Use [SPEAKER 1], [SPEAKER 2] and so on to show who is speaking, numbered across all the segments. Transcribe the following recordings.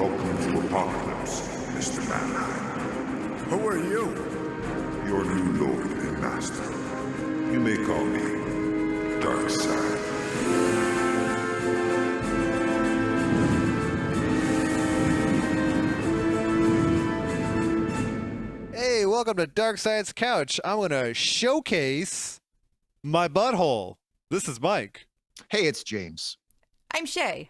[SPEAKER 1] Welcome to Apocalypse, Mr. Mannheim.
[SPEAKER 2] Who are you?
[SPEAKER 1] Your new lord and master. You may call me Darkseid.
[SPEAKER 3] Hey, welcome to Darkseid's Couch. I'm going to showcase my butthole. This is Mike.
[SPEAKER 4] Hey, it's James.
[SPEAKER 5] I'm Shée.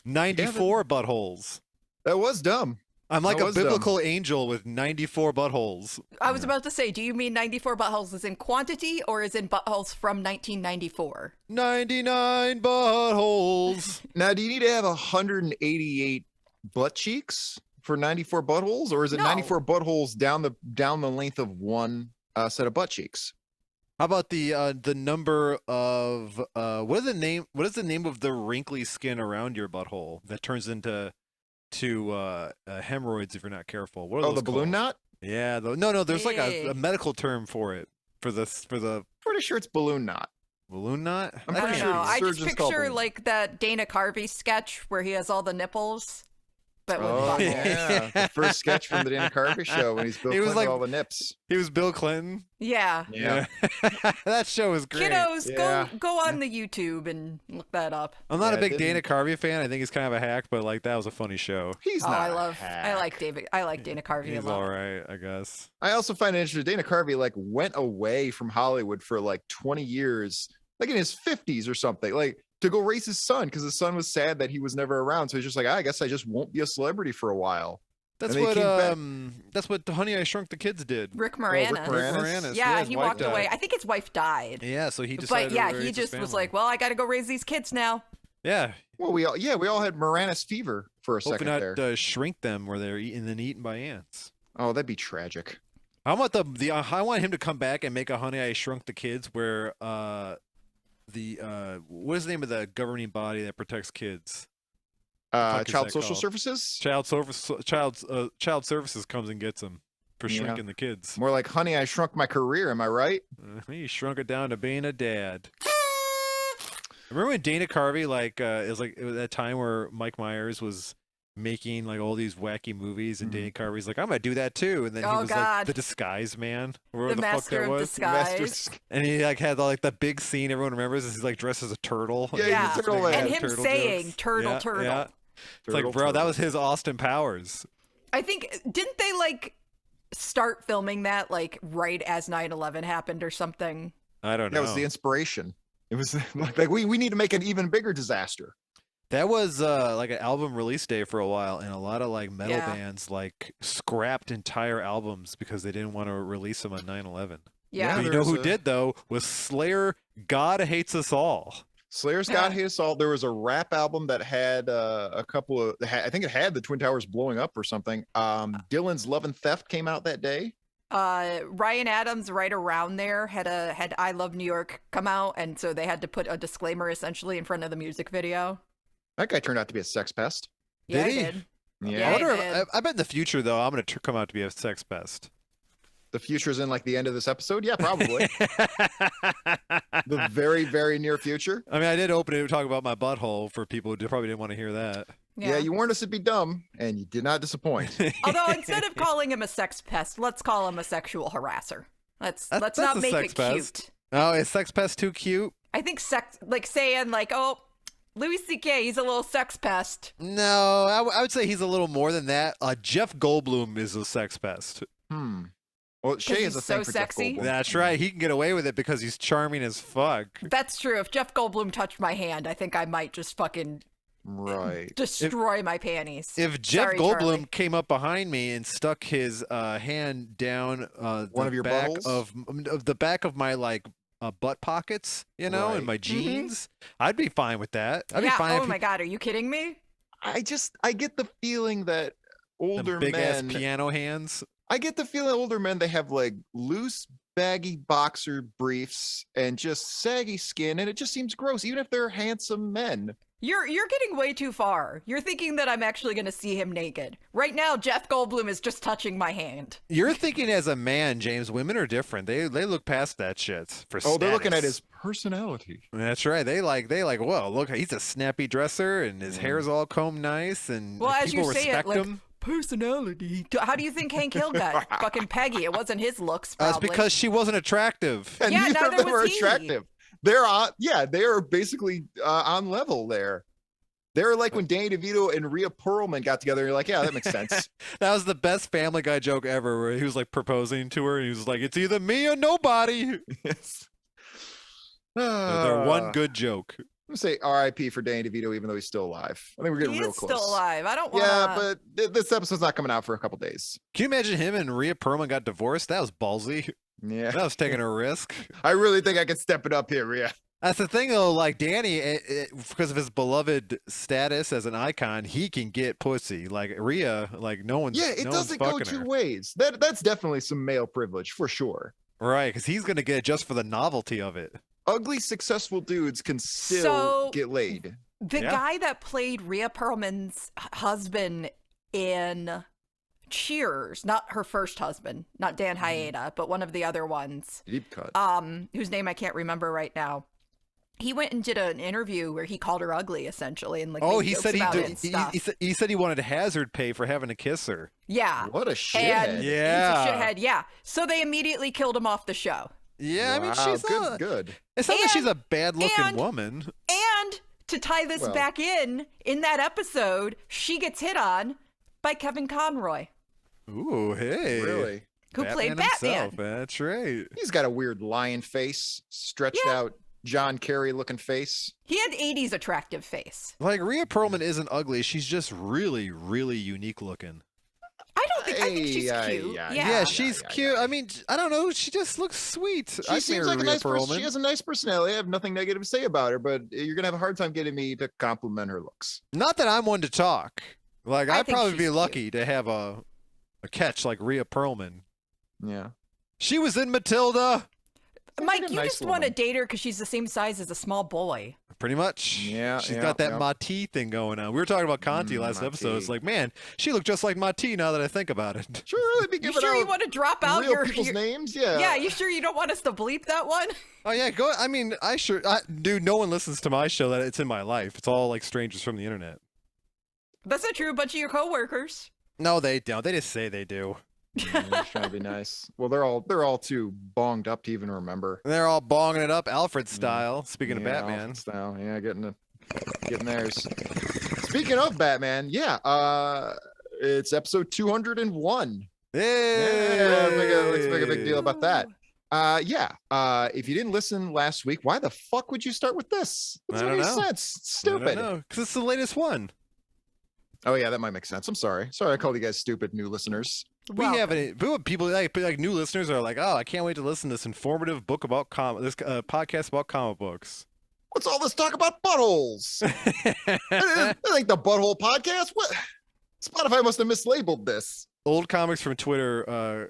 [SPEAKER 3] 94 buttholes.
[SPEAKER 4] That was dumb.
[SPEAKER 3] I'm like
[SPEAKER 4] That
[SPEAKER 3] a
[SPEAKER 4] was
[SPEAKER 3] biblical angel with 94 buttholes.
[SPEAKER 5] I was about to say, do you mean 94 buttholes as in quantity or as in buttholes from 1994?
[SPEAKER 3] 99 buttholes.
[SPEAKER 4] Now, do you need to have 188 butt cheeks for 94 buttholes, or is it
[SPEAKER 5] No.
[SPEAKER 4] 94 buttholes down the length of one set of butt cheeks?
[SPEAKER 3] How about the number of what is the name of the wrinkly skin around your butthole that turns into hemorrhoids if you're not careful? What are
[SPEAKER 4] Oh,
[SPEAKER 3] those
[SPEAKER 4] the balloon
[SPEAKER 3] called?
[SPEAKER 4] knot?
[SPEAKER 3] Yeah, no, there's like a
[SPEAKER 5] Hey.
[SPEAKER 3] medical term for it for the
[SPEAKER 4] Pretty sure it's balloon knot.
[SPEAKER 3] balloon knot.
[SPEAKER 4] I'm
[SPEAKER 5] I
[SPEAKER 4] pretty
[SPEAKER 5] don't
[SPEAKER 4] sure
[SPEAKER 5] know. I just
[SPEAKER 4] surgeons call
[SPEAKER 5] picture
[SPEAKER 4] them.
[SPEAKER 5] like that Dana Carvey sketch where he has all the nipples, but with
[SPEAKER 4] Oh
[SPEAKER 5] buttholes.
[SPEAKER 4] yeah, the first sketch from the Dana Carvey show when he's Bill
[SPEAKER 3] He was
[SPEAKER 4] Clinton
[SPEAKER 3] like-
[SPEAKER 4] with all the nips.
[SPEAKER 3] He was Bill Clinton.
[SPEAKER 5] Yeah.
[SPEAKER 4] Yeah.
[SPEAKER 3] That show was great.
[SPEAKER 5] Kiddos,
[SPEAKER 4] Yeah.
[SPEAKER 5] go on the YouTube and look that up.
[SPEAKER 3] I'm not
[SPEAKER 4] Yeah,
[SPEAKER 3] a big
[SPEAKER 4] it
[SPEAKER 3] Dana
[SPEAKER 4] didn't-
[SPEAKER 3] Carvey fan. I think he's kind of a hack, but like that was a funny show.
[SPEAKER 4] He's
[SPEAKER 5] Oh,
[SPEAKER 4] not.
[SPEAKER 5] I
[SPEAKER 4] a
[SPEAKER 5] like
[SPEAKER 4] hack.
[SPEAKER 5] I like Dana Carvey a
[SPEAKER 3] He's
[SPEAKER 5] lot.
[SPEAKER 3] all right, I guess.
[SPEAKER 4] I also find it interesting. Dana Carvey like went away from Hollywood for like 20 years, like in his 50s or something, like to go raise his son because his son was sad that he was never around. So he's just like, I guess I just won't be a celebrity for a while.
[SPEAKER 3] That's
[SPEAKER 4] And they
[SPEAKER 3] what
[SPEAKER 4] came back-
[SPEAKER 3] that's what Honey I Shrunk the Kids did.
[SPEAKER 5] Rick
[SPEAKER 4] Rick
[SPEAKER 5] Moranis.
[SPEAKER 4] Moranis?
[SPEAKER 5] Yeah,
[SPEAKER 3] his
[SPEAKER 5] he
[SPEAKER 3] wife
[SPEAKER 5] walked
[SPEAKER 3] died.
[SPEAKER 5] away. I think his wife died.
[SPEAKER 3] Yeah, so he decided.
[SPEAKER 5] But yeah,
[SPEAKER 3] to raise
[SPEAKER 5] he
[SPEAKER 3] his
[SPEAKER 5] just was
[SPEAKER 3] family.
[SPEAKER 5] like, well, I got to go raise these kids now.
[SPEAKER 3] yeah,
[SPEAKER 4] Well, we all had Moranis fever for a
[SPEAKER 3] hopefully
[SPEAKER 4] second
[SPEAKER 3] not
[SPEAKER 4] there.
[SPEAKER 3] shrink them where they're eaten by ants.
[SPEAKER 4] Oh, that'd be tragic.
[SPEAKER 3] I want I want him to come back and make a Honey I Shrunk the Kids where what is the name of the governing body that protects kids? fuck is
[SPEAKER 4] Child
[SPEAKER 3] that
[SPEAKER 4] social
[SPEAKER 3] called?
[SPEAKER 4] services?
[SPEAKER 3] Child services comes and gets them for
[SPEAKER 4] Yeah.
[SPEAKER 3] shrinking the kids.
[SPEAKER 4] More like, honey, I shrunk my career. Am I right?
[SPEAKER 3] He shrunk it down to being a dad. Remember when Dana Carvey it was that time where Mike Myers was making like all these wacky movies and Dana Carvey's like, I'm gonna do that too, and then he
[SPEAKER 5] Oh,
[SPEAKER 3] was
[SPEAKER 5] God.
[SPEAKER 3] like the disguise man, or
[SPEAKER 5] The
[SPEAKER 3] whatever the fuck
[SPEAKER 5] master
[SPEAKER 3] that
[SPEAKER 5] of
[SPEAKER 3] was.
[SPEAKER 5] disguise.
[SPEAKER 4] Master-
[SPEAKER 3] And he like had like the big scene everyone remembers is he's like dressed as a turtle.
[SPEAKER 4] Yeah, he's a
[SPEAKER 5] Yeah.
[SPEAKER 4] turtle
[SPEAKER 3] Making
[SPEAKER 4] man.
[SPEAKER 5] And him
[SPEAKER 3] turtle
[SPEAKER 5] saying,
[SPEAKER 3] jokes.
[SPEAKER 5] turtle,
[SPEAKER 3] Yeah,
[SPEAKER 5] turtle.
[SPEAKER 3] yeah. It's like,
[SPEAKER 4] Turtle,
[SPEAKER 3] bro, that
[SPEAKER 4] turtle.
[SPEAKER 3] was his Austin Powers.
[SPEAKER 5] I think, didn't they like start filming that like right as 9/11 happened or something?
[SPEAKER 3] I don't know.
[SPEAKER 4] That was the inspiration. It was like we need to make an even bigger disaster.
[SPEAKER 3] That was like an album release day for a while, and a lot of like metal
[SPEAKER 5] Yeah.
[SPEAKER 3] bands like scrapped entire albums because they didn't want to release them on 9/11.
[SPEAKER 5] Yeah.
[SPEAKER 3] But you know
[SPEAKER 4] there's
[SPEAKER 3] who
[SPEAKER 4] a-
[SPEAKER 3] did though? Was Slayer. God hates us all.
[SPEAKER 4] Slayer's
[SPEAKER 5] Yeah.
[SPEAKER 4] got his all. There was a rap album that had a couple of. I think it had the Twin Towers blowing up or something. Dylan's Love and Theft came out that day.
[SPEAKER 5] Ryan Adams right around there had I Love New York come out, and so they had to put a disclaimer essentially in front of the music video.
[SPEAKER 4] That guy turned out to be a sex pest.
[SPEAKER 5] Yeah,
[SPEAKER 3] Did
[SPEAKER 5] he
[SPEAKER 3] he?
[SPEAKER 5] did.
[SPEAKER 3] I
[SPEAKER 5] Yeah, he
[SPEAKER 3] wonder.
[SPEAKER 5] did.
[SPEAKER 3] I bet in the future though, I'm gonna come out to be a sex pest.
[SPEAKER 4] The future's in like the end of this episode. Yeah, probably. The very, very near future.
[SPEAKER 3] I mean, I did open it to talk about my butthole for people who probably didn't want to hear that.
[SPEAKER 4] Yeah. You warned us it'd be dumb, and you did not disappoint.
[SPEAKER 5] Although instead of calling him a sex pest, let's call him a sexual harasser. Let's
[SPEAKER 3] That's
[SPEAKER 5] not
[SPEAKER 3] a
[SPEAKER 5] make
[SPEAKER 3] sex
[SPEAKER 5] it
[SPEAKER 3] pest.
[SPEAKER 5] cute.
[SPEAKER 3] Oh, is sex pest too cute?
[SPEAKER 5] I think sex, like saying like, oh, Louis C.K. he's a little sex pest.
[SPEAKER 3] No, I would say he's a little more than that. Jeff Goldblum is a sex pest.
[SPEAKER 4] Well, Shea
[SPEAKER 5] he's
[SPEAKER 4] is a
[SPEAKER 5] so
[SPEAKER 4] thing for Jeff
[SPEAKER 5] sexy.
[SPEAKER 4] Goldblum.
[SPEAKER 3] That's right. He can get away with it because he's charming as fuck.
[SPEAKER 5] That's true. If Jeff Goldblum touched my hand, I think I might just fucking
[SPEAKER 4] Right.
[SPEAKER 5] destroy my panties.
[SPEAKER 3] If Jeff
[SPEAKER 5] Sorry,
[SPEAKER 3] Goldblum
[SPEAKER 5] Charlie.
[SPEAKER 3] came up behind me and stuck his hand down
[SPEAKER 4] One of your
[SPEAKER 3] back
[SPEAKER 4] buttholes?
[SPEAKER 3] of the back of my like butt pockets, you know,
[SPEAKER 4] Right.
[SPEAKER 3] and my jeans, I'd be fine with that. I'd
[SPEAKER 5] yeah.
[SPEAKER 3] be fine
[SPEAKER 5] Oh
[SPEAKER 3] if
[SPEAKER 5] my God, are you kidding me?
[SPEAKER 4] I get the feeling that
[SPEAKER 3] he,
[SPEAKER 4] older
[SPEAKER 3] big ass
[SPEAKER 4] men.
[SPEAKER 3] piano hands.
[SPEAKER 4] I get the feeling older men, they have like loose, baggy boxer briefs and just saggy skin, and it just seems gross, even if they're handsome men.
[SPEAKER 5] You're getting way too far. You're thinking that I'm actually going to see him naked. Right now, Jeff Goldblum is just touching my hand.
[SPEAKER 3] You're thinking as a man, James. Women are different. They look past that shit for
[SPEAKER 4] Oh, they're looking at
[SPEAKER 3] status.
[SPEAKER 4] his personality.
[SPEAKER 3] That's right. They like. Whoa, look, he's a snappy dresser, and his hair's all combed nice, and
[SPEAKER 5] Well, as
[SPEAKER 3] people
[SPEAKER 5] you say it,
[SPEAKER 3] respect
[SPEAKER 5] like,
[SPEAKER 3] him.
[SPEAKER 5] personality. How do you think Hank Hill got fucking Peggy? It wasn't his looks,
[SPEAKER 3] That's
[SPEAKER 5] probably.
[SPEAKER 3] because she wasn't attractive.
[SPEAKER 4] And
[SPEAKER 5] Yeah,
[SPEAKER 4] neither of
[SPEAKER 5] neither
[SPEAKER 4] them
[SPEAKER 5] was
[SPEAKER 4] are
[SPEAKER 5] he.
[SPEAKER 4] attractive. They're on, they are basically on level there. They're like when Danny DeVito and Rhea Perlman got together. You're like, yeah, that makes sense.
[SPEAKER 3] That was the best Family Guy joke ever, where he was like proposing to her, and he was like, "It's either me or nobody."
[SPEAKER 4] Yes.
[SPEAKER 3] They're one good joke.
[SPEAKER 4] I'm gonna say R.I.P. for Danny DeVito, even though he's still alive. I think we're getting
[SPEAKER 5] he
[SPEAKER 4] real
[SPEAKER 5] is
[SPEAKER 4] close.
[SPEAKER 5] still alive. I don't want
[SPEAKER 4] Yeah, but this episode's not coming out for a couple days.
[SPEAKER 3] Can you imagine him and Rhea Perlman got divorced? That was ballsy.
[SPEAKER 4] Yeah,
[SPEAKER 3] That was taking a risk.
[SPEAKER 4] I really think I could step it up here, Rhea.
[SPEAKER 3] That's the thing, though. Like Danny, because of his beloved status as an icon, he can get pussy. Like Rhea, like no one's.
[SPEAKER 4] Yeah, it
[SPEAKER 3] no one's
[SPEAKER 4] doesn't go
[SPEAKER 3] fucking
[SPEAKER 4] two
[SPEAKER 3] her.
[SPEAKER 4] ways. That's definitely some male privilege for sure.
[SPEAKER 3] Right? Because he's gonna get it just for the novelty of it.
[SPEAKER 4] Ugly, successful dudes can still
[SPEAKER 5] So-
[SPEAKER 4] get laid.
[SPEAKER 5] the
[SPEAKER 3] Yeah.
[SPEAKER 5] guy that played Rhea Perlman's husband in Cheers, not her first husband, not Dan Hyeda, but one of the other ones,
[SPEAKER 4] Deep cut.
[SPEAKER 5] whose name I can't remember right now. He went and did an interview where he called her ugly, essentially, and like
[SPEAKER 3] Oh,
[SPEAKER 5] made
[SPEAKER 3] he
[SPEAKER 5] jokes
[SPEAKER 3] said
[SPEAKER 5] about it and stuff.
[SPEAKER 3] he said he wanted hazard pay for having to kiss her.
[SPEAKER 5] Yeah,
[SPEAKER 4] What a
[SPEAKER 5] and
[SPEAKER 4] shithead.
[SPEAKER 3] Yeah.
[SPEAKER 5] he's a shithead. Yeah, so they immediately killed him off the show.
[SPEAKER 3] Yeah, I mean,
[SPEAKER 4] Wow,
[SPEAKER 3] she's
[SPEAKER 4] good. Good.
[SPEAKER 3] It's not that she's
[SPEAKER 5] And-
[SPEAKER 3] a bad-looking
[SPEAKER 5] and-
[SPEAKER 3] woman.
[SPEAKER 5] And to tie this
[SPEAKER 4] Well-
[SPEAKER 5] back in that episode, she gets hit on by Kevin Conroy,
[SPEAKER 3] Ooh, hey,
[SPEAKER 4] Really?
[SPEAKER 5] who played Batman.
[SPEAKER 3] himself. That's right.
[SPEAKER 4] He's got a weird lion face, stretched
[SPEAKER 5] Yeah.
[SPEAKER 4] out John Kerry looking face.
[SPEAKER 5] He had 80s attractive face.
[SPEAKER 3] Like Rhea Perlman isn't ugly. She's just really, really unique looking.
[SPEAKER 5] I think she's
[SPEAKER 4] Ay,
[SPEAKER 5] cute.
[SPEAKER 4] ay, ay,
[SPEAKER 5] Yeah.
[SPEAKER 3] Yeah, she's cute. I mean, I don't know. She just looks sweet.
[SPEAKER 4] She
[SPEAKER 3] I'd
[SPEAKER 4] seems
[SPEAKER 3] marry
[SPEAKER 4] like a
[SPEAKER 3] Rhea
[SPEAKER 4] nice person.
[SPEAKER 3] Perlman.
[SPEAKER 4] She has a nice personality. I have nothing negative to say about her, but you're gonna have a hard time getting me to compliment her looks.
[SPEAKER 3] Not that I'm one to talk. Like
[SPEAKER 5] I
[SPEAKER 3] I'd
[SPEAKER 5] think
[SPEAKER 3] probably
[SPEAKER 5] she's
[SPEAKER 3] be
[SPEAKER 5] cute.
[SPEAKER 3] lucky to have a catch like Rhea Perlman.
[SPEAKER 4] Yeah.
[SPEAKER 3] She was in Matilda.
[SPEAKER 5] Mike,
[SPEAKER 4] like a
[SPEAKER 5] you
[SPEAKER 4] nice
[SPEAKER 5] just want to
[SPEAKER 4] woman.
[SPEAKER 5] date her because she's the same size as a small boy.
[SPEAKER 3] Pretty much.
[SPEAKER 4] Yeah,
[SPEAKER 3] She's
[SPEAKER 4] yeah,
[SPEAKER 3] got that
[SPEAKER 4] yeah.
[SPEAKER 3] Mati thing going on. We were talking about Conti last episode. It's
[SPEAKER 4] Mati.
[SPEAKER 3] like, man, she looked just like Mati now that I think about it.
[SPEAKER 4] Should we really be
[SPEAKER 5] You
[SPEAKER 4] giving
[SPEAKER 5] sure you
[SPEAKER 4] out
[SPEAKER 5] want to drop out
[SPEAKER 4] real
[SPEAKER 5] your
[SPEAKER 4] people's names? Yeah.
[SPEAKER 5] Yeah, you sure you don't want us to bleep that one?
[SPEAKER 3] Oh yeah, go. I mean, dude. No one listens to my show. That it's in my life. It's all like strangers from the internet.
[SPEAKER 5] That's not true. A bunch of your coworkers.
[SPEAKER 3] No, they don't. They just say they do.
[SPEAKER 4] Just trying to be nice. Well, they're all too bonged up to even remember.
[SPEAKER 3] They're all bonging it up, Alfred style. Speaking of
[SPEAKER 4] Yeah,
[SPEAKER 3] Batman.
[SPEAKER 4] Alfred style. Yeah, getting theirs. Speaking of Batman, yeah, it's episode 201.
[SPEAKER 3] Hey!
[SPEAKER 4] Yeah, let's make a big deal about that. If you didn't listen last week, why the fuck would you start with this?
[SPEAKER 3] I
[SPEAKER 4] Doesn't
[SPEAKER 3] don't
[SPEAKER 4] make any
[SPEAKER 3] know.
[SPEAKER 4] sense. It's stupid.
[SPEAKER 3] Because it's the latest one.
[SPEAKER 4] Oh yeah, that might make sense. I'm sorry. Sorry, I called you guys stupid, new listeners.
[SPEAKER 3] We haven't. People like new listeners are like, oh, I can't wait to listen to this informative book about this podcast about comic books.
[SPEAKER 4] What's all this talk about buttholes? I think the butthole podcast. What? Spotify must have mislabeled this.
[SPEAKER 3] Old comics from Twitter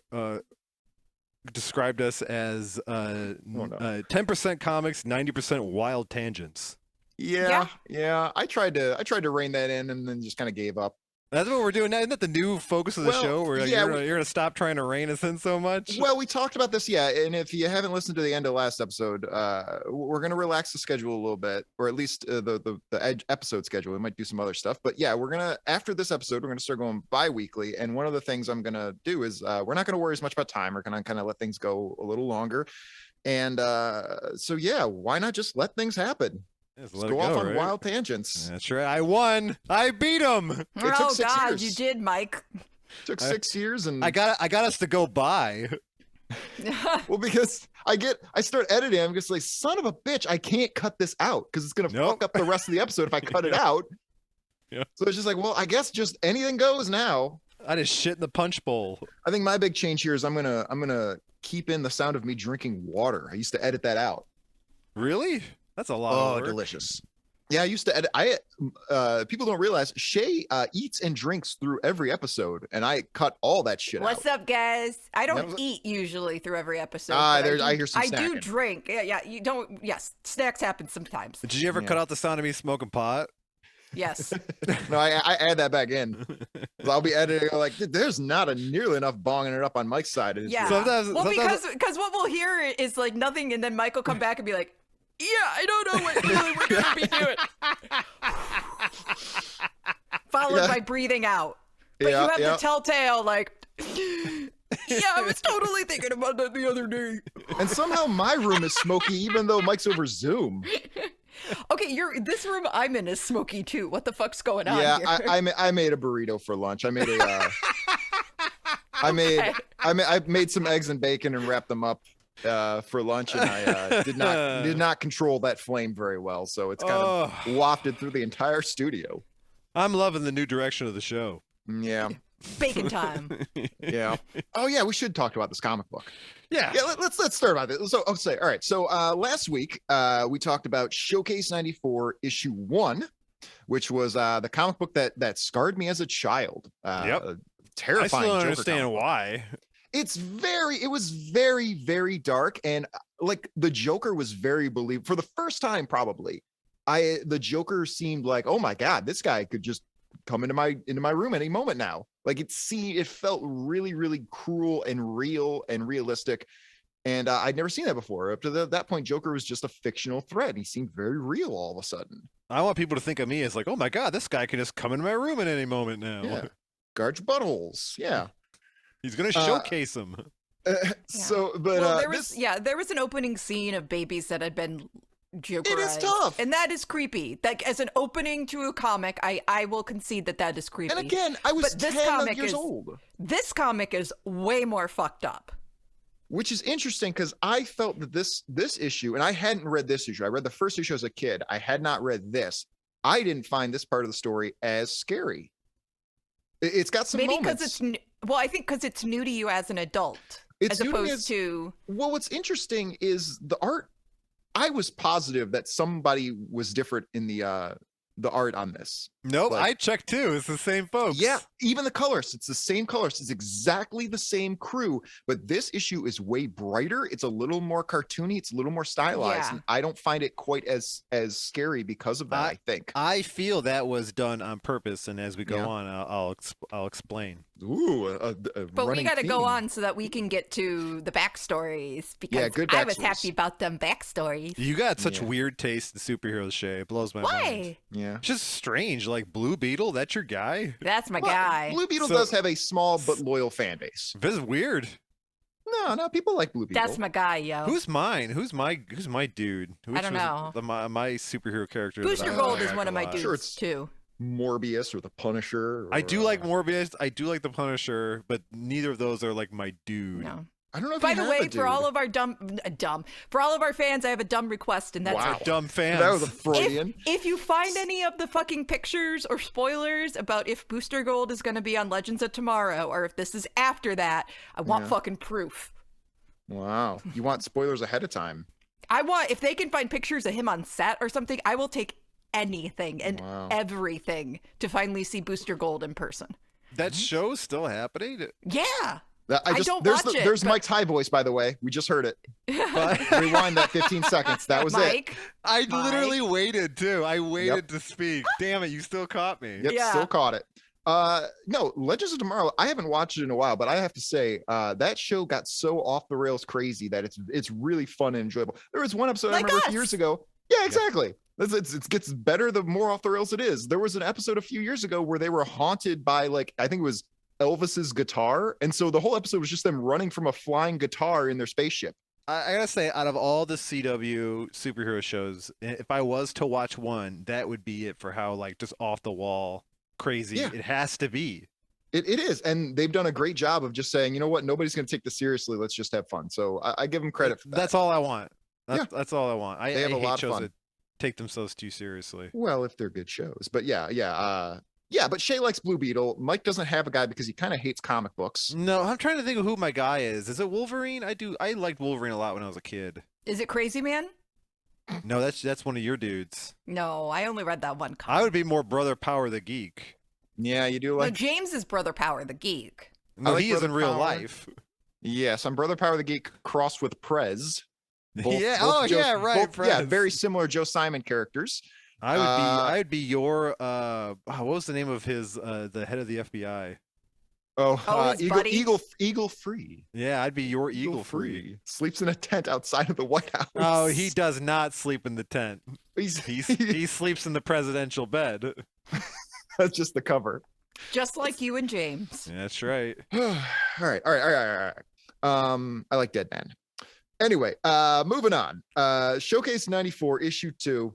[SPEAKER 3] described us as 10% comics, 90% wild tangents.
[SPEAKER 4] Yeah. I tried to rein that in and then just kind of gave up.
[SPEAKER 3] That's what we're doing now. Isn't that the new focus of the
[SPEAKER 4] Well,
[SPEAKER 3] show? Where like,
[SPEAKER 4] yeah,
[SPEAKER 3] you're gonna stop trying to rein us in so much.
[SPEAKER 4] Well, we talked about this, yeah. And if you haven't listened to the end of last episode, we're gonna relax the schedule a little bit, or at least the episode schedule. We might do some other stuff, but yeah, we're gonna after this episode, we're gonna start going bi-weekly. And one of the things I'm gonna do is we're not gonna worry as much about time. We're gonna kind of let things go a little longer. And so yeah, why not just let things happen?
[SPEAKER 3] Just
[SPEAKER 4] Let's
[SPEAKER 3] let
[SPEAKER 4] go
[SPEAKER 3] it
[SPEAKER 4] off
[SPEAKER 3] go,
[SPEAKER 4] on
[SPEAKER 3] right?
[SPEAKER 4] wild tangents.
[SPEAKER 3] That's right. I won. I beat him.
[SPEAKER 4] It
[SPEAKER 5] Oh
[SPEAKER 4] took 6
[SPEAKER 5] God,
[SPEAKER 4] years.
[SPEAKER 5] you did, Mike.
[SPEAKER 4] Took 6 years, and
[SPEAKER 3] I got us to go by.
[SPEAKER 4] well, because I start editing, I'm just like, son of a bitch, I can't cut this out because it's gonna
[SPEAKER 3] Nope.
[SPEAKER 4] fuck up the rest of the episode if I cut it out.
[SPEAKER 3] Yeah.
[SPEAKER 4] So it's just like, well, I guess just anything goes now.
[SPEAKER 3] I just shit in the punch bowl.
[SPEAKER 4] I think my big change here is I'm gonna keep in the sound of me drinking water. I used to edit that out.
[SPEAKER 3] Really? That's a lot.
[SPEAKER 4] Oh,
[SPEAKER 3] of work.
[SPEAKER 4] delicious. Yeah, I used to edit. People don't realize Shée eats and drinks through every episode, and I cut all that shit
[SPEAKER 5] What's
[SPEAKER 4] out.
[SPEAKER 5] up, guys? I don't
[SPEAKER 4] Yep.
[SPEAKER 5] eat usually through every episode.
[SPEAKER 4] Ah,
[SPEAKER 5] but
[SPEAKER 4] I hear some
[SPEAKER 5] I do
[SPEAKER 4] snacking.
[SPEAKER 5] drink. Yeah, you don't. Yes, snacks happen sometimes.
[SPEAKER 3] Did you ever
[SPEAKER 4] Yeah.
[SPEAKER 3] cut out the sound of me smoking pot?
[SPEAKER 5] Yes.
[SPEAKER 4] No, I add that back in. I'll be editing like, there's not nearly enough bonging it up on Mike's side. It's
[SPEAKER 5] Yeah.
[SPEAKER 3] Sometimes-
[SPEAKER 5] well,
[SPEAKER 3] sometimes-
[SPEAKER 5] because what we'll hear is like nothing, and then Mike will come back and be like, "Yeah, I don't know what really we're gonna be doing." Followed
[SPEAKER 4] Yeah.
[SPEAKER 5] by breathing out. But
[SPEAKER 4] Yeah,
[SPEAKER 5] you have
[SPEAKER 4] yeah.
[SPEAKER 5] the telltale like, "Yeah, I was totally thinking about that the other day."
[SPEAKER 4] And somehow my room is smoky, even though Mike's over Zoom.
[SPEAKER 5] Okay, this room I'm in is smoky too. What the fuck's going on
[SPEAKER 4] Yeah,
[SPEAKER 5] here?
[SPEAKER 4] I made a burrito for lunch. I made a.
[SPEAKER 5] Okay.
[SPEAKER 4] I made some eggs and bacon and wrapped them up for lunch, and I did not control that flame very well, so it's kind of wafted through the entire studio.
[SPEAKER 3] I'm loving the new direction of the show.
[SPEAKER 4] Yeah,
[SPEAKER 5] Bacon time.
[SPEAKER 4] yeah. Oh yeah, we should talk about this comic book.
[SPEAKER 3] Yeah.
[SPEAKER 4] Yeah, let's start about this. So I'll say, all right. So last week we talked about Showcase 94 issue 1, which was the comic book that scarred me as a child.
[SPEAKER 3] Yep.
[SPEAKER 4] A terrifying.
[SPEAKER 3] I still don't
[SPEAKER 4] Joker
[SPEAKER 3] understand
[SPEAKER 4] comic book.
[SPEAKER 3] why.
[SPEAKER 4] It was very, very dark, and like the Joker was very believable for the first time. Probably, the Joker seemed like, oh my god, this guy could just come into my room any moment now. Like it felt really, really cruel and real and realistic, and I'd never seen that before. Up to that point, Joker was just a fictional threat. He seemed very real all of a sudden.
[SPEAKER 3] I want people to think of me as like, oh my god, this guy can just come into my room at any moment now.
[SPEAKER 4] Yeah, guard your buttholes. Yeah.
[SPEAKER 3] He's gonna showcase him.
[SPEAKER 4] So, but
[SPEAKER 5] Well, there was an opening scene of babies that had been Jokerized.
[SPEAKER 4] It is tough.
[SPEAKER 5] And that is creepy. Like as an opening to a comic, I will concede that is creepy.
[SPEAKER 4] and again, I was
[SPEAKER 5] But this
[SPEAKER 4] 10
[SPEAKER 5] comic
[SPEAKER 4] years
[SPEAKER 5] is-
[SPEAKER 4] old.
[SPEAKER 5] This comic is way more fucked up.
[SPEAKER 4] Which is interesting because I felt that this issue, and I hadn't read this issue. I read the first issue as a kid. I had not read this. I didn't find this part of the story as scary. It's got some
[SPEAKER 5] Maybe
[SPEAKER 4] moments.
[SPEAKER 5] because it's well, I think because it's new to you as an adult,
[SPEAKER 4] It's
[SPEAKER 5] as
[SPEAKER 4] new to me
[SPEAKER 5] opposed
[SPEAKER 4] as-
[SPEAKER 5] to
[SPEAKER 4] Well, what's interesting is the art. I was positive that somebody was different in the art on this.
[SPEAKER 3] Nope,
[SPEAKER 4] Like-
[SPEAKER 3] I checked too. It's the same folks.
[SPEAKER 4] Yeah, even the colors. It's the same colors. It's exactly the same crew, but this issue is way brighter. It's a little more cartoony. It's a little more stylized,
[SPEAKER 5] Yeah.
[SPEAKER 4] and I don't find it quite as scary because of that. I think.
[SPEAKER 3] I feel that was done on purpose, and as we go
[SPEAKER 4] Yeah.
[SPEAKER 3] on, I'll explain.
[SPEAKER 4] Ooh,
[SPEAKER 5] But we got to go on so that we can get to the backstories because
[SPEAKER 4] Yeah, good
[SPEAKER 5] I was
[SPEAKER 4] backstories.
[SPEAKER 5] happy about them backstories.
[SPEAKER 3] You got such
[SPEAKER 4] Yeah.
[SPEAKER 3] weird taste in superheroes, Shea. It blows my mind.
[SPEAKER 5] Why?
[SPEAKER 4] Yeah.
[SPEAKER 3] It's just strange. Like Blue Beetle, that's your guy.
[SPEAKER 5] That's my
[SPEAKER 4] Well,
[SPEAKER 5] guy.
[SPEAKER 4] Blue Beetle
[SPEAKER 3] So-
[SPEAKER 4] does have a small but loyal fan base.
[SPEAKER 3] This is weird.
[SPEAKER 4] No, people like Blue Beetle.
[SPEAKER 5] That's my guy, yo.
[SPEAKER 3] Who's mine? Who's my dude? Which
[SPEAKER 5] don't
[SPEAKER 3] was
[SPEAKER 5] know.
[SPEAKER 3] my superhero character. that
[SPEAKER 5] Booster
[SPEAKER 3] I
[SPEAKER 5] Gold
[SPEAKER 3] like
[SPEAKER 5] is one of my
[SPEAKER 3] a lot.
[SPEAKER 5] dudes
[SPEAKER 4] Sure, it's-
[SPEAKER 5] too.
[SPEAKER 4] Morbius or the Punisher.
[SPEAKER 3] I
[SPEAKER 4] or,
[SPEAKER 3] do like Morbius. I do like the Punisher, but neither of those are like my dude.
[SPEAKER 5] No.
[SPEAKER 4] I don't know. If
[SPEAKER 5] By
[SPEAKER 4] you
[SPEAKER 5] the
[SPEAKER 4] have
[SPEAKER 5] way,
[SPEAKER 4] a
[SPEAKER 5] for
[SPEAKER 4] dude.
[SPEAKER 5] all of our for all of our fans, I have a dumb request, and that's
[SPEAKER 4] Wow.
[SPEAKER 3] Dumb fans.
[SPEAKER 4] that was a Freudian.
[SPEAKER 5] if you find any of the fucking pictures or spoilers about if Booster Gold is going to be on Legends of Tomorrow or if this is after that, I want
[SPEAKER 4] Yeah.
[SPEAKER 5] fucking proof.
[SPEAKER 4] Wow, you want spoilers ahead of time?
[SPEAKER 5] I want if they can find pictures of him on set or something, I will take anything and
[SPEAKER 4] Wow.
[SPEAKER 5] everything to finally see Booster Gold in person.
[SPEAKER 3] That show's still happening.
[SPEAKER 5] Yeah.
[SPEAKER 4] I just,
[SPEAKER 5] don't
[SPEAKER 4] there's
[SPEAKER 5] watch it,
[SPEAKER 4] there's
[SPEAKER 5] but-
[SPEAKER 4] Mike's high voice, by the way. We just heard it. Rewind that 15 seconds. That was it.
[SPEAKER 5] Mike.
[SPEAKER 3] I
[SPEAKER 5] Mike.
[SPEAKER 3] literally waited too. I waited to speak. Damn it, you still caught me.
[SPEAKER 4] Yep,
[SPEAKER 5] Yeah.
[SPEAKER 4] still caught it. No, Legends of Tomorrow. I haven't watched it in a while, but I have to say, that show got so off the rails crazy that it's really fun and enjoyable. There was one episode
[SPEAKER 5] Like
[SPEAKER 4] I remember a
[SPEAKER 5] us.
[SPEAKER 4] few years ago. Yeah, exactly. It gets better the more off the rails it is. There was an episode a few years ago where they were haunted by like I think it was Elvis's guitar, and so the whole episode was just them running from a flying guitar in their spaceship.
[SPEAKER 3] I gotta say, out of all the CW superhero shows, if I was to watch one, that would be it for how like just off the wall crazy
[SPEAKER 4] Yeah.
[SPEAKER 3] it has to be.
[SPEAKER 4] It is, and they've done a great job of just saying, you know what, nobody's going to take this seriously. Let's just have fun. So I give them credit for that.
[SPEAKER 3] That's all I want. That's all I want. I
[SPEAKER 4] They have a
[SPEAKER 3] hate
[SPEAKER 4] lot of
[SPEAKER 3] shows
[SPEAKER 4] fun.
[SPEAKER 3] that take themselves too seriously.
[SPEAKER 4] Well, if they're good shows, but yeah. But Shea likes Blue Beetle. Mike doesn't have a guy because he kind of hates comic books.
[SPEAKER 3] No, I'm trying to think of who my guy is. Is it Wolverine? I liked Wolverine a lot when I was a kid.
[SPEAKER 5] Is it Crazy Man?
[SPEAKER 3] No, that's one of your dudes.
[SPEAKER 5] No, I only read that one comic.
[SPEAKER 3] I would be more Brother Power the Geek.
[SPEAKER 4] Yeah, you do
[SPEAKER 5] No,
[SPEAKER 4] like.
[SPEAKER 5] James is Brother Power the Geek.
[SPEAKER 3] No,
[SPEAKER 4] like
[SPEAKER 3] he is
[SPEAKER 4] Brother
[SPEAKER 3] in real
[SPEAKER 4] Power.
[SPEAKER 3] life.
[SPEAKER 4] Yes, I'm Brother Power the Geek crossed with Prez.
[SPEAKER 3] Yeah, oh, yeah, right,
[SPEAKER 4] Yeah,
[SPEAKER 3] Prez.
[SPEAKER 4] very similar Joe Simon characters.
[SPEAKER 3] I would be your what was the name of his the head of the FBI?
[SPEAKER 5] his buddy?
[SPEAKER 4] Eagle Free.
[SPEAKER 3] Yeah, I'd be your Eagle Free.
[SPEAKER 4] Sleeps in a tent outside of the White House.
[SPEAKER 3] Oh, he does not sleep in the tent.
[SPEAKER 4] He's
[SPEAKER 3] He sleeps in the presidential bed.
[SPEAKER 4] that's just the cover.
[SPEAKER 5] Just like you and James.
[SPEAKER 3] That's right.
[SPEAKER 4] All right. I like Dead Man. Anyway, moving on. Showcase 94, issue 2.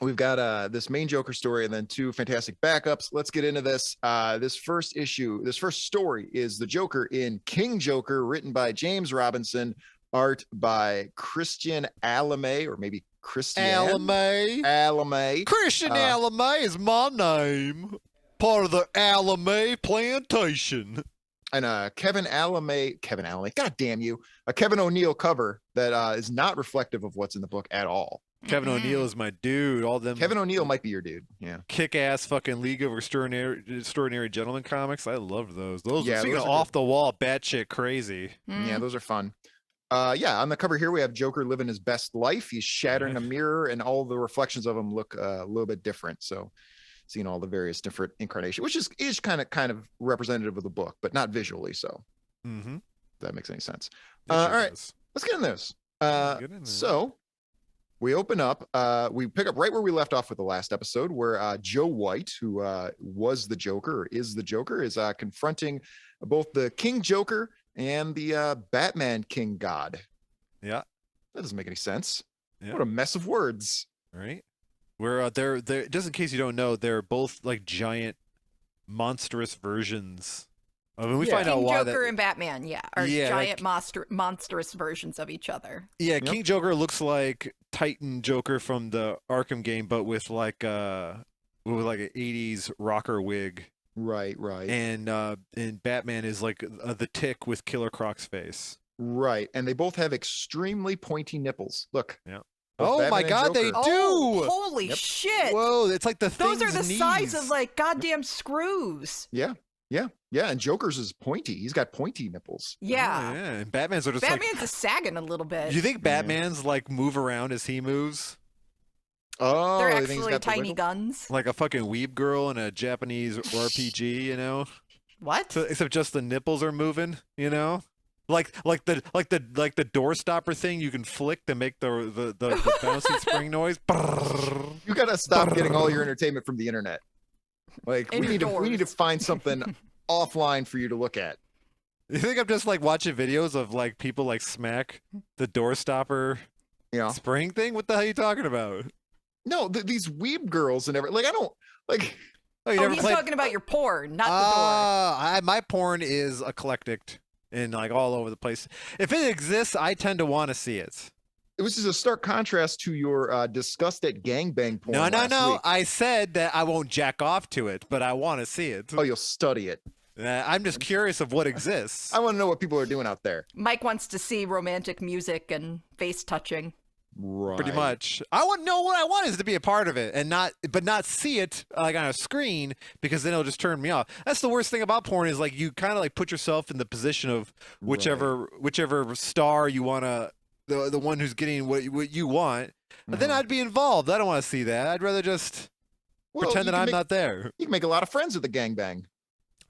[SPEAKER 4] We've got this main Joker story and then 2 fantastic backups. Let's get into this. This first story is the Joker in King Joker, written by James Robinson, art by Christian Alame, or maybe Christian Alame.
[SPEAKER 3] Christian Alame is my name. Part of the Alame plantation.
[SPEAKER 4] And Kevin Alame, God damn you, a Kevin O'Neill cover that is not reflective of what's in the book at all.
[SPEAKER 3] Kevin O'Neill is my dude. All them
[SPEAKER 4] Kevin O'Neill might be your dude. Yeah.
[SPEAKER 3] kick-ass fucking League of Extraordinary Gentlemen comics. I love those. Those
[SPEAKER 4] Yeah,
[SPEAKER 3] are
[SPEAKER 4] those are
[SPEAKER 3] off the wall, batshit crazy.
[SPEAKER 4] Yeah, those are fun. Yeah, on the cover here we have Joker living his best life. He's shattering a mirror, and all the reflections of him look a little bit different. So, seeing all the various different incarnations, which is kind of representative of the book, but not visually. So,
[SPEAKER 3] Mm-hmm.
[SPEAKER 4] if that makes any sense.
[SPEAKER 3] It sure
[SPEAKER 4] All right,
[SPEAKER 3] does.
[SPEAKER 4] let's get in this.
[SPEAKER 3] Get in there.
[SPEAKER 4] So we open up, we pick up right where we left off with the last episode, where Joe White, who was the Joker, or is the Joker, is confronting both the King Joker and the Batman King God.
[SPEAKER 3] Yeah.
[SPEAKER 4] That doesn't make any sense.
[SPEAKER 3] Yeah.
[SPEAKER 4] What a mess of words.
[SPEAKER 3] Right? Where they're just in case you don't know, they're both like giant, monstrous versions. I mean, we
[SPEAKER 4] Yeah.
[SPEAKER 3] find out
[SPEAKER 5] King
[SPEAKER 3] why
[SPEAKER 5] Joker
[SPEAKER 3] that.
[SPEAKER 5] and Batman, are
[SPEAKER 3] Yeah,
[SPEAKER 5] giant monstrous versions of each other.
[SPEAKER 3] Yeah,
[SPEAKER 4] Yep.
[SPEAKER 3] King Joker looks like Titan Joker from the Arkham game, but with like an '80s rocker wig,
[SPEAKER 4] Right.
[SPEAKER 3] and Batman is like the Tick with Killer Croc's face.
[SPEAKER 4] Right. And they both have extremely pointy nipples. Look.
[SPEAKER 3] Yeah.
[SPEAKER 4] Both
[SPEAKER 3] Oh
[SPEAKER 4] Batman
[SPEAKER 3] my
[SPEAKER 4] and
[SPEAKER 3] God, they
[SPEAKER 4] Joker.
[SPEAKER 5] Oh,
[SPEAKER 3] do!
[SPEAKER 5] holy
[SPEAKER 4] Yep.
[SPEAKER 5] shit!
[SPEAKER 3] Whoa, it's like the
[SPEAKER 5] Those are the
[SPEAKER 3] thing's
[SPEAKER 5] size
[SPEAKER 3] knees.
[SPEAKER 5] of like goddamn screws.
[SPEAKER 4] Yeah. And Joker's is pointy. He's got pointy nipples.
[SPEAKER 5] Yeah.
[SPEAKER 3] Oh, yeah, and Batman's are just
[SPEAKER 5] Batman's
[SPEAKER 3] like.
[SPEAKER 5] just sagging a little bit.
[SPEAKER 3] Do you think Batman's like move around as he moves?
[SPEAKER 4] Oh,
[SPEAKER 5] They're
[SPEAKER 4] you think he's
[SPEAKER 5] actually
[SPEAKER 4] got the
[SPEAKER 5] tiny
[SPEAKER 4] wiggle?
[SPEAKER 5] guns.
[SPEAKER 3] Like a fucking weeb girl in a Japanese RPG, you know?
[SPEAKER 5] What?
[SPEAKER 3] So, except just the nipples are moving, you know? Like the door stopper thing you can flick to make the bouncy spring noise.
[SPEAKER 4] You gotta stop getting all your entertainment from the internet. Like we need to
[SPEAKER 5] Indoors.
[SPEAKER 4] find something offline for you to look at.
[SPEAKER 3] You think I'm just like watching videos of like people like smack the door stopper
[SPEAKER 4] Yeah.
[SPEAKER 3] spring thing? What the hell are you talking about?
[SPEAKER 4] No, these weeb girls and everything. Like I don't like.
[SPEAKER 3] Oh, you
[SPEAKER 5] Oh,
[SPEAKER 3] never
[SPEAKER 5] he's
[SPEAKER 3] played?
[SPEAKER 5] talking about your porn, not the door.
[SPEAKER 3] My porn is eclectic and like all over the place. If it exists, I tend to want to see it.
[SPEAKER 4] Which is a stark contrast to your disgust at gangbang porn.
[SPEAKER 3] No.
[SPEAKER 4] last week.
[SPEAKER 3] I said that I won't jack off to it, but I want to see it.
[SPEAKER 4] Oh, you'll study it.
[SPEAKER 3] I'm just curious of what exists.
[SPEAKER 4] I want to know what people are doing out there.
[SPEAKER 5] Mike wants to see romantic music and face touching.
[SPEAKER 4] Right.
[SPEAKER 3] Pretty much. I want to know what I want is to be a part of it and not see it like on a screen because then it'll just turn me off. That's the worst thing about porn is like you kind of like put yourself in the position of whichever star you want to, the one who's getting what you want. But then
[SPEAKER 4] Mhm.
[SPEAKER 3] I'd be involved. I don't want to see that. I'd rather just pretend
[SPEAKER 4] you
[SPEAKER 3] that
[SPEAKER 4] can
[SPEAKER 3] I'm
[SPEAKER 4] make-
[SPEAKER 3] not there.
[SPEAKER 4] You can make a lot of friends with the gangbang.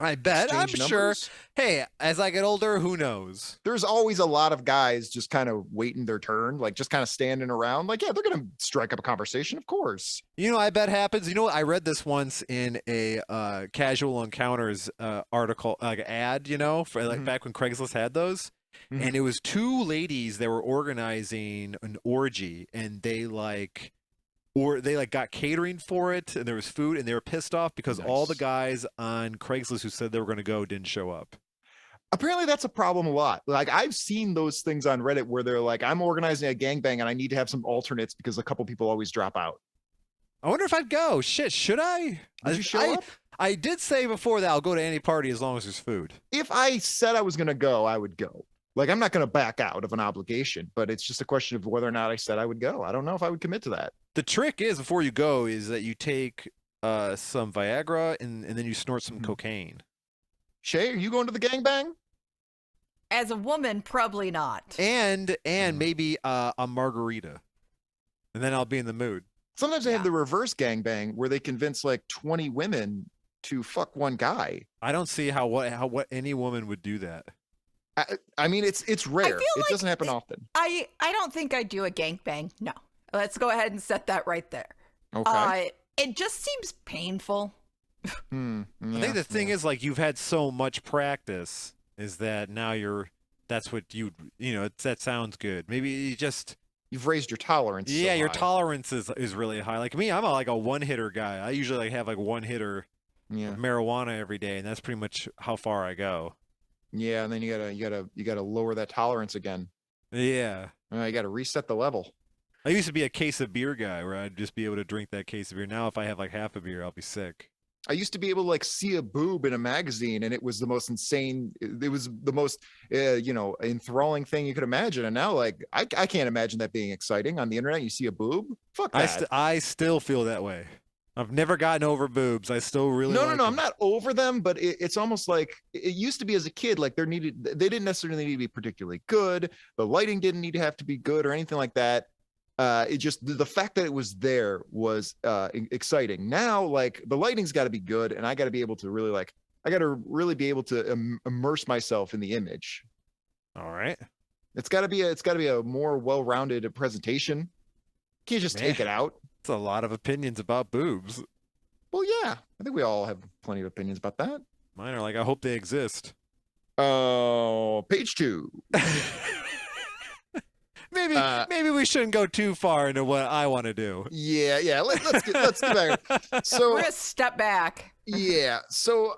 [SPEAKER 3] I bet. I'm
[SPEAKER 4] Exchange
[SPEAKER 3] sure.
[SPEAKER 4] numbers.
[SPEAKER 3] Hey, as I get older, who knows?
[SPEAKER 4] There's always a lot of guys just kind of waiting their turn, like just kind of standing around. Like, yeah, they're gonna strike up a conversation, of course.
[SPEAKER 3] You know, I bet happens. You know what? I read this once in a casual encounters article, like ad. You know, for like
[SPEAKER 4] Mhm.
[SPEAKER 3] back when Craigslist had those,
[SPEAKER 4] Mhm.
[SPEAKER 3] and it was two ladies that were organizing an orgy, and they got catering for it, and there was food, and they were pissed off because all the
[SPEAKER 4] Nice.
[SPEAKER 3] guys on Craigslist who said they were going to go didn't show up.
[SPEAKER 4] Apparently, that's a problem a lot. Like, I've seen those things on Reddit where they're like, "I'm organizing a gangbang and I need to have some alternates because a couple people always drop out."
[SPEAKER 3] I wonder if I'd go. Shit, should I?
[SPEAKER 4] Would you show up?
[SPEAKER 3] I did say before that I'll go to any party as long as there's food.
[SPEAKER 4] If I said I was gonna go, I would go. Like, I'm not going to back out of an obligation, but it's just a question of whether or not I said I would go. I don't know if I would commit to that.
[SPEAKER 3] The trick is before you go is that you take some Viagra and then you snort some cocaine.
[SPEAKER 4] Shée, are you going to the gangbang?
[SPEAKER 5] As a woman, probably not.
[SPEAKER 3] And maybe a margarita. And then I'll be in the mood.
[SPEAKER 4] Sometimes they have the reverse gangbang where they convince like 20 women to fuck one guy.
[SPEAKER 3] I don't see how any woman would do that.
[SPEAKER 4] I mean, it's rare. It doesn't happen often.
[SPEAKER 5] I don't think I'd do a gangbang. No. Let's go ahead and set that right there.
[SPEAKER 4] Okay.
[SPEAKER 5] It just seems painful.
[SPEAKER 3] I think the thing is, like, you've had so much practice is that now that's what that sounds good. Maybe
[SPEAKER 4] you've raised your tolerance.
[SPEAKER 3] Yeah,
[SPEAKER 4] so
[SPEAKER 3] your
[SPEAKER 4] high.
[SPEAKER 3] tolerance is really high. Like me, I'm like a one-hitter guy. I usually like have like one hitter of marijuana every day, and that's pretty much how far I go.
[SPEAKER 4] Yeah, and then you gotta lower that tolerance again.
[SPEAKER 3] Yeah.
[SPEAKER 4] You gotta reset the level.
[SPEAKER 3] I used to be a case of beer guy where I'd just be able to drink that case of beer. Now if I have like half a beer, I'll be sick.
[SPEAKER 4] I used to be able to like see a boob in a magazine, and it was the most insane. It was the most, enthralling thing you could imagine. And now, like, I can't imagine that being exciting on the internet. You see a boob, fuck that.
[SPEAKER 3] I still feel that way. I've never gotten over boobs. I still really
[SPEAKER 4] no.
[SPEAKER 3] them.
[SPEAKER 4] I'm not over them, but it's almost like it used to be as a kid. Like they didn't necessarily need to be particularly good. The lighting didn't need to have to be good or anything like that. It just the fact that it was there was exciting. Now, like the lighting's got to be good, and I got to be able to really be able to immerse myself in the image.
[SPEAKER 3] All right.
[SPEAKER 4] It's got to be a more well-rounded presentation. You can't just take it out.
[SPEAKER 3] It's a lot of opinions about boobs.
[SPEAKER 4] Well, yeah, I think we all have plenty of opinions about that.
[SPEAKER 3] Mine are like, I hope they exist.
[SPEAKER 4] Oh, page 2.
[SPEAKER 3] Maybe we shouldn't go too far into what I want to do.
[SPEAKER 4] Yeah. Let's get back. So
[SPEAKER 5] we're gonna step back.
[SPEAKER 4] Yeah. So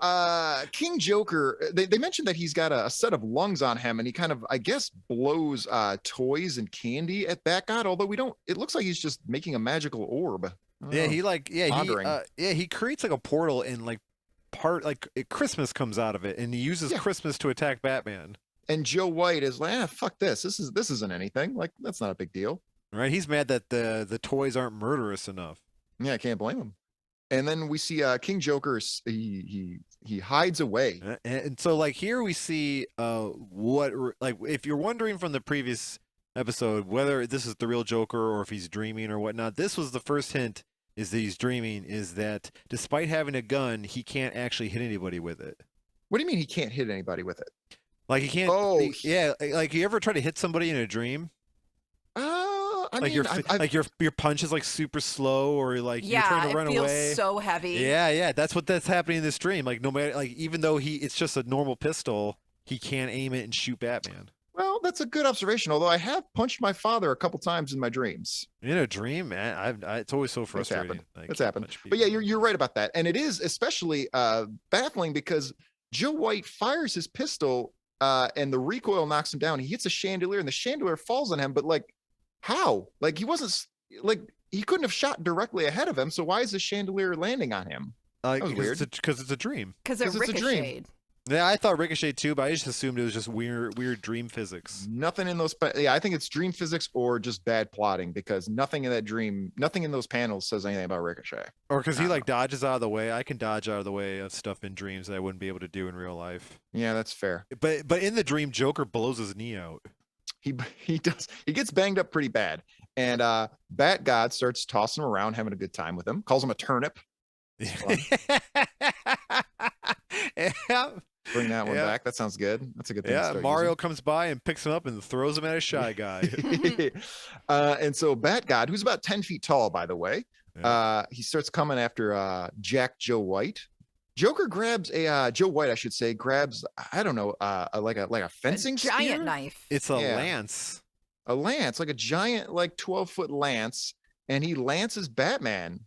[SPEAKER 4] King Joker, they mentioned that he's got a set of lungs on him, and he kind of, I guess, blows toys and candy at Batgod. Although it looks like he's just making a magical orb.
[SPEAKER 3] He creates like a portal and like Christmas comes out of it, and he uses Christmas to attack Batman.
[SPEAKER 4] And Joe White is like, fuck this. This isn't anything. Like, that's not a big deal.
[SPEAKER 3] Right? He's mad that the toys aren't murderous enough. Yeah,
[SPEAKER 4] I can't blame him. And then we see King Joker. He hides away.
[SPEAKER 3] And so, like, here we see if you're wondering from the previous episode whether this is the real Joker or if he's dreaming or whatnot, this was the first hint. Is that he's dreaming? Is that despite having a gun, he can't actually hit anybody with it?
[SPEAKER 4] What do you mean he can't hit anybody with it?
[SPEAKER 3] Like he can't. Like you ever try to hit somebody in a dream? Your punch is like super slow, or like you're trying to run away.
[SPEAKER 5] Yeah, it feels so heavy.
[SPEAKER 3] Yeah, that's happening in this dream. Like no matter, like even though it's just a normal pistol, he can't aim it and shoot Batman.
[SPEAKER 4] Well, that's a good observation. Although I have punched my father a couple times in my dreams.
[SPEAKER 3] In a dream, man, it's always so frustrating.
[SPEAKER 4] It's happened. But yeah, you're right about that, and it is especially baffling because Joe White fires his pistol. And the recoil knocks him down. He hits a chandelier, and the chandelier falls on him. But like, how? Like he couldn't have shot directly ahead of him. So why is the chandelier landing on him? That was weird.
[SPEAKER 3] Because it's a dream.
[SPEAKER 5] Because it ricocheted.
[SPEAKER 3] Yeah, I thought ricochet too, but I just assumed it was just weird dream physics.
[SPEAKER 4] Nothing in those. Yeah, I think it's dream physics or just bad plotting because nothing in that dream, nothing in those panels says anything about ricochet.
[SPEAKER 3] Or because he dodges out of the way. I can dodge out of the way of stuff in dreams that I wouldn't be able to do in real life.
[SPEAKER 4] Yeah, that's fair.
[SPEAKER 3] But in the dream, Joker blows his knee out.
[SPEAKER 4] He does. He gets banged up pretty bad, and Batgod starts tossing him around, having a good time with him. Calls him a turnip.
[SPEAKER 3] Yeah.
[SPEAKER 4] Bring that one back. That sounds good. That's a good thing.
[SPEAKER 3] Yeah, Mario comes by and picks him up and throws him at a shy guy.
[SPEAKER 4] And so Batgod, who's about 10 feet tall, by the way, he starts coming after Joe White. Joker grabs Joe White, I should say, grabs, I don't know, like a fencing
[SPEAKER 5] giant
[SPEAKER 4] spear?
[SPEAKER 5] Knife.
[SPEAKER 3] It's a lance.
[SPEAKER 4] A lance, like a giant, like 12-foot lance, and he lances Batman.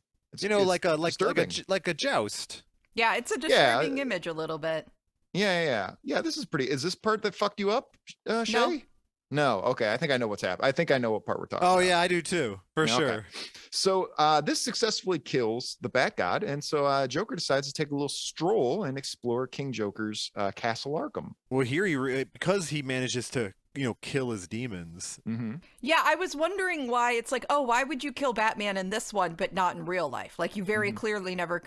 [SPEAKER 3] Like a joust.
[SPEAKER 5] Yeah, it's a disturbing image a little bit.
[SPEAKER 4] Yeah. This is pretty. Is this part that fucked you up, Shée? No, okay. I think I know what's happening. I think I know what part we're talking
[SPEAKER 3] Oh
[SPEAKER 4] about.
[SPEAKER 3] yeah, I do too, for
[SPEAKER 4] Yeah, okay.
[SPEAKER 3] sure.
[SPEAKER 4] So this successfully kills the Bat God, and so Joker decides to take a little stroll and explore King Joker's Castle Arkham.
[SPEAKER 3] Well, here because he manages to kill his demons.
[SPEAKER 4] Mm-hmm.
[SPEAKER 5] Yeah, I was wondering why it's like, oh, why would you kill Batman in this one, but not in real life? Like, you very clearly never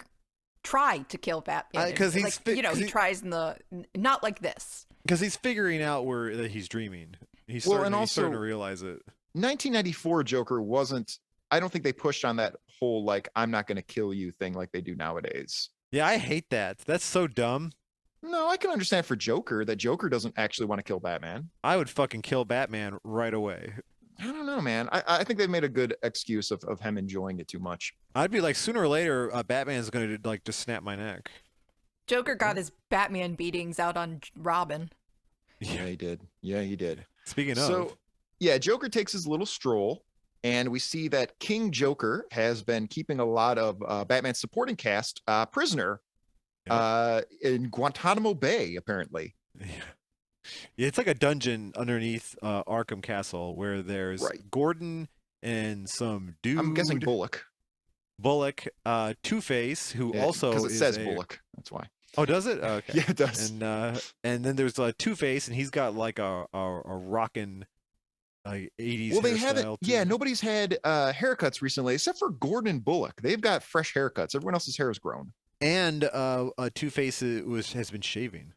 [SPEAKER 5] tried to kill Batman.
[SPEAKER 3] Because he's
[SPEAKER 5] he tries in the not like this.
[SPEAKER 3] Because he's figuring out that he's dreaming. He's starting to realize it.
[SPEAKER 4] 1994 Joker wasn't. I don't think they pushed on that whole like I'm not going to kill you thing like they do nowadays.
[SPEAKER 3] Yeah, I hate that. That's so dumb.
[SPEAKER 4] No, I can understand for Joker that Joker doesn't actually want to kill Batman.
[SPEAKER 3] I would fucking kill Batman right away.
[SPEAKER 4] I don't know, man. I think they've made a good excuse of him enjoying it too much.
[SPEAKER 3] I'd be like, sooner or later, Batman's going to like just snap my neck.
[SPEAKER 5] Joker got his Batman beatings out on Robin.
[SPEAKER 4] Yeah, he did. Yeah, he did.
[SPEAKER 3] Speaking of.
[SPEAKER 4] So, yeah, Joker takes his little stroll, and we see that King Joker has been keeping a lot of Batman's supporting cast prisoner in Guantanamo Bay, apparently.
[SPEAKER 3] Yeah, it's like a dungeon underneath Arkham Castle where there's Gordon and some dude.
[SPEAKER 4] I'm guessing Bullock.
[SPEAKER 3] Two-Face, who also
[SPEAKER 4] because it
[SPEAKER 3] is
[SPEAKER 4] says Bullock. That's why.
[SPEAKER 3] Oh, does it? Okay.
[SPEAKER 4] Yeah, it does.
[SPEAKER 3] And then there's Two-Face, and he's got like a rockin' 80s.
[SPEAKER 4] Well, they haven't.
[SPEAKER 3] hairstyle,
[SPEAKER 4] Yeah,
[SPEAKER 3] too.
[SPEAKER 4] nobody's had haircuts recently except for Gordon and Bullock. They've got fresh haircuts. Everyone else's hair is grown.
[SPEAKER 3] And Two-Face has been shaving.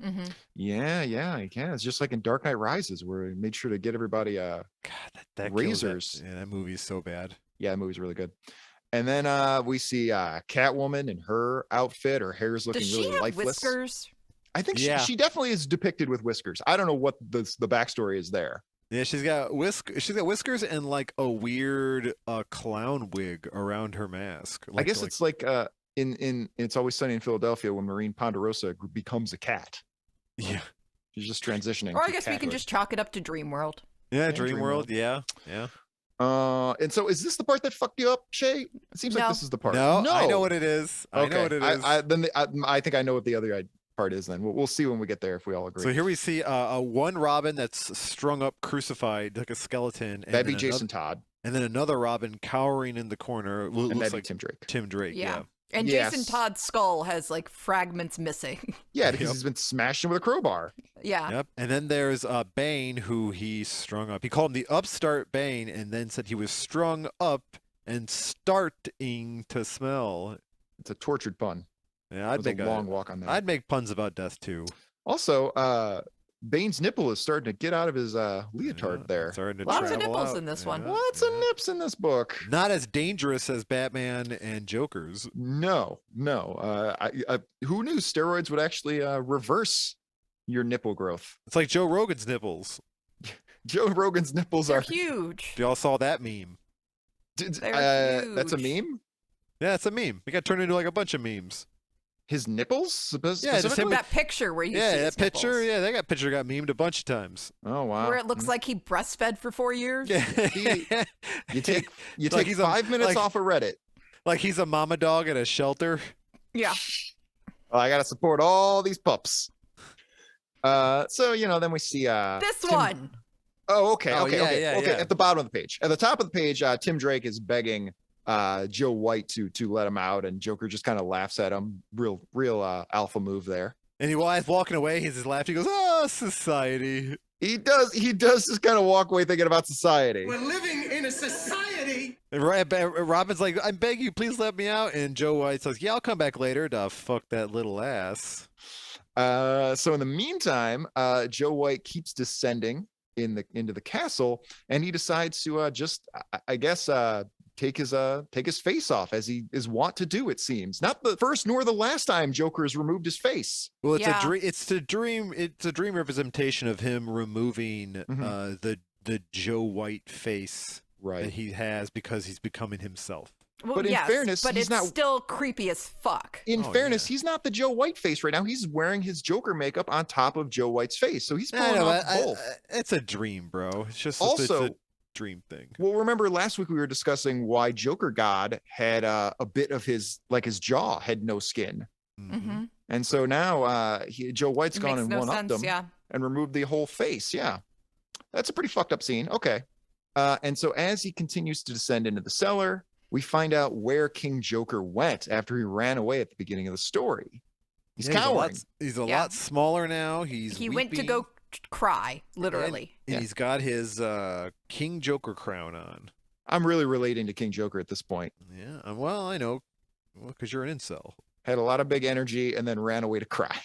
[SPEAKER 5] Mm-hmm.
[SPEAKER 4] Yeah. It's just like in Dark Knight Rises, where he made sure to get everybody
[SPEAKER 3] God, that
[SPEAKER 4] razors.
[SPEAKER 3] That movie is so bad.
[SPEAKER 4] Yeah, the movie's really good. And then we see Catwoman in her outfit. Her hair is looking
[SPEAKER 5] Does she
[SPEAKER 4] really
[SPEAKER 5] have
[SPEAKER 4] lifeless.
[SPEAKER 5] whiskers?
[SPEAKER 4] I think she definitely is depicted with whiskers. I don't know what the backstory is there.
[SPEAKER 3] Yeah, she's got whiskers and like a weird clown wig around her mask.
[SPEAKER 4] I guess it's like in It's Always Sunny in Philadelphia when Maureen Ponderosa becomes a cat.
[SPEAKER 3] Yeah.
[SPEAKER 4] She's just transitioning.
[SPEAKER 5] Or I guess we can just chalk it up to Dream World.
[SPEAKER 3] Yeah, Dream World. Yeah.
[SPEAKER 4] And so is this the part that fucked you up, Shée? It seems like this is the part.
[SPEAKER 3] No, I know what it is. I know what it is.
[SPEAKER 4] I think I know what the other part is. Then we'll see when we get there if we all agree.
[SPEAKER 3] So here we see one Robin that's strung up, crucified like a skeleton. And
[SPEAKER 4] that'd be Jason Todd.
[SPEAKER 3] And then another Robin cowering in the corner.
[SPEAKER 4] And that'd be
[SPEAKER 3] like
[SPEAKER 4] Tim Drake.
[SPEAKER 3] Tim Drake. Yeah.
[SPEAKER 5] And Jason Todd's skull has like fragments missing.
[SPEAKER 4] Yeah, because he's been smashing with a crowbar.
[SPEAKER 5] Yeah.
[SPEAKER 3] Yep. And then there's Bane, who he strung up. He called him the upstart Bane, and then said he was strung up and starting to smell.
[SPEAKER 4] It's a tortured pun.
[SPEAKER 3] Yeah, I'd make
[SPEAKER 4] a long walk on that.
[SPEAKER 3] I'd make puns about death too.
[SPEAKER 4] Also, Bane's nipple is starting to get out of his leotard there.
[SPEAKER 5] Lots of nipples in this one.
[SPEAKER 4] Lots of nips in this book.
[SPEAKER 3] Not as dangerous as Batman and Joker's.
[SPEAKER 4] No. Who knew steroids would actually reverse your nipple growth?
[SPEAKER 3] It's like Joe Rogan's nipples.
[SPEAKER 4] Joe Rogan's nipples
[SPEAKER 5] They're
[SPEAKER 4] are
[SPEAKER 5] huge.
[SPEAKER 3] Y'all saw that meme?
[SPEAKER 5] They're huge.
[SPEAKER 4] That's a meme?
[SPEAKER 3] Yeah, it's a meme. It got turned into like a bunch of memes.
[SPEAKER 4] His nipples?
[SPEAKER 3] Yeah, just him.
[SPEAKER 5] That picture where you see
[SPEAKER 3] that
[SPEAKER 5] his
[SPEAKER 3] picture.
[SPEAKER 5] nipples.
[SPEAKER 3] Yeah, that picture got memed a bunch of times.
[SPEAKER 4] Oh wow!
[SPEAKER 5] Where it looks like he breastfed for 4 years.
[SPEAKER 3] Yeah,
[SPEAKER 4] you take
[SPEAKER 3] like
[SPEAKER 4] 5 minutes off of Reddit.
[SPEAKER 3] Like he's a mama dog at a shelter.
[SPEAKER 5] Yeah.
[SPEAKER 4] Oh, I gotta support all these pups. So then we see
[SPEAKER 5] this one.
[SPEAKER 4] Oh, okay.
[SPEAKER 3] Oh,
[SPEAKER 4] Okay.
[SPEAKER 3] yeah.
[SPEAKER 4] At the bottom of the page. At the top of the page, Tim Drake is begging Joe White to let him out, and Joker just kind of laughs at him. Real alpha move there.
[SPEAKER 3] And while he's walking away, he's just laughing. He goes, "Oh, society."
[SPEAKER 4] He does just kind of walk away thinking about society.
[SPEAKER 2] We're living in a society.
[SPEAKER 3] And Robin's like, "I beg you, please let me out." And Joe White says, "Yeah, I'll come back later to fuck that little ass."
[SPEAKER 4] So in the meantime, Joe White keeps descending into the castle, and he decides to just, I guess, take his face off, as he is wont to do. It seems not the first nor the last time Joker has removed his face.
[SPEAKER 3] Well, it's a dream. It's a dream representation of him removing the Joe White face that he has because he's becoming himself.
[SPEAKER 5] Well,
[SPEAKER 4] but in fairness,
[SPEAKER 5] but
[SPEAKER 4] he's
[SPEAKER 5] it's still creepy as fuck.
[SPEAKER 4] In fairness, he's not the Joe White face right now. He's wearing his Joker makeup on top of Joe White's face, so he's pulling off both.
[SPEAKER 3] It's a dream, bro. It's just
[SPEAKER 4] also
[SPEAKER 3] it's a dream thing.
[SPEAKER 4] Well, remember last week we were discussing why Joker God had a bit of his jaw had no skin, and so now Joe White's gone and one-upped him and removed the whole face. Yeah. That's a pretty fucked up scene. Okay. And so as he continues to descend into the cellar, we find out where King Joker went after he ran away at the beginning of the story. He's cowering.
[SPEAKER 3] He's a lot smaller now.
[SPEAKER 5] He went to go cry, literally.
[SPEAKER 3] And he's got his King Joker crown on.
[SPEAKER 4] I'm really relating to King Joker at this point.
[SPEAKER 3] Yeah, well, I know. Well, because you're an incel.
[SPEAKER 4] Had a lot of big energy and then ran away to cry.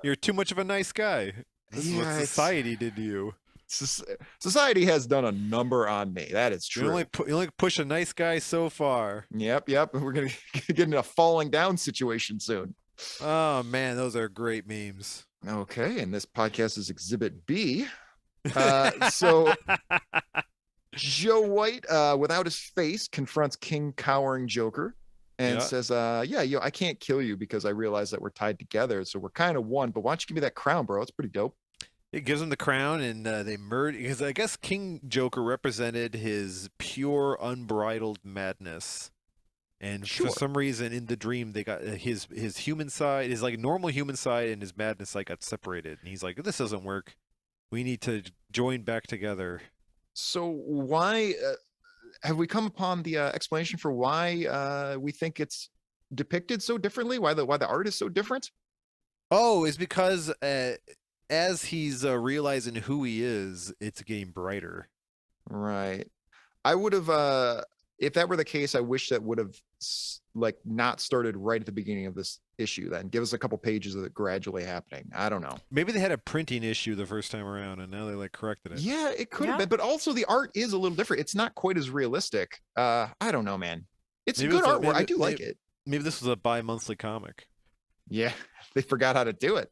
[SPEAKER 3] You're too much of a nice guy. This is what society did to you.
[SPEAKER 4] Society has done a number on me. That is true.
[SPEAKER 3] You only push a nice guy so far.
[SPEAKER 4] Yep. We're going to get in a falling down situation soon.
[SPEAKER 3] Oh, man, those are great memes.
[SPEAKER 4] Okay, and this podcast is Exhibit B. So Joe White, without his face, confronts King cowering Joker and says, I can't kill you because I realize that we're tied together. So we're kind of one, but why don't you give me that crown, bro? It's pretty dope.
[SPEAKER 3] It gives him the crown, and they murder, because I guess King Joker represented his pure, unbridled madness. And for some reason in the dream, they got his human side, his like normal human side and his madness like got separated. And he's like, this doesn't work. We need to join back together.
[SPEAKER 4] So why have we come upon the explanation for why we think it's depicted so differently? Why the art is so different?
[SPEAKER 3] Oh, it's because as he's realizing who he is, it's getting brighter.
[SPEAKER 4] Right. I would have, if that were the case, I wish that would have like not started right at the beginning of this issue. Then give us a couple pages of it gradually happening. I don't know.
[SPEAKER 3] Maybe they had a printing issue the first time around, and now they like corrected it.
[SPEAKER 4] Yeah, it could have been, but also the art is a little different. It's not quite as realistic. I don't know, man. It's good artwork. I do like it.
[SPEAKER 3] Maybe this was a bi-monthly comic.
[SPEAKER 4] Yeah, they forgot how to do it.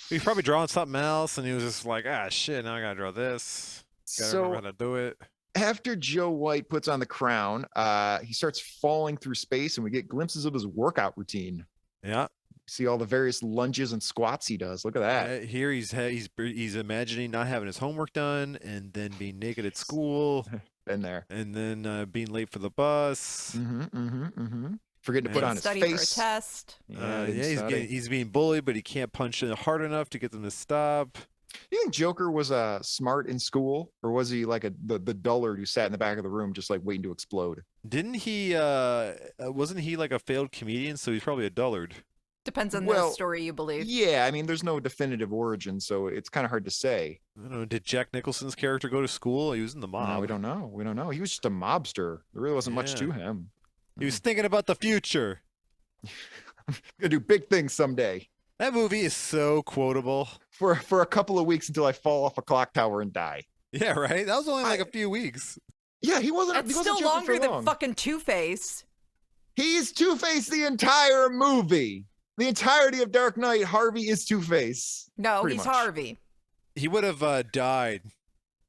[SPEAKER 3] He's probably drawing something else, and he was just like, shit, now I gotta draw this. Gotta remember how to do it.
[SPEAKER 4] After Joe White puts on the crown, he starts falling through space, and we get glimpses of his workout routine.
[SPEAKER 3] Yeah.
[SPEAKER 4] See all the various lunges and squats he does. Look at that.
[SPEAKER 3] Here he's imagining not having his homework done, and then being naked at school.
[SPEAKER 4] Been there.
[SPEAKER 3] And then being late for the bus.
[SPEAKER 4] Forgetting to put on his face.
[SPEAKER 5] Study for a test.
[SPEAKER 3] He's being bullied, but he can't punch it hard enough to get them to stop.
[SPEAKER 4] You think Joker was smart in school, or was he like the dullard who sat in the back of the room just like waiting to explode?
[SPEAKER 3] Didn't he? Wasn't he like a failed comedian? So he's probably a dullard.
[SPEAKER 5] Depends on the story you believe.
[SPEAKER 4] Yeah, I mean, there's no definitive origin, so it's kind of hard to say.
[SPEAKER 3] I don't know. Did Jack Nicholson's character go to school? He was in the mob.
[SPEAKER 4] No, we don't know. He was just a mobster. There really wasn't much to him.
[SPEAKER 3] He was thinking about the future.
[SPEAKER 4] Gonna do big things someday.
[SPEAKER 3] That movie is so quotable.
[SPEAKER 4] For a couple of weeks until I fall off a clock tower and die.
[SPEAKER 3] Yeah, right? That was only like a few weeks.
[SPEAKER 4] Yeah, he wasn't.
[SPEAKER 5] That's still longer than fucking Two-Face.
[SPEAKER 4] He's Two-Face the entire movie. The entirety of Dark Knight, Harvey is Two-Face.
[SPEAKER 5] No, he's Harvey.
[SPEAKER 3] He would have died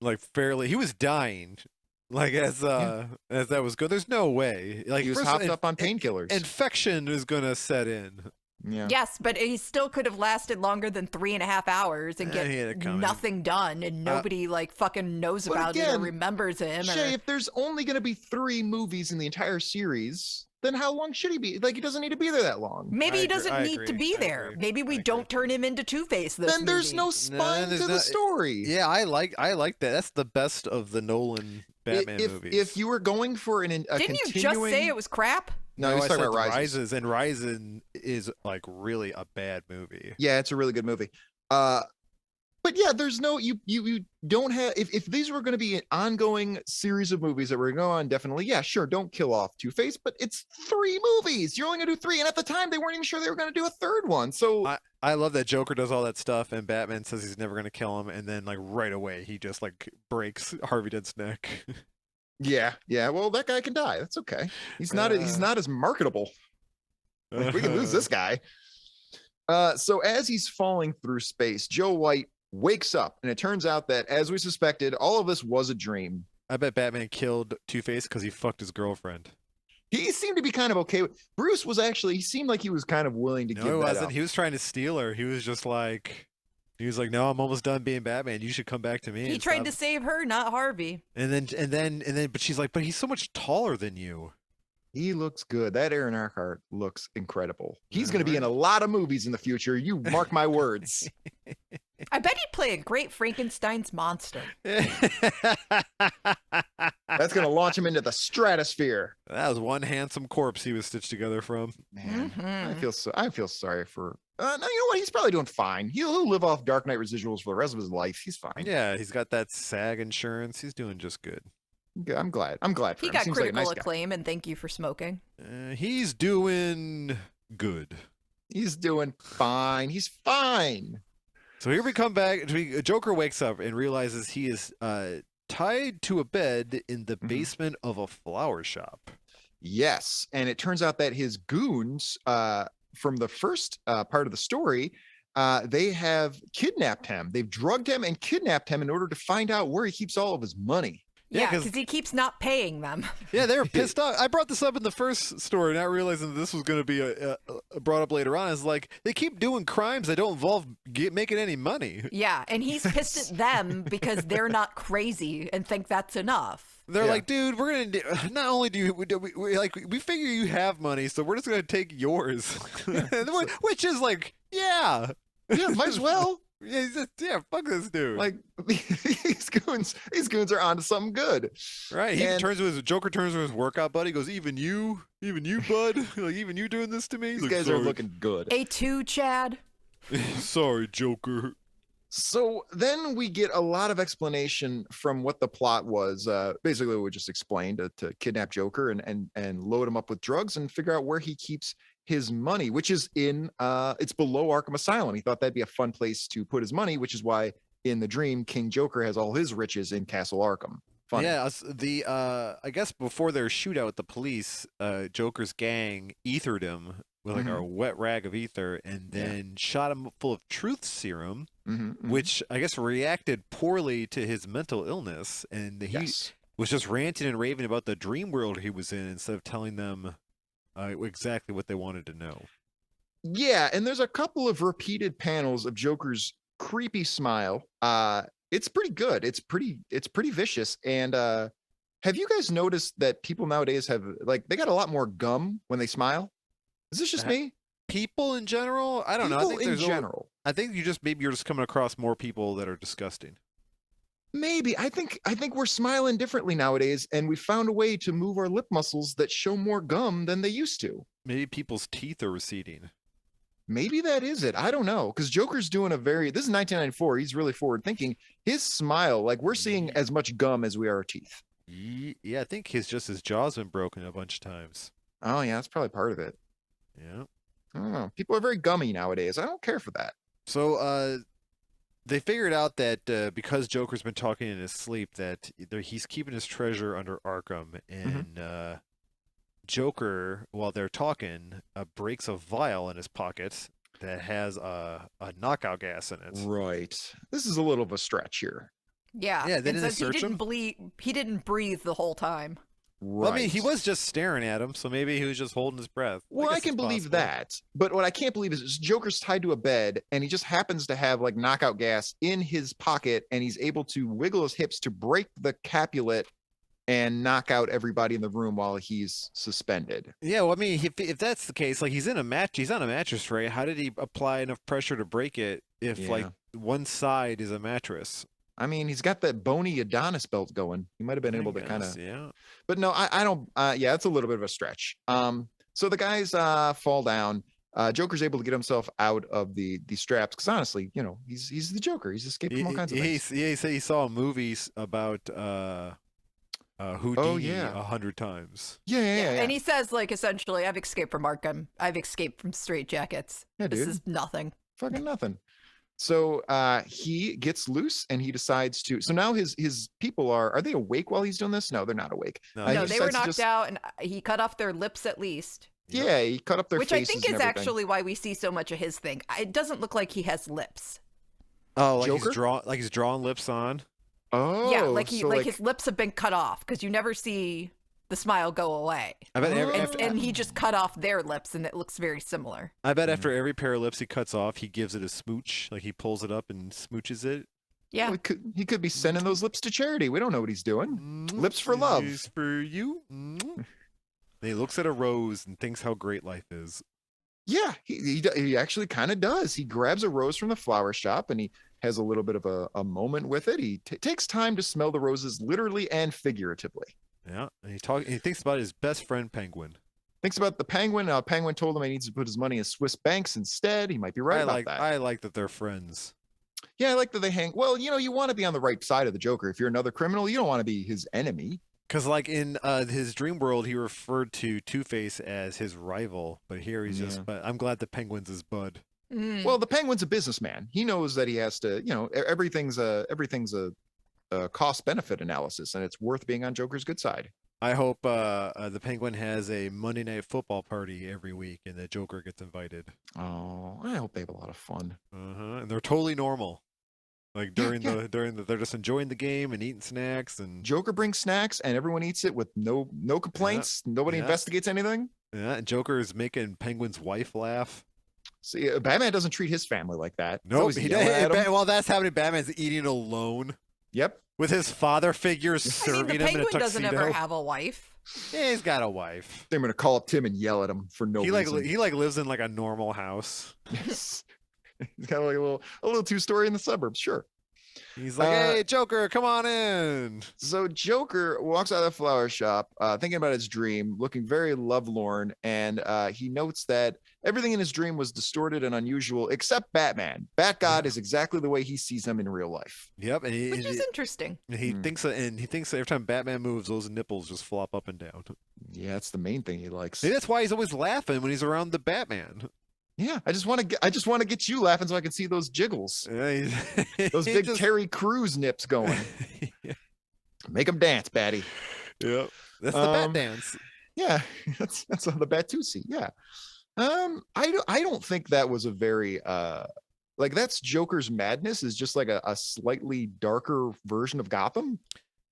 [SPEAKER 3] like fairly. He was dying. Like as that was good. There's no way. Like
[SPEAKER 4] he was hopped up on painkillers.
[SPEAKER 3] Infection is gonna set in.
[SPEAKER 4] Yeah.
[SPEAKER 5] Yes, but he still could have lasted longer than 3.5 hours and get nothing done, and nobody like fucking knows about it or remembers him.
[SPEAKER 4] Shée, if there's only going to be 3 movies in the entire series, then how long should he be? Like, he doesn't need to be there that long.
[SPEAKER 5] Maybe he doesn't need to be there. Maybe we don't turn him into Two-Face this
[SPEAKER 4] Then there's no spine to the story.
[SPEAKER 3] Yeah, I like that. That's the best of the Nolan Batman movies.
[SPEAKER 4] If you were going for
[SPEAKER 5] Didn't you just say it was crap?
[SPEAKER 4] No, he's talking about
[SPEAKER 3] Rises, and Rises is like really a bad movie.
[SPEAKER 4] Yeah, it's a really good movie. But yeah, there's no you don't have if these were going to be an ongoing series of movies that were going to go on, definitely, yeah, sure, don't kill off Two-Face, but it's 3 movies. You're only going to do 3, and at the time they weren't even sure they were going to do a 3rd one. So
[SPEAKER 3] I love that Joker does all that stuff, and Batman says he's never going to kill him, and then like right away he just like breaks Harvey Dent's neck.
[SPEAKER 4] Yeah. Well, that guy can die. That's okay. He's not as marketable. Like, we can lose this guy. So as he's falling through space, Joe White wakes up, and it turns out that, as we suspected, all of this was a dream.
[SPEAKER 3] I bet Batman killed Two-Face because he fucked his girlfriend.
[SPEAKER 4] He seemed to be kind of okay with Bruce. He seemed like he was kind of willing to give that up. No, he wasn't.
[SPEAKER 3] He was trying to steal her. He was just like. He was like, "No, I'm almost done being Batman. You should come back to me."
[SPEAKER 5] He tried to save her, not Harvey.
[SPEAKER 3] And then, but she's like, "But he's so much taller than you."
[SPEAKER 4] He looks good. That Aaron Eckhart looks incredible. He's going to be in a lot of movies in the future. You mark my words.
[SPEAKER 5] I bet he'd play a great Frankenstein's monster.
[SPEAKER 4] That's gonna launch him into the stratosphere.
[SPEAKER 3] That was one handsome corpse he was stitched together from.
[SPEAKER 4] Man,
[SPEAKER 5] Mhm.
[SPEAKER 4] I feel sorry for. No, you know what? He's probably doing fine. He'll live off Dark Knight residuals for the rest of his life. He's fine.
[SPEAKER 3] Yeah, he's got that SAG insurance. He's doing just good.
[SPEAKER 4] I'm glad. I'm glad for
[SPEAKER 5] He
[SPEAKER 4] him.
[SPEAKER 5] got
[SPEAKER 4] Seems like a
[SPEAKER 5] critical
[SPEAKER 4] nice guy.
[SPEAKER 5] acclaim, and thank you for smoking.
[SPEAKER 3] He's doing good.
[SPEAKER 4] He's doing fine. He's fine.
[SPEAKER 3] So here we come back. Joker wakes up and realizes he is tied to a bed in the basement of a flower shop.
[SPEAKER 4] Yes, and it turns out that his goons from the first part of the story, they have kidnapped him. They've drugged him and kidnapped him in order to find out where he keeps all of his money.
[SPEAKER 3] Yeah,
[SPEAKER 5] Yeah,
[SPEAKER 3] 'cause-
[SPEAKER 5] because he keeps not paying them.
[SPEAKER 3] Yeah, they were pissed off. I brought this up in the first story, not realizing that this was going to be brought up later on. It's like they keep doing crimes that don't involve making any money.
[SPEAKER 5] Yeah, and he's pissed at them because they're not crazy and think that's enough.
[SPEAKER 3] They're
[SPEAKER 4] Yeah.
[SPEAKER 3] like, dude, we're gonna not only we figure you have money, so we're just gonna take yours, which is like, yeah,
[SPEAKER 4] Might as well.
[SPEAKER 3] yeah, he's just, yeah, fuck this dude,
[SPEAKER 4] Like these goons are onto something good.
[SPEAKER 3] right? He
[SPEAKER 4] and-
[SPEAKER 3] Joker turns to his workout buddy, goes, even you, bud, like even you doing this to me?
[SPEAKER 4] These
[SPEAKER 3] Like,
[SPEAKER 4] guys are
[SPEAKER 3] "Sorry."
[SPEAKER 4] looking good.
[SPEAKER 5] A2, Chad.
[SPEAKER 3] Sorry, Joker.
[SPEAKER 4] So then we get a lot of explanation from what the plot was. Basically, we just explained to kidnap Joker and load him up with drugs and figure out where he keeps his money, which is it's below Arkham Asylum. He thought that'd be a fun place to put his money, which is why in the dream, King Joker has all his riches in Castle Arkham. Funny.
[SPEAKER 3] Yeah, I guess before their shootout with the police, Joker's gang ethered him with like a wet rag of ether, and then shot him full of truth serum, which I guess reacted poorly to his mental illness, and he was just ranting and raving about the dream world he was in instead of telling them exactly what they wanted to know.
[SPEAKER 4] Yeah, and there's a couple of repeated panels of Joker's creepy smile. It's pretty good. It's pretty vicious. And have you guys noticed that people nowadays have they got a lot more gum when they smile? Is this just me?
[SPEAKER 3] People in general, I don't know. I
[SPEAKER 4] People
[SPEAKER 3] think
[SPEAKER 4] in
[SPEAKER 3] there's
[SPEAKER 4] general.
[SPEAKER 3] I think you're just coming across more people that are disgusting.
[SPEAKER 4] Maybe. I think we're smiling differently nowadays, and we found a way to move our lip muscles that show more gum than they used to.
[SPEAKER 3] Maybe people's teeth are receding.
[SPEAKER 4] Maybe that is it. I don't know. Because Joker's doing this is 1994. He's really forward thinking. His smile, we're seeing as much gum as we are teeth.
[SPEAKER 3] Yeah, I think his jaw's been broken a bunch of times.
[SPEAKER 4] Oh yeah, that's probably part of it.
[SPEAKER 3] Yeah.
[SPEAKER 4] I don't know. People are very gummy nowadays. I don't care for that.
[SPEAKER 3] So they figured out that because Joker's been talking in his sleep, that he's keeping his treasure under Arkham, and Joker, while they're talking, breaks a vial in his pocket that has a knockout gas in it.
[SPEAKER 4] Right. This is a little of a stretch here.
[SPEAKER 5] Yeah.
[SPEAKER 3] Yeah, they
[SPEAKER 5] and
[SPEAKER 3] didn't
[SPEAKER 5] says
[SPEAKER 3] search him?
[SPEAKER 5] he didn't breathe the whole time.
[SPEAKER 4] Right.
[SPEAKER 3] Well, I mean, he was just staring at him, so maybe he was just holding his breath.
[SPEAKER 4] Well, I
[SPEAKER 3] guess
[SPEAKER 4] can
[SPEAKER 3] it's
[SPEAKER 4] believe
[SPEAKER 3] possible.
[SPEAKER 4] that. But what I can't believe is Joker's tied to a bed and he just happens to have knockout gas in his pocket, and he's able to wiggle his hips to break the capulet and knock out everybody in the room while he's suspended.
[SPEAKER 3] Yeah, well, I mean, if that's the case, he's on a mattress, right? How did he apply enough pressure to break it if
[SPEAKER 4] Yeah.
[SPEAKER 3] one side is a mattress?
[SPEAKER 4] I mean, he's got that bony Adonis belt going. He might have been
[SPEAKER 3] I
[SPEAKER 4] able to kind
[SPEAKER 3] guess,
[SPEAKER 4] of,
[SPEAKER 3] yeah.
[SPEAKER 4] but no, I don't. Yeah, it's a little bit of a stretch. So the guys fall down. Joker's able to get himself out of the straps because honestly, he's the Joker. He's escaped from all kinds of things.
[SPEAKER 3] He said he saw movies about Houdini
[SPEAKER 4] yeah.
[SPEAKER 3] 100 times.
[SPEAKER 4] Yeah.
[SPEAKER 5] And he says, essentially, I've escaped from Arkham. I've escaped from straitjackets.
[SPEAKER 4] Yeah,
[SPEAKER 5] This
[SPEAKER 4] dude.
[SPEAKER 5] is nothing.
[SPEAKER 4] Fucking nothing. So he gets loose and he decides to. So now his people are they awake while he's doing this? No, they're not awake.
[SPEAKER 3] No,
[SPEAKER 4] He
[SPEAKER 5] No, they were
[SPEAKER 4] decides to
[SPEAKER 5] knocked
[SPEAKER 4] just-
[SPEAKER 5] out, and he cut off their lips at least.
[SPEAKER 4] Yeah, he cut up their
[SPEAKER 5] Which I
[SPEAKER 4] faces
[SPEAKER 5] think is
[SPEAKER 4] and everything.
[SPEAKER 5] actually why we see so much of his thing. It doesn't look like he has lips.
[SPEAKER 3] Oh,
[SPEAKER 4] Joker?
[SPEAKER 3] he's drawing lips on.
[SPEAKER 4] Oh,
[SPEAKER 5] Yeah,
[SPEAKER 4] so
[SPEAKER 5] his lips have been cut off because you never see the smile go away.
[SPEAKER 3] I bet
[SPEAKER 5] And he just cut off their lips, and it looks very similar.
[SPEAKER 3] after every pair of lips he cuts off, he gives it a smooch. He pulls it up and smooches it.
[SPEAKER 5] Yeah.
[SPEAKER 4] Well, he could be sending those lips to charity. We don't know what he's doing. Lips for love.
[SPEAKER 3] Is for you. And he looks at a rose and thinks how great life is.
[SPEAKER 4] Yeah, he actually kind of does. He grabs a rose from the flower shop and he has a little bit of a moment with it. He takes time to smell the roses, literally and figuratively.
[SPEAKER 3] Yeah, and he thinks about his best friend Penguin.
[SPEAKER 4] Thinks about the Penguin. Penguin told him he needs to put his money in Swiss banks instead. He might be right about that.
[SPEAKER 3] I like that they're friends.
[SPEAKER 4] Yeah, I like that they hang. Well, you want to be on the right side of the Joker. If you're another criminal, you don't want to be his enemy.
[SPEAKER 3] Because like in his dream world, he referred to Two-Face as his rival, but here he's just. But I'm glad the Penguin's his bud.
[SPEAKER 4] Well, the Penguin's a businessman. He knows that he has to. Everything's a cost benefit analysis, and it's worth being on Joker's good side.
[SPEAKER 3] I hope the Penguin has a Monday Night Football party every week, and the Joker gets invited.
[SPEAKER 4] Oh, I hope they have a lot of fun.
[SPEAKER 3] And they're totally normal. Like during the they're just enjoying the game and eating snacks, and
[SPEAKER 4] Joker brings snacks and everyone eats it with no complaints. Nobody investigates anything.
[SPEAKER 3] Yeah, and Joker is making Penguin's wife laugh.
[SPEAKER 4] See, Batman doesn't treat his family like that.
[SPEAKER 3] No, well, that's happening. Batman's eating alone.
[SPEAKER 4] Yep.
[SPEAKER 3] With his father figure serving him in a tuxedo.
[SPEAKER 5] The Penguin doesn't ever have a wife.
[SPEAKER 3] Yeah, he's got a wife.
[SPEAKER 4] They're gonna call up Tim and yell at him for no reason.
[SPEAKER 3] He lives in like a normal house.
[SPEAKER 4] Yes. He's got like a little two-story in the suburbs. Sure.
[SPEAKER 3] He's like, hey, Joker, come on in.
[SPEAKER 4] So Joker walks out of the flower shop, thinking about his dream, looking very lovelorn, and he notes that everything in his dream was distorted and unusual, except Batman. Bat-God is exactly the way he sees him in real life.
[SPEAKER 3] Yep,
[SPEAKER 5] which is interesting.
[SPEAKER 3] He thinks that every time Batman moves, those nipples just flop up and down.
[SPEAKER 4] Yeah, that's the main thing he likes.
[SPEAKER 3] Maybe that's why he's always laughing when he's around the Batman.
[SPEAKER 4] Yeah, I just want to get you laughing so I can see those jiggles.
[SPEAKER 3] Yeah,
[SPEAKER 4] those big Terry Crews nips going.
[SPEAKER 3] Yeah.
[SPEAKER 4] Make them dance, Batty.
[SPEAKER 3] Yep. That's the Bat dance.
[SPEAKER 4] Yeah, that's the Batusi. Yeah. I don't think that was a very like that's Joker's madness is just like a slightly darker version of Gotham.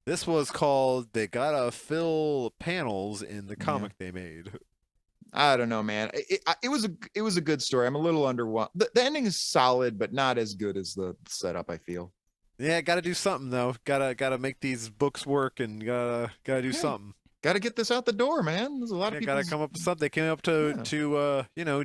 [SPEAKER 3] This was called They Gotta Fill Panels in the comic they made.
[SPEAKER 4] I don't know, man. It was a good story. I'm a little underwhelmed. The ending is solid, but not as good as the setup, I feel.
[SPEAKER 3] Yeah, got to do something though. Got to make these books work, and got to do something.
[SPEAKER 4] Got to get this out the door, man. There's a lot of people.
[SPEAKER 3] Got to come up with something. They came up to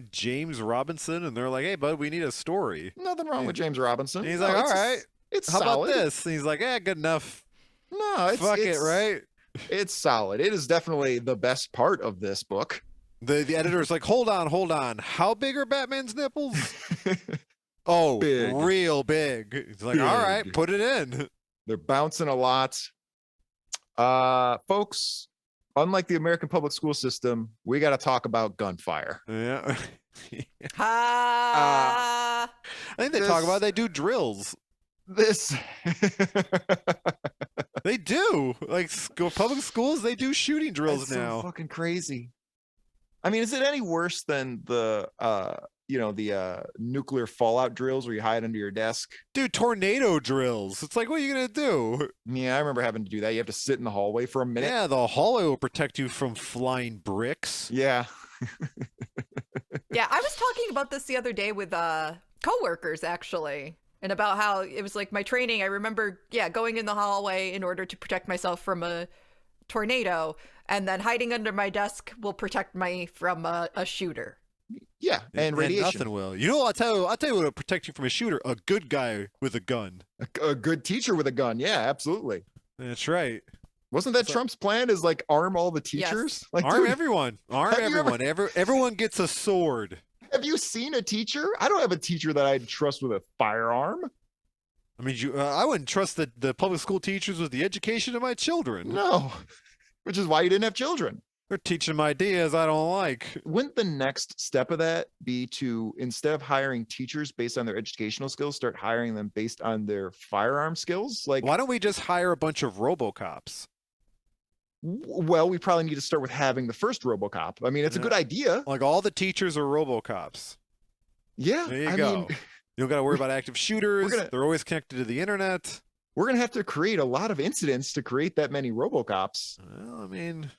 [SPEAKER 3] James Robinson, and they're like, "Hey, bud, we need a story."
[SPEAKER 4] Nothing wrong with James Robinson.
[SPEAKER 3] And he's like, "All right,
[SPEAKER 4] it's
[SPEAKER 3] how
[SPEAKER 4] solid.
[SPEAKER 3] about this?" And he's like, "Yeah, good enough."
[SPEAKER 4] No,
[SPEAKER 3] fuck it, right?
[SPEAKER 4] It's solid. It is definitely the best part of this book.
[SPEAKER 3] The editor's like, hold on. How big are Batman's nipples? Oh,
[SPEAKER 4] big.
[SPEAKER 3] Real big. He's like, all right, put it in.
[SPEAKER 4] They're bouncing a lot. Folks, unlike the American public school system, we got to talk about Gunfire.
[SPEAKER 3] Yeah.
[SPEAKER 5] I
[SPEAKER 3] think they talk about they do drills. They do. Like public schools, they do shooting drills now.
[SPEAKER 4] So fucking crazy. I mean, is it any worse than the nuclear fallout drills where you hide under your desk?
[SPEAKER 3] Dude, tornado drills. It's like, what are you gonna do?
[SPEAKER 4] Yeah, I remember having to do that. You have to sit in the hallway for a minute.
[SPEAKER 3] Yeah, the hallway will protect you from flying bricks.
[SPEAKER 4] Yeah.
[SPEAKER 5] Yeah, I was talking about this the other day with coworkers actually, and about how it was like my training. I remember, going in the hallway in order to protect myself from a tornado, and then hiding under my desk will protect me from a shooter.
[SPEAKER 4] Yeah, and radiation.
[SPEAKER 3] Nothing will. You know, I'll tell you what will protect you from a shooter. A good guy with a gun.
[SPEAKER 4] A good teacher with a gun. Yeah, absolutely.
[SPEAKER 3] That's right.
[SPEAKER 4] Wasn't that Trump's plan? Is like arm all the teachers?
[SPEAKER 5] Yes.
[SPEAKER 4] Like,
[SPEAKER 3] arm everyone. Arm everyone. Everyone gets a sword.
[SPEAKER 4] Have you seen a teacher? I don't have a teacher that I'd trust with a firearm.
[SPEAKER 3] I mean, I wouldn't trust the public school teachers with the education of my children.
[SPEAKER 4] No, which is why you didn't have children.
[SPEAKER 3] They're teaching them ideas I don't like.
[SPEAKER 4] Wouldn't the next step of that be to, instead of hiring teachers based on their educational skills, start hiring them based on their firearm skills? Like,
[SPEAKER 3] why don't we just hire a bunch of RoboCops?
[SPEAKER 4] Well, we probably need to start with having the first RoboCop. I mean, it's a good idea.
[SPEAKER 3] Like all the teachers are RoboCops.
[SPEAKER 4] Yeah,
[SPEAKER 3] there you go. You don't got to worry about active shooters. They're always connected to the internet.
[SPEAKER 4] We're going to have to create a lot of incidents to create that many RoboCops.
[SPEAKER 3] Well, I mean,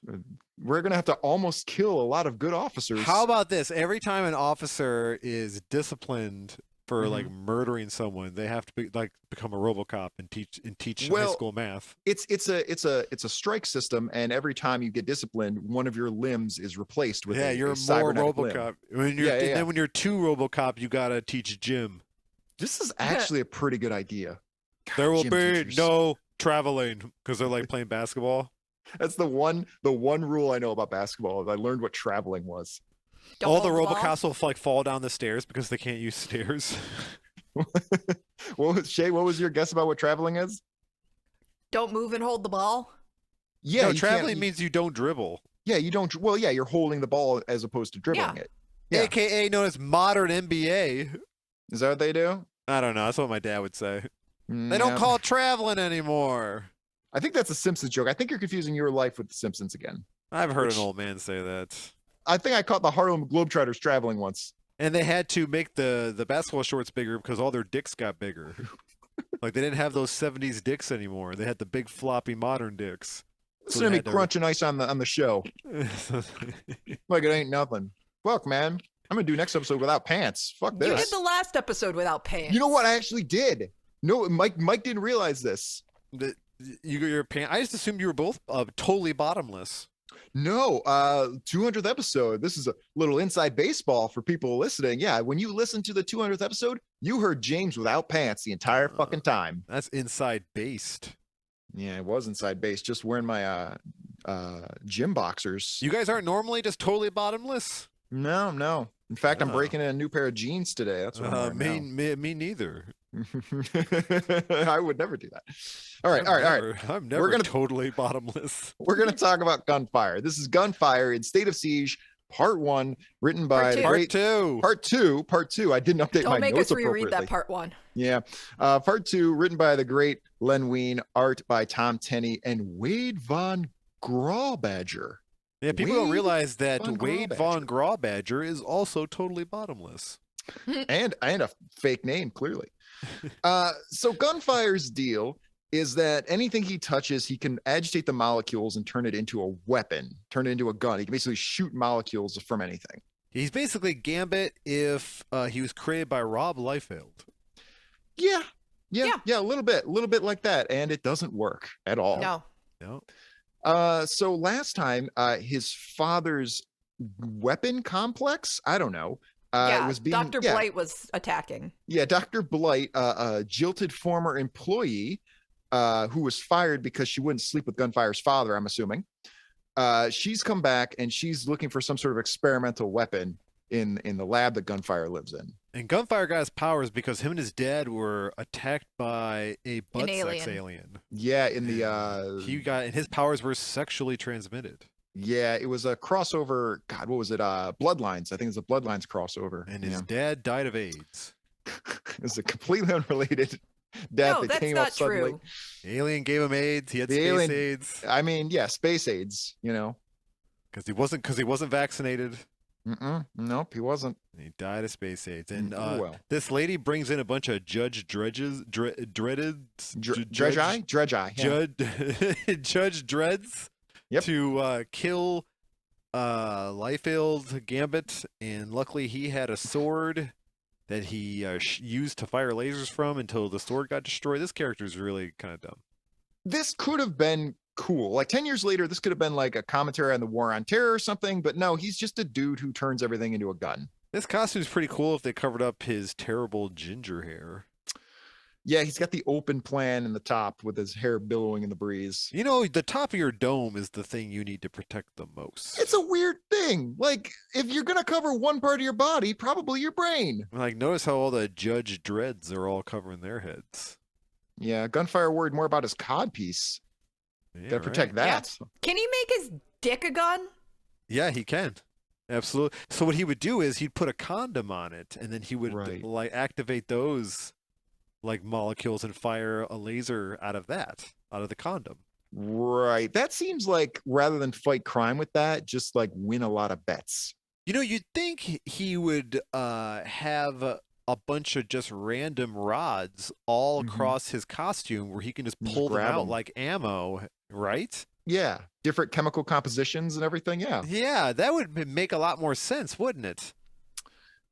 [SPEAKER 4] we're going to have to almost kill a lot of good officers.
[SPEAKER 3] How about this? Every time an officer is disciplined for like murdering someone, they have to become a RoboCop and teach high school math.
[SPEAKER 4] It's a strike system, and every time you get disciplined, one of your limbs is replaced with
[SPEAKER 3] you're more RoboCop. Then when you're two RoboCop, you gotta teach gym.
[SPEAKER 4] This is actually a pretty good idea.
[SPEAKER 3] There will
[SPEAKER 4] Gym
[SPEAKER 3] be
[SPEAKER 4] teachers.
[SPEAKER 3] no traveling because they're like playing basketball.
[SPEAKER 4] That's the one rule I know about basketball. Is I learned what traveling was.
[SPEAKER 5] Don't
[SPEAKER 3] All the
[SPEAKER 5] hold ball.
[SPEAKER 3] Robocops will like fall down the stairs because they can't use stairs.
[SPEAKER 4] Shea, what was your guess about what traveling is?
[SPEAKER 5] Don't move and hold the ball.
[SPEAKER 4] Yeah,
[SPEAKER 3] no,
[SPEAKER 4] you can't-
[SPEAKER 3] traveling means you don't dribble.
[SPEAKER 4] Yeah, you don't. Well, yeah, you're holding the ball as opposed to dribbling
[SPEAKER 5] Yeah.
[SPEAKER 4] it. Yeah.
[SPEAKER 3] AKA known as modern NBA.
[SPEAKER 4] Is that what they do?
[SPEAKER 3] I don't know. That's what my dad would say. They
[SPEAKER 4] Yeah.
[SPEAKER 3] don't call it traveling anymore.
[SPEAKER 4] I think that's a Simpsons joke. I think you're confusing your life with the Simpsons again.
[SPEAKER 3] I've heard
[SPEAKER 4] Which-
[SPEAKER 3] an old man say that.
[SPEAKER 4] I think I caught the Harlem Globetrotters traveling once.
[SPEAKER 3] And they had to make the basketball shorts bigger because all their dicks got bigger. Like they didn't have those 70s dicks anymore. They had the big floppy modern dicks.
[SPEAKER 4] Listen
[SPEAKER 3] they
[SPEAKER 4] to me
[SPEAKER 3] had to-
[SPEAKER 4] crunching ice on the show like it ain't nothing. Fuck, man. I'm gonna do next episode without pants. Fuck
[SPEAKER 5] You
[SPEAKER 4] this.
[SPEAKER 5] did the last episode without pants.
[SPEAKER 4] You know what? I actually did. No, Mike didn't realize this.
[SPEAKER 3] Your pants. I just assumed you were both totally bottomless.
[SPEAKER 4] No, 200th episode. This is a little inside baseball for people listening. Yeah, when you listen to the 200th episode, you heard James without pants the entire fucking time.
[SPEAKER 3] That's inside based.
[SPEAKER 4] Yeah, it was inside base, just wearing my gym boxers.
[SPEAKER 3] You guys aren't normally just totally bottomless.
[SPEAKER 4] No. In fact, I'm
[SPEAKER 3] Oh.
[SPEAKER 4] breaking in a new pair of jeans today. That's what I'm wearing
[SPEAKER 3] Me neither.
[SPEAKER 4] now. I would never do that. All right.
[SPEAKER 3] I'm never
[SPEAKER 4] gonna-
[SPEAKER 3] totally bottomless.
[SPEAKER 4] We're going to talk about Gunfire. This is Gunfire in State of Siege, Part 1, written by
[SPEAKER 5] Part
[SPEAKER 4] the
[SPEAKER 5] two.
[SPEAKER 4] great... Part 2. I didn't update
[SPEAKER 5] Don't
[SPEAKER 4] my
[SPEAKER 5] make
[SPEAKER 4] notes
[SPEAKER 5] us reread
[SPEAKER 4] appropriately.
[SPEAKER 5] that part one.
[SPEAKER 4] Yeah. Part 2, written by the great Len Wein, art by Tom Tenney and Wade Von Grawbadger.
[SPEAKER 3] Yeah, people don't
[SPEAKER 4] Wade
[SPEAKER 3] realize that
[SPEAKER 4] Von
[SPEAKER 3] Wade Von Grawbadger is also totally bottomless.
[SPEAKER 4] And a fake name, clearly. So Gunfire's deal is that anything he touches, he can agitate the molecules and turn it into a weapon, turn it into a gun. He can basically shoot molecules from anything.
[SPEAKER 3] He's basically Gambit if he was created by Rob Liefeld.
[SPEAKER 4] Yeah,
[SPEAKER 5] Yeah.
[SPEAKER 4] a little bit like that, and it doesn't work at all.
[SPEAKER 5] No.
[SPEAKER 3] No.
[SPEAKER 4] So last time, his father's weapon complex, I don't know,
[SPEAKER 5] Yeah.
[SPEAKER 4] was being
[SPEAKER 5] Dr. Blight was attacking.
[SPEAKER 4] Yeah, Dr. Blight, a jilted former employee who was fired because she wouldn't sleep with Gunfire's father, I'm assuming. She's come back and she's looking for some sort of experimental weapon in the lab that Gunfire lives in.
[SPEAKER 3] And Gunfire got his powers because him and his dad were attacked by a butt sex alien.
[SPEAKER 4] Yeah, in the
[SPEAKER 3] And his powers were sexually transmitted.
[SPEAKER 4] yeah, it was a crossover. God, what was it? Bloodlines. I think it's a Bloodlines crossover.
[SPEAKER 3] And his dad died of AIDS.
[SPEAKER 4] It was a completely unrelated death
[SPEAKER 5] No,
[SPEAKER 4] that
[SPEAKER 5] that's
[SPEAKER 4] came up
[SPEAKER 5] not
[SPEAKER 4] suddenly.
[SPEAKER 5] true.
[SPEAKER 3] The alien gave him AIDS. He had
[SPEAKER 4] The
[SPEAKER 3] space
[SPEAKER 4] alien-
[SPEAKER 3] AIDS
[SPEAKER 4] I mean, yeah, space AIDS. You know.
[SPEAKER 3] because he wasn't vaccinated.
[SPEAKER 4] Nope, he wasn't.
[SPEAKER 3] And he died of space AIDS. And
[SPEAKER 4] Oh, well.
[SPEAKER 3] this lady brings in a bunch of Judge Dredges, dreaded
[SPEAKER 4] Dredge Eye. Yeah.
[SPEAKER 3] Judge Dreads
[SPEAKER 4] Yep.
[SPEAKER 3] to kill Liefeld Gambit, and luckily he had a sword that he used to fire lasers from until the sword got destroyed. This character is really kind of dumb.
[SPEAKER 4] This could have been cool. Like 10 years later, this could have been like a commentary on the war on terror or something, but no, he's just a dude who turns everything into a gun.
[SPEAKER 3] This costume's pretty cool if they covered up his terrible ginger hair.
[SPEAKER 4] Yeah, he's got the open plan in the top with his hair billowing in the breeze.
[SPEAKER 3] You know, the top of your dome is the thing you need to protect the most.
[SPEAKER 4] It's a weird thing. Like, if you're going to cover one part of your body, probably your brain.
[SPEAKER 3] Like, notice how all the Judge Dreads are all covering their heads.
[SPEAKER 4] Yeah, Gunfire worried more about his codpiece.
[SPEAKER 3] Yeah,
[SPEAKER 4] Gotta protect
[SPEAKER 3] right.
[SPEAKER 4] that.
[SPEAKER 5] Can he make his dick a gun?
[SPEAKER 3] Yeah, he can. Absolutely. So what he would do is he'd put a condom on it, and then he would
[SPEAKER 4] Right.
[SPEAKER 3] like activate those like molecules and fire a laser out of the condom.
[SPEAKER 4] Right. That seems like rather than fight crime with that, just like win a lot of bets.
[SPEAKER 3] You know, you'd think he would have a bunch of just random rods all
[SPEAKER 4] Mhm.
[SPEAKER 3] across his costume where he can just
[SPEAKER 4] Just
[SPEAKER 3] pull them
[SPEAKER 4] grab
[SPEAKER 3] out
[SPEAKER 4] 'em.
[SPEAKER 3] like ammo, right?
[SPEAKER 4] Yeah. Different chemical compositions and everything. Yeah.
[SPEAKER 3] Yeah, that would make a lot more sense, wouldn't it?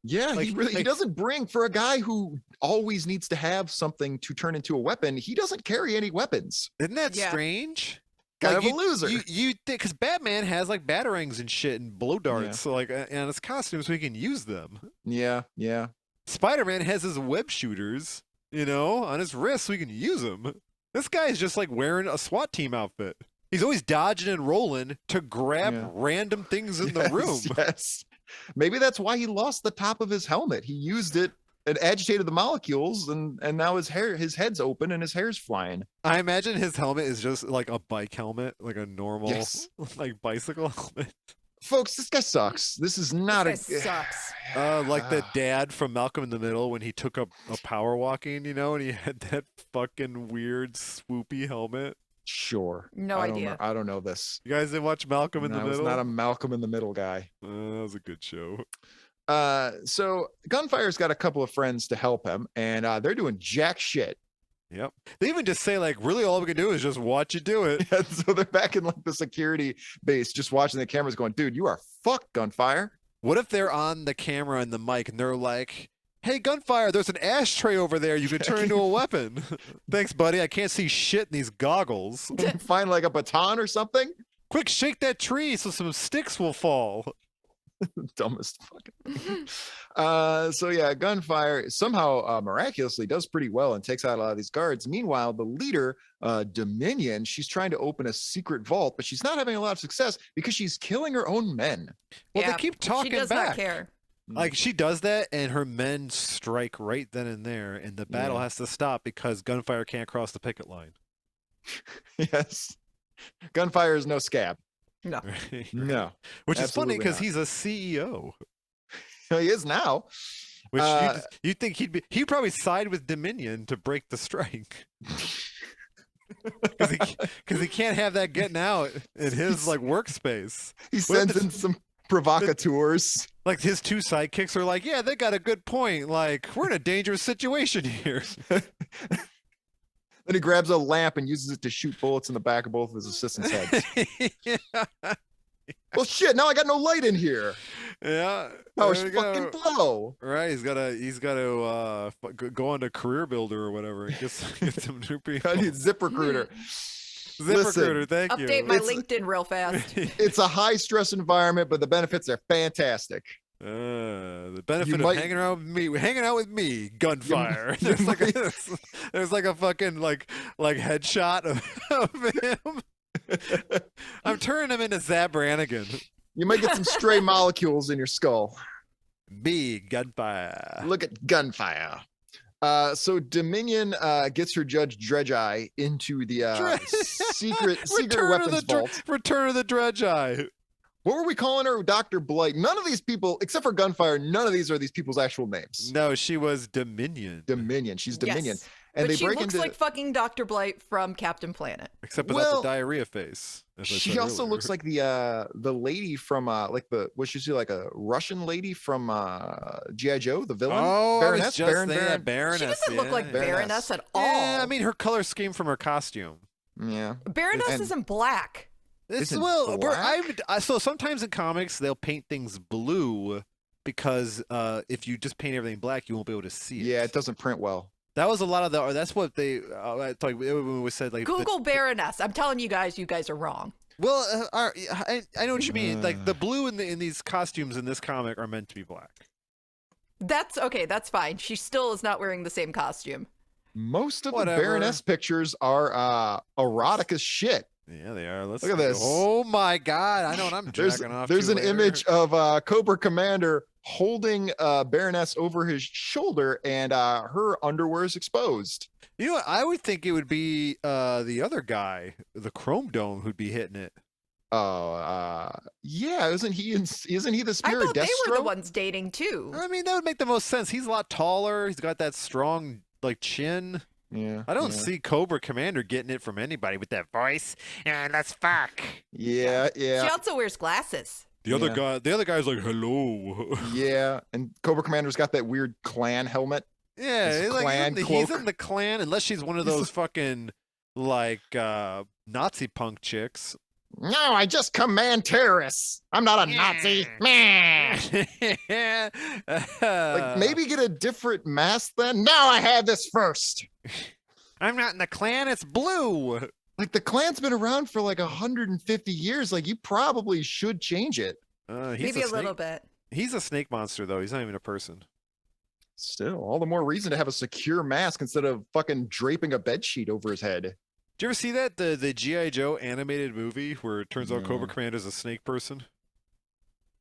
[SPEAKER 4] Yeah.
[SPEAKER 3] Like-
[SPEAKER 4] he
[SPEAKER 3] like-
[SPEAKER 4] doesn't bring, for a guy who always needs to have something to turn into a weapon, he doesn't carry any weapons.
[SPEAKER 3] Isn't that
[SPEAKER 5] Yeah.
[SPEAKER 3] strange?
[SPEAKER 4] Kind
[SPEAKER 3] Like,
[SPEAKER 4] of a loser.
[SPEAKER 3] You think because Batman has like batarangs and shit and blow darts, so like on his costume, so he can use them.
[SPEAKER 4] Yeah. Yeah.
[SPEAKER 3] Spider-Man has his web shooters, on his wrist so we can use them. This guy is just like wearing a SWAT team outfit. He's always dodging and rolling to grab random things in the room.
[SPEAKER 4] Yes. Maybe that's why he lost the top of his helmet. He used it and agitated the molecules, and now his head's open and his hair's flying.
[SPEAKER 3] I imagine his helmet is just like a bike helmet, like a normal like bicycle helmet.
[SPEAKER 4] Folks, this guy sucks. This is not
[SPEAKER 5] This guy sucks.
[SPEAKER 3] Like the dad from Malcolm in the Middle when he took up a power walking, and he had that fucking weird swoopy helmet.
[SPEAKER 4] Sure.
[SPEAKER 5] No idea.
[SPEAKER 4] I don't know this.
[SPEAKER 3] You guys didn't watch Malcolm in the Middle?
[SPEAKER 4] I was not a Malcolm in the Middle guy.
[SPEAKER 3] That was a good show.
[SPEAKER 4] So Gunfire's got a couple of friends to help him, and they're doing jack shit.
[SPEAKER 3] Yep. They even just say, like, really all we can do is just watch you do it.
[SPEAKER 4] And so they're back in like the security base, just watching the cameras going, dude, you are fucked, Gunfire.
[SPEAKER 3] What if they're on the camera and the mic and they're like, hey, Gunfire, there's an ashtray over there you can turn into a weapon. Thanks, buddy. I can't see shit in these goggles.
[SPEAKER 4] Find like a baton or something.
[SPEAKER 3] Quick, shake that tree so some sticks will fall.
[SPEAKER 4] Dumbest fucking thing. So yeah, Gunfire somehow miraculously does pretty well and takes out a lot of these guards. Meanwhile, the leader, Dominion, she's trying to open a secret vault, but she's not having a lot of success because she's killing her own men.
[SPEAKER 3] Well, they keep talking
[SPEAKER 5] She does
[SPEAKER 3] back.
[SPEAKER 5] not care.
[SPEAKER 3] Like, she does that, and her men strike right then and there, and the battle has to stop because Gunfire can't cross the picket line.
[SPEAKER 4] Yes. Gunfire is no scab.
[SPEAKER 5] No.
[SPEAKER 4] No.
[SPEAKER 3] Which is funny
[SPEAKER 4] Absolutely
[SPEAKER 3] because
[SPEAKER 4] not.
[SPEAKER 3] he's a CEO.
[SPEAKER 4] He is now.
[SPEAKER 3] Which you'd think he'd probably side with Dominion to break the strike. Because he can't have that getting out in his like workspace.
[SPEAKER 4] He sends in some provocateurs.
[SPEAKER 3] Like his two sidekicks are like, yeah, they got a good point. Like, we're in a dangerous situation here.
[SPEAKER 4] Then he grabs a lamp and uses it to shoot bullets in the back of both of his assistants' heads. Well, shit! Now I got no light in here.
[SPEAKER 3] Yeah.
[SPEAKER 4] Power
[SPEAKER 3] there we
[SPEAKER 4] fucking
[SPEAKER 3] go.
[SPEAKER 4] blow.
[SPEAKER 3] Right, he's got to go on to Career Builder or whatever. Get some new people.
[SPEAKER 4] I need ZipRecruiter.
[SPEAKER 3] ZipRecruiter, thank you.
[SPEAKER 5] Update my LinkedIn real fast.
[SPEAKER 4] It's a high stress environment, but the benefits are fantastic.
[SPEAKER 3] The benefit
[SPEAKER 4] might-
[SPEAKER 3] of hanging out with me, Gunfire. There's like a fucking like headshot of him. I'm turning him into Zab Brannigan.
[SPEAKER 4] You might get some stray molecules in your skull.
[SPEAKER 3] Me, Gunfire.
[SPEAKER 4] Look at Gunfire. So Dominion gets her Judge Dredge-Eye into the secret weapons vault.
[SPEAKER 3] Return of the Dredge-Eye.
[SPEAKER 4] What were we calling her? Dr. Blight. None of these people, except for Gunfire, none of these are these people's actual names.
[SPEAKER 3] No, she was Dominion.
[SPEAKER 4] Dominion. She's Dominion.
[SPEAKER 5] Yes.
[SPEAKER 4] And
[SPEAKER 5] But
[SPEAKER 4] they
[SPEAKER 5] she
[SPEAKER 4] break
[SPEAKER 5] looks
[SPEAKER 4] into
[SPEAKER 5] like fucking Dr. Blight from Captain Planet.
[SPEAKER 3] Except without
[SPEAKER 4] Well,
[SPEAKER 3] the diarrhea face. as I
[SPEAKER 4] she
[SPEAKER 3] said
[SPEAKER 4] also
[SPEAKER 3] earlier.
[SPEAKER 4] looks like the lady from was she like a Russian lady from G.I. Joe, the villain?
[SPEAKER 3] Oh,
[SPEAKER 4] Baroness?
[SPEAKER 3] I was just saying,
[SPEAKER 4] Baron?
[SPEAKER 3] Baroness.
[SPEAKER 5] She doesn't look like
[SPEAKER 4] Baroness.
[SPEAKER 5] Baroness at all.
[SPEAKER 3] Yeah, I mean, her color scheme from her costume.
[SPEAKER 4] Yeah.
[SPEAKER 5] Baroness
[SPEAKER 4] And-
[SPEAKER 5] isn't black.
[SPEAKER 3] It's,
[SPEAKER 4] Isn't
[SPEAKER 3] well,
[SPEAKER 4] black?
[SPEAKER 3] so sometimes in comics they'll paint things blue because if you just paint everything black, you won't be able to see it.
[SPEAKER 4] Yeah, it doesn't print well.
[SPEAKER 3] That was a lot of or that's what they it's like it was said like
[SPEAKER 5] Google Baroness. I'm telling you guys are wrong.
[SPEAKER 3] Well, I know what you mean. Like the blue in these costumes in this comic are meant to be black.
[SPEAKER 5] That's okay. That's fine. She still is not wearing the same costume.
[SPEAKER 4] Most of
[SPEAKER 3] Whatever.
[SPEAKER 4] the Baroness pictures are erotic as shit.
[SPEAKER 3] Yeah, they are. Let's
[SPEAKER 4] Look at
[SPEAKER 3] see.
[SPEAKER 4] this.
[SPEAKER 3] Oh my God! I know what I'm jacking off.
[SPEAKER 4] There's
[SPEAKER 3] to
[SPEAKER 4] an
[SPEAKER 3] later.
[SPEAKER 4] image of Cobra Commander holding Baroness over his shoulder, and her underwear is exposed.
[SPEAKER 3] You know what? I would think it would be the other guy, the Chrome Dome, who'd be hitting it.
[SPEAKER 4] Oh, yeah, isn't he the
[SPEAKER 5] I
[SPEAKER 4] spirit
[SPEAKER 5] thought they
[SPEAKER 4] Deathstroke?
[SPEAKER 5] were the ones dating too.
[SPEAKER 3] I mean, that would make the most sense. He's a lot taller. He's got that strong like chin.
[SPEAKER 4] Yeah,
[SPEAKER 3] I don't
[SPEAKER 4] yeah.
[SPEAKER 3] see Cobra Commander getting it from anybody with that voice. And let's fuck.
[SPEAKER 4] Yeah,
[SPEAKER 5] She
[SPEAKER 4] yeah,
[SPEAKER 5] also wears glasses.
[SPEAKER 3] The other
[SPEAKER 4] Yeah.
[SPEAKER 3] guy's like, hello.
[SPEAKER 4] yeah. And Cobra Commander's got that weird clan helmet.
[SPEAKER 3] Yeah,
[SPEAKER 4] His
[SPEAKER 3] he's, like,
[SPEAKER 4] clan
[SPEAKER 3] he's
[SPEAKER 4] cloak.
[SPEAKER 3] in the clan, unless she's one of
[SPEAKER 4] He's
[SPEAKER 3] those fucking like Nazi punk chicks.
[SPEAKER 4] No, I just command terrorists. I'm not a Nazi. Meh. Like maybe get a different mask then. No, I had this first.
[SPEAKER 3] I'm not in the clan. It's blue.
[SPEAKER 4] Like the clan's been around for like 150 years. Like you probably should change it.
[SPEAKER 3] He's
[SPEAKER 5] Maybe a
[SPEAKER 3] snake.
[SPEAKER 5] little bit.
[SPEAKER 3] He's a snake monster though. He's not even a person.
[SPEAKER 4] Still, all the more reason to have a secure mask instead of fucking draping a bed sheet over his head.
[SPEAKER 3] Did you ever see that the G.I. Joe animated movie where it turns out Cobra Commander's a snake person?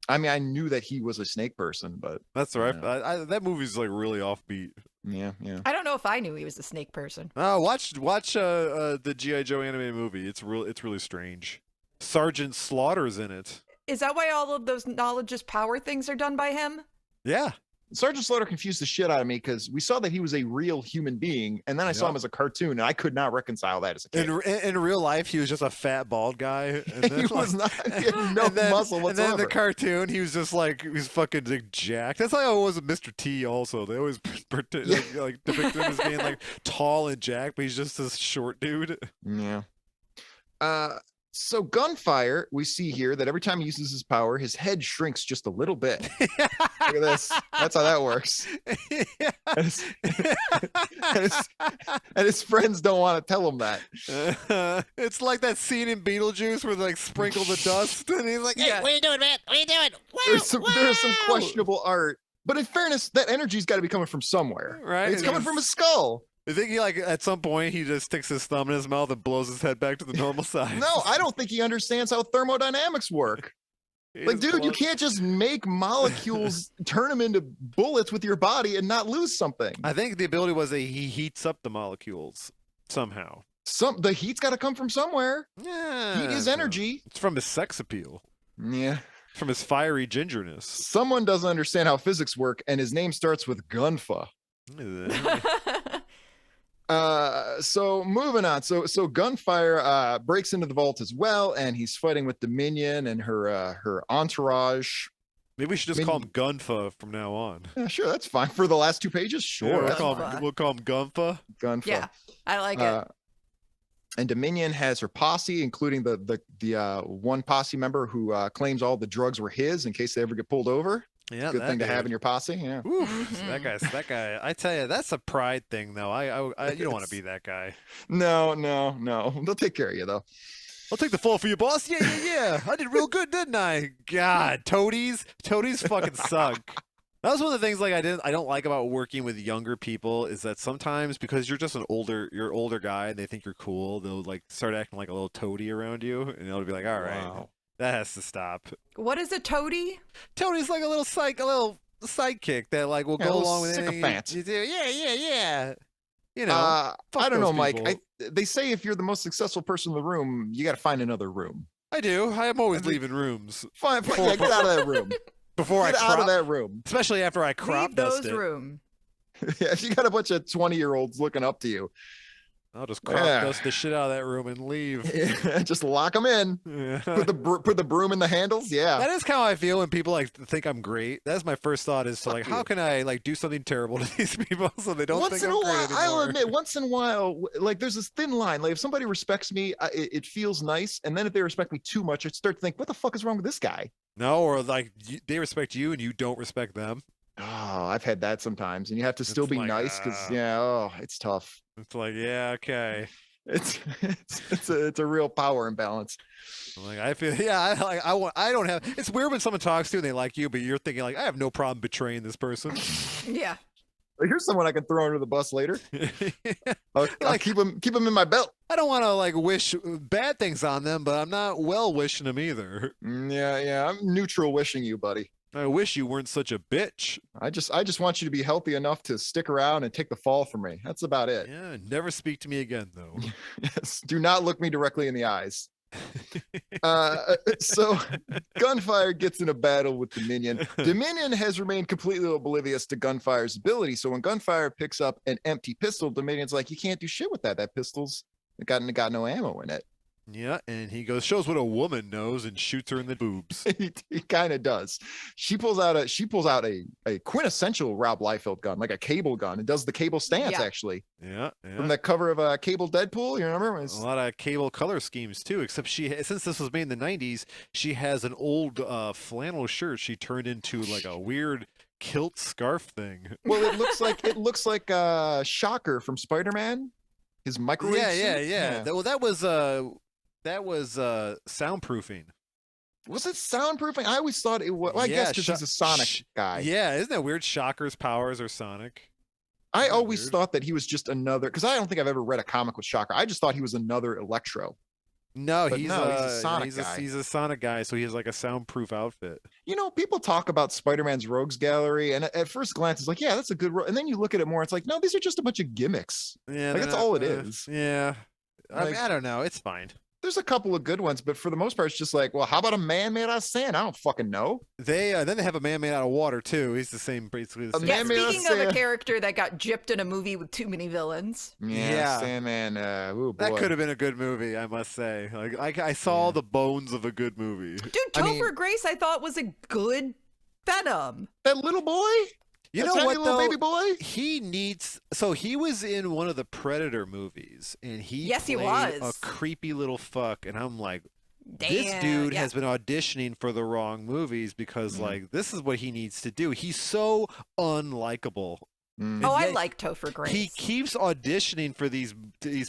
[SPEAKER 4] I mean, I knew that he was a snake person, but
[SPEAKER 3] That's right. That movie's like really offbeat.
[SPEAKER 4] yeah.
[SPEAKER 5] I don't know if I knew he was a snake person.
[SPEAKER 3] Watch the G.I. Joe animated movie. It's really strange. Sergeant Slaughter's in it.
[SPEAKER 5] Is that why all of those knowledge is power things are done by him?
[SPEAKER 3] Yeah.
[SPEAKER 4] Sergeant Slaughter confused the shit out of me because we saw that he was a real human being, and then I saw him as a cartoon, and I could not reconcile that as a kid.
[SPEAKER 3] In real life, he was just a fat bald guy. And then,
[SPEAKER 4] he was not. He had no muscle whatsoever.
[SPEAKER 3] And then in the cartoon, he was just like he was fucking like, jacked. That's how it was with Mr. T. Also, they always like depict him as being like tall and jacked, but he's just this short dude.
[SPEAKER 4] Yeah. So Gunfire, we see here that every time he uses his power, his head shrinks just a little bit. Look at this. That's how that works. And his friends don't want to tell him that.
[SPEAKER 3] It's like that scene in Beetlejuice where they like sprinkle the dust, and he's like, "Hey, what are you doing, man? What are you doing?" Wow,
[SPEAKER 4] There's some questionable art, but in fairness, that energy's got to be coming from somewhere.
[SPEAKER 3] Right?
[SPEAKER 4] It's coming from his skull.
[SPEAKER 3] I think he like at some point he just sticks his thumb in his mouth and blows his head back to the normal size.
[SPEAKER 4] No, I don't think he understands how thermodynamics work. Like, dude, you can't just make molecules, turn them into bullets with your body and not lose something.
[SPEAKER 3] I think the ability was that he heats up the molecules somehow.
[SPEAKER 4] The heat's got to come from somewhere.
[SPEAKER 3] Yeah,
[SPEAKER 4] Heat is energy.
[SPEAKER 3] It's from his sex appeal.
[SPEAKER 4] Yeah.
[SPEAKER 3] From his fiery gingerness.
[SPEAKER 4] Someone doesn't understand how physics work, and his name starts with Gunfa. So moving on. So Gunfire breaks into the vault as well, and he's fighting with Dominion and her entourage.
[SPEAKER 3] Maybe we should just call him Gunfa from now on.
[SPEAKER 4] Yeah, sure, that's fine. For the last 2 pages, sure.
[SPEAKER 3] Yeah, we'll call him Gunfa.
[SPEAKER 4] Gunfa.
[SPEAKER 5] Yeah, I like it.
[SPEAKER 4] And Dominion has her posse, including the one posse member who claims all the drugs were his in case they ever get pulled over.
[SPEAKER 3] Yeah,
[SPEAKER 4] good thing to have in your posse. Yeah.
[SPEAKER 3] That guy. I tell you, that's a pride thing, though. You don't want to be that guy.
[SPEAKER 4] No. They'll take care of you, though.
[SPEAKER 3] I'll take the fall for you, boss. Yeah. I did real good, didn't I? God, toadies fucking suck. That was one of the things like I don't like about working with younger people is that sometimes because you're just older guy and they think you're cool, they'll like start acting like a little toady around you, and they'll be like, all right. Wow. That has to stop.
[SPEAKER 5] What is a toady?
[SPEAKER 3] Toady's like a little sidekick that like will go along with anything you do. Yeah. You know,
[SPEAKER 4] I don't know, Mike. They say if you're the most successful person in the room, you got to find another room.
[SPEAKER 3] I do. I am always leaving rooms.
[SPEAKER 4] Fine. Yeah, get out of that room.
[SPEAKER 3] Get
[SPEAKER 4] out of that room.
[SPEAKER 3] Especially after I crop dust it.
[SPEAKER 5] Room.
[SPEAKER 4] Yeah, if you got a bunch of 20-year-olds looking up to you.
[SPEAKER 3] I'll just crop dust the shit out of that room and leave.
[SPEAKER 4] Yeah, just lock them in. Yeah. Put the broom in the handles. Yeah,
[SPEAKER 3] that is how I feel when people like think I'm great. That's my first thought is to like, how can I like do something terrible to these people so they don't think I'm great anymore?
[SPEAKER 4] I'll admit, once in a while, like there's this thin line. Like if somebody respects me, it feels nice, and then if they respect me too much, I start to think, what the fuck is wrong with this guy?
[SPEAKER 3] No, or like they respect you and you don't respect them.
[SPEAKER 4] Oh, I've had that sometimes, and you have to still be nice because it's tough.
[SPEAKER 3] It's like, yeah, okay.
[SPEAKER 4] It's a real power imbalance.
[SPEAKER 3] Like I feel, I don't have. It's weird when someone talks to you and they like you, but you're thinking like, I have no problem betraying this person.
[SPEAKER 5] Yeah.
[SPEAKER 4] Here's someone I can throw under the bus later. I'll keep them in my belt.
[SPEAKER 3] I don't want to like wish bad things on them, but I'm not well wishing them either.
[SPEAKER 4] Yeah. I'm neutral wishing you, buddy.
[SPEAKER 3] I wish you weren't such a bitch.
[SPEAKER 4] I just want you to be healthy enough to stick around and take the fall for me. That's about it.
[SPEAKER 3] Yeah, never speak to me again, though.
[SPEAKER 4] Yes, do not look me directly in the eyes. So Gunfire gets in a battle with Dominion. Dominion has remained completely oblivious to Gunfire's ability. So when Gunfire picks up an empty pistol, Dominion's like, you can't do shit with that. That pistol's got no ammo in it.
[SPEAKER 3] Yeah, and he goes, shows what a woman knows and shoots her in the boobs.
[SPEAKER 4] He kind of does. She pulls out a quintessential Rob Liefeld gun, like a cable gun, and does the cable stance actually.
[SPEAKER 3] Yeah.
[SPEAKER 4] From the cover of Cable Deadpool, you remember?
[SPEAKER 3] A lot of cable color schemes too. Except since this was made in the '90s, she has an old flannel shirt she turned into like a weird kilt scarf thing.
[SPEAKER 4] Well, it looks like Shocker from Spider-Man. His microwave suit.
[SPEAKER 3] Yeah. Well, that was soundproofing.
[SPEAKER 4] Was it soundproofing? I always thought it was. Well, I guess because he's a Sonic guy.
[SPEAKER 3] Yeah, isn't that weird? Shocker's powers are Sonic.
[SPEAKER 4] I
[SPEAKER 3] Isn't that
[SPEAKER 4] always
[SPEAKER 3] weird?
[SPEAKER 4] thought that he was just another. Because I don't think I've ever read a comic with Shocker. I just thought he was another Electro.
[SPEAKER 3] No,
[SPEAKER 4] But
[SPEAKER 3] he's
[SPEAKER 4] no, he's a
[SPEAKER 3] a
[SPEAKER 4] Sonic
[SPEAKER 3] he's
[SPEAKER 4] guy.
[SPEAKER 3] he's a Sonic guy, so he has like a soundproof outfit.
[SPEAKER 4] You know, people talk about Spider-Man's Rogues Gallery, and at first glance, it's like, yeah, that's a good. And then you look at it more, it's like, no, these are just a bunch of gimmicks.
[SPEAKER 3] Yeah,
[SPEAKER 4] Like,
[SPEAKER 3] they're
[SPEAKER 4] that's
[SPEAKER 3] not-
[SPEAKER 4] all it is.
[SPEAKER 3] Yeah, I mean,
[SPEAKER 4] Like-
[SPEAKER 3] I don't know. It's fine.
[SPEAKER 4] There's a couple of good ones, but for the most part, it's just like, well, how about a man made out of sand? I don't fucking know.
[SPEAKER 3] They then they have a man made out of water too. He's the same, basically the
[SPEAKER 4] A
[SPEAKER 3] same.
[SPEAKER 5] Yeah,
[SPEAKER 4] man made out of
[SPEAKER 5] speaking of a
[SPEAKER 4] sand.
[SPEAKER 5] character that got gypped in a movie with too many villains.
[SPEAKER 3] Yeah.
[SPEAKER 4] Sandman. Ooh,
[SPEAKER 3] That
[SPEAKER 4] boy.
[SPEAKER 3] could have been a good movie, I must say. Like I saw
[SPEAKER 4] Yeah.
[SPEAKER 3] the bones of a good movie.
[SPEAKER 5] Dude,
[SPEAKER 4] I mean-
[SPEAKER 5] Topher Grace, I thought was a good Venom.
[SPEAKER 4] That little boy.
[SPEAKER 3] You
[SPEAKER 4] That
[SPEAKER 3] know
[SPEAKER 4] tiny
[SPEAKER 3] what
[SPEAKER 4] little
[SPEAKER 3] though?
[SPEAKER 4] baby boy.
[SPEAKER 3] He needs. So he was in one of the Predator movies, and he
[SPEAKER 5] Yes, he
[SPEAKER 3] played
[SPEAKER 5] was.
[SPEAKER 3] a creepy little fuck. And I'm like,
[SPEAKER 5] Damn.
[SPEAKER 3] this dude
[SPEAKER 5] yeah.
[SPEAKER 3] has been auditioning for the wrong movies because like this is what he needs to do. He's so unlikable.
[SPEAKER 4] Mm.
[SPEAKER 5] Oh, I
[SPEAKER 3] yet
[SPEAKER 5] like Topher Grace.
[SPEAKER 3] He keeps auditioning for these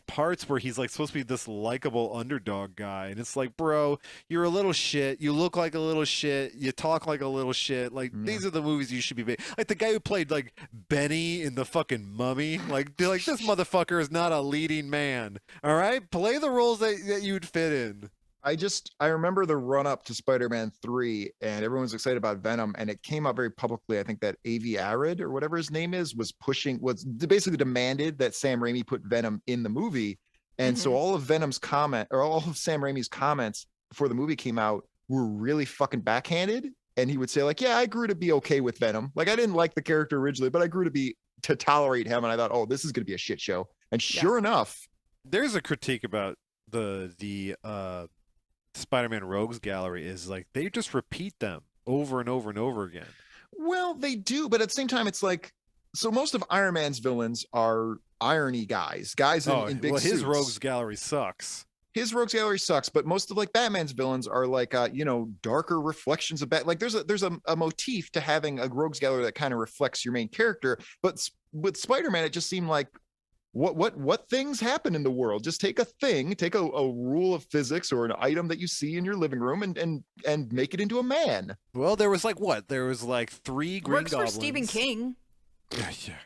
[SPEAKER 3] parts where he's like supposed to be this likable underdog guy, and it's like, bro, you're a little shit. You look like a little shit. You talk like a little shit. Like
[SPEAKER 4] Yeah.
[SPEAKER 3] these are the movies you should be making. Like the guy who played like Benny in the fucking Mummy. Like, they're like this motherfucker is not a leading man. All right, play the roles that you'd fit in.
[SPEAKER 4] I remember the run up to Spider-Man 3, and everyone was excited about Venom, and it came out very publicly. I think that Avi Arad or whatever his name is was basically demanded that Sam Raimi put Venom in the movie. And so all of Venom's comment or all of Sam Raimi's comments before the movie came out were really fucking backhanded. And he would say, like, yeah, I grew to be okay with Venom. Like, I didn't like the character originally, but I grew to tolerate him. And I thought, oh, this is gonna be a shit show. And sure enough,
[SPEAKER 3] There's a critique about the Spider-Man Rogues Gallery is like they just repeat them over and over and over again.
[SPEAKER 4] well, they do, but at the same time, it's like, so most of Iron Man's villains are irony guys in big
[SPEAKER 3] well, his
[SPEAKER 4] suits.
[SPEAKER 3] Rogues Gallery sucks.
[SPEAKER 4] His Rogues Gallery sucks, but most of like Batman's villains are like darker reflections of like there's a motif to having a Rogues Gallery that kind of reflects your main character. But with Spider-Man, it just seemed like what things happen in the world. Just take a thing, take a rule of physics or an item that you see in your living room and make it into a man.
[SPEAKER 3] Well, there was like what? There was like 3 Green
[SPEAKER 5] Works
[SPEAKER 3] Goblins.
[SPEAKER 5] for Stephen King.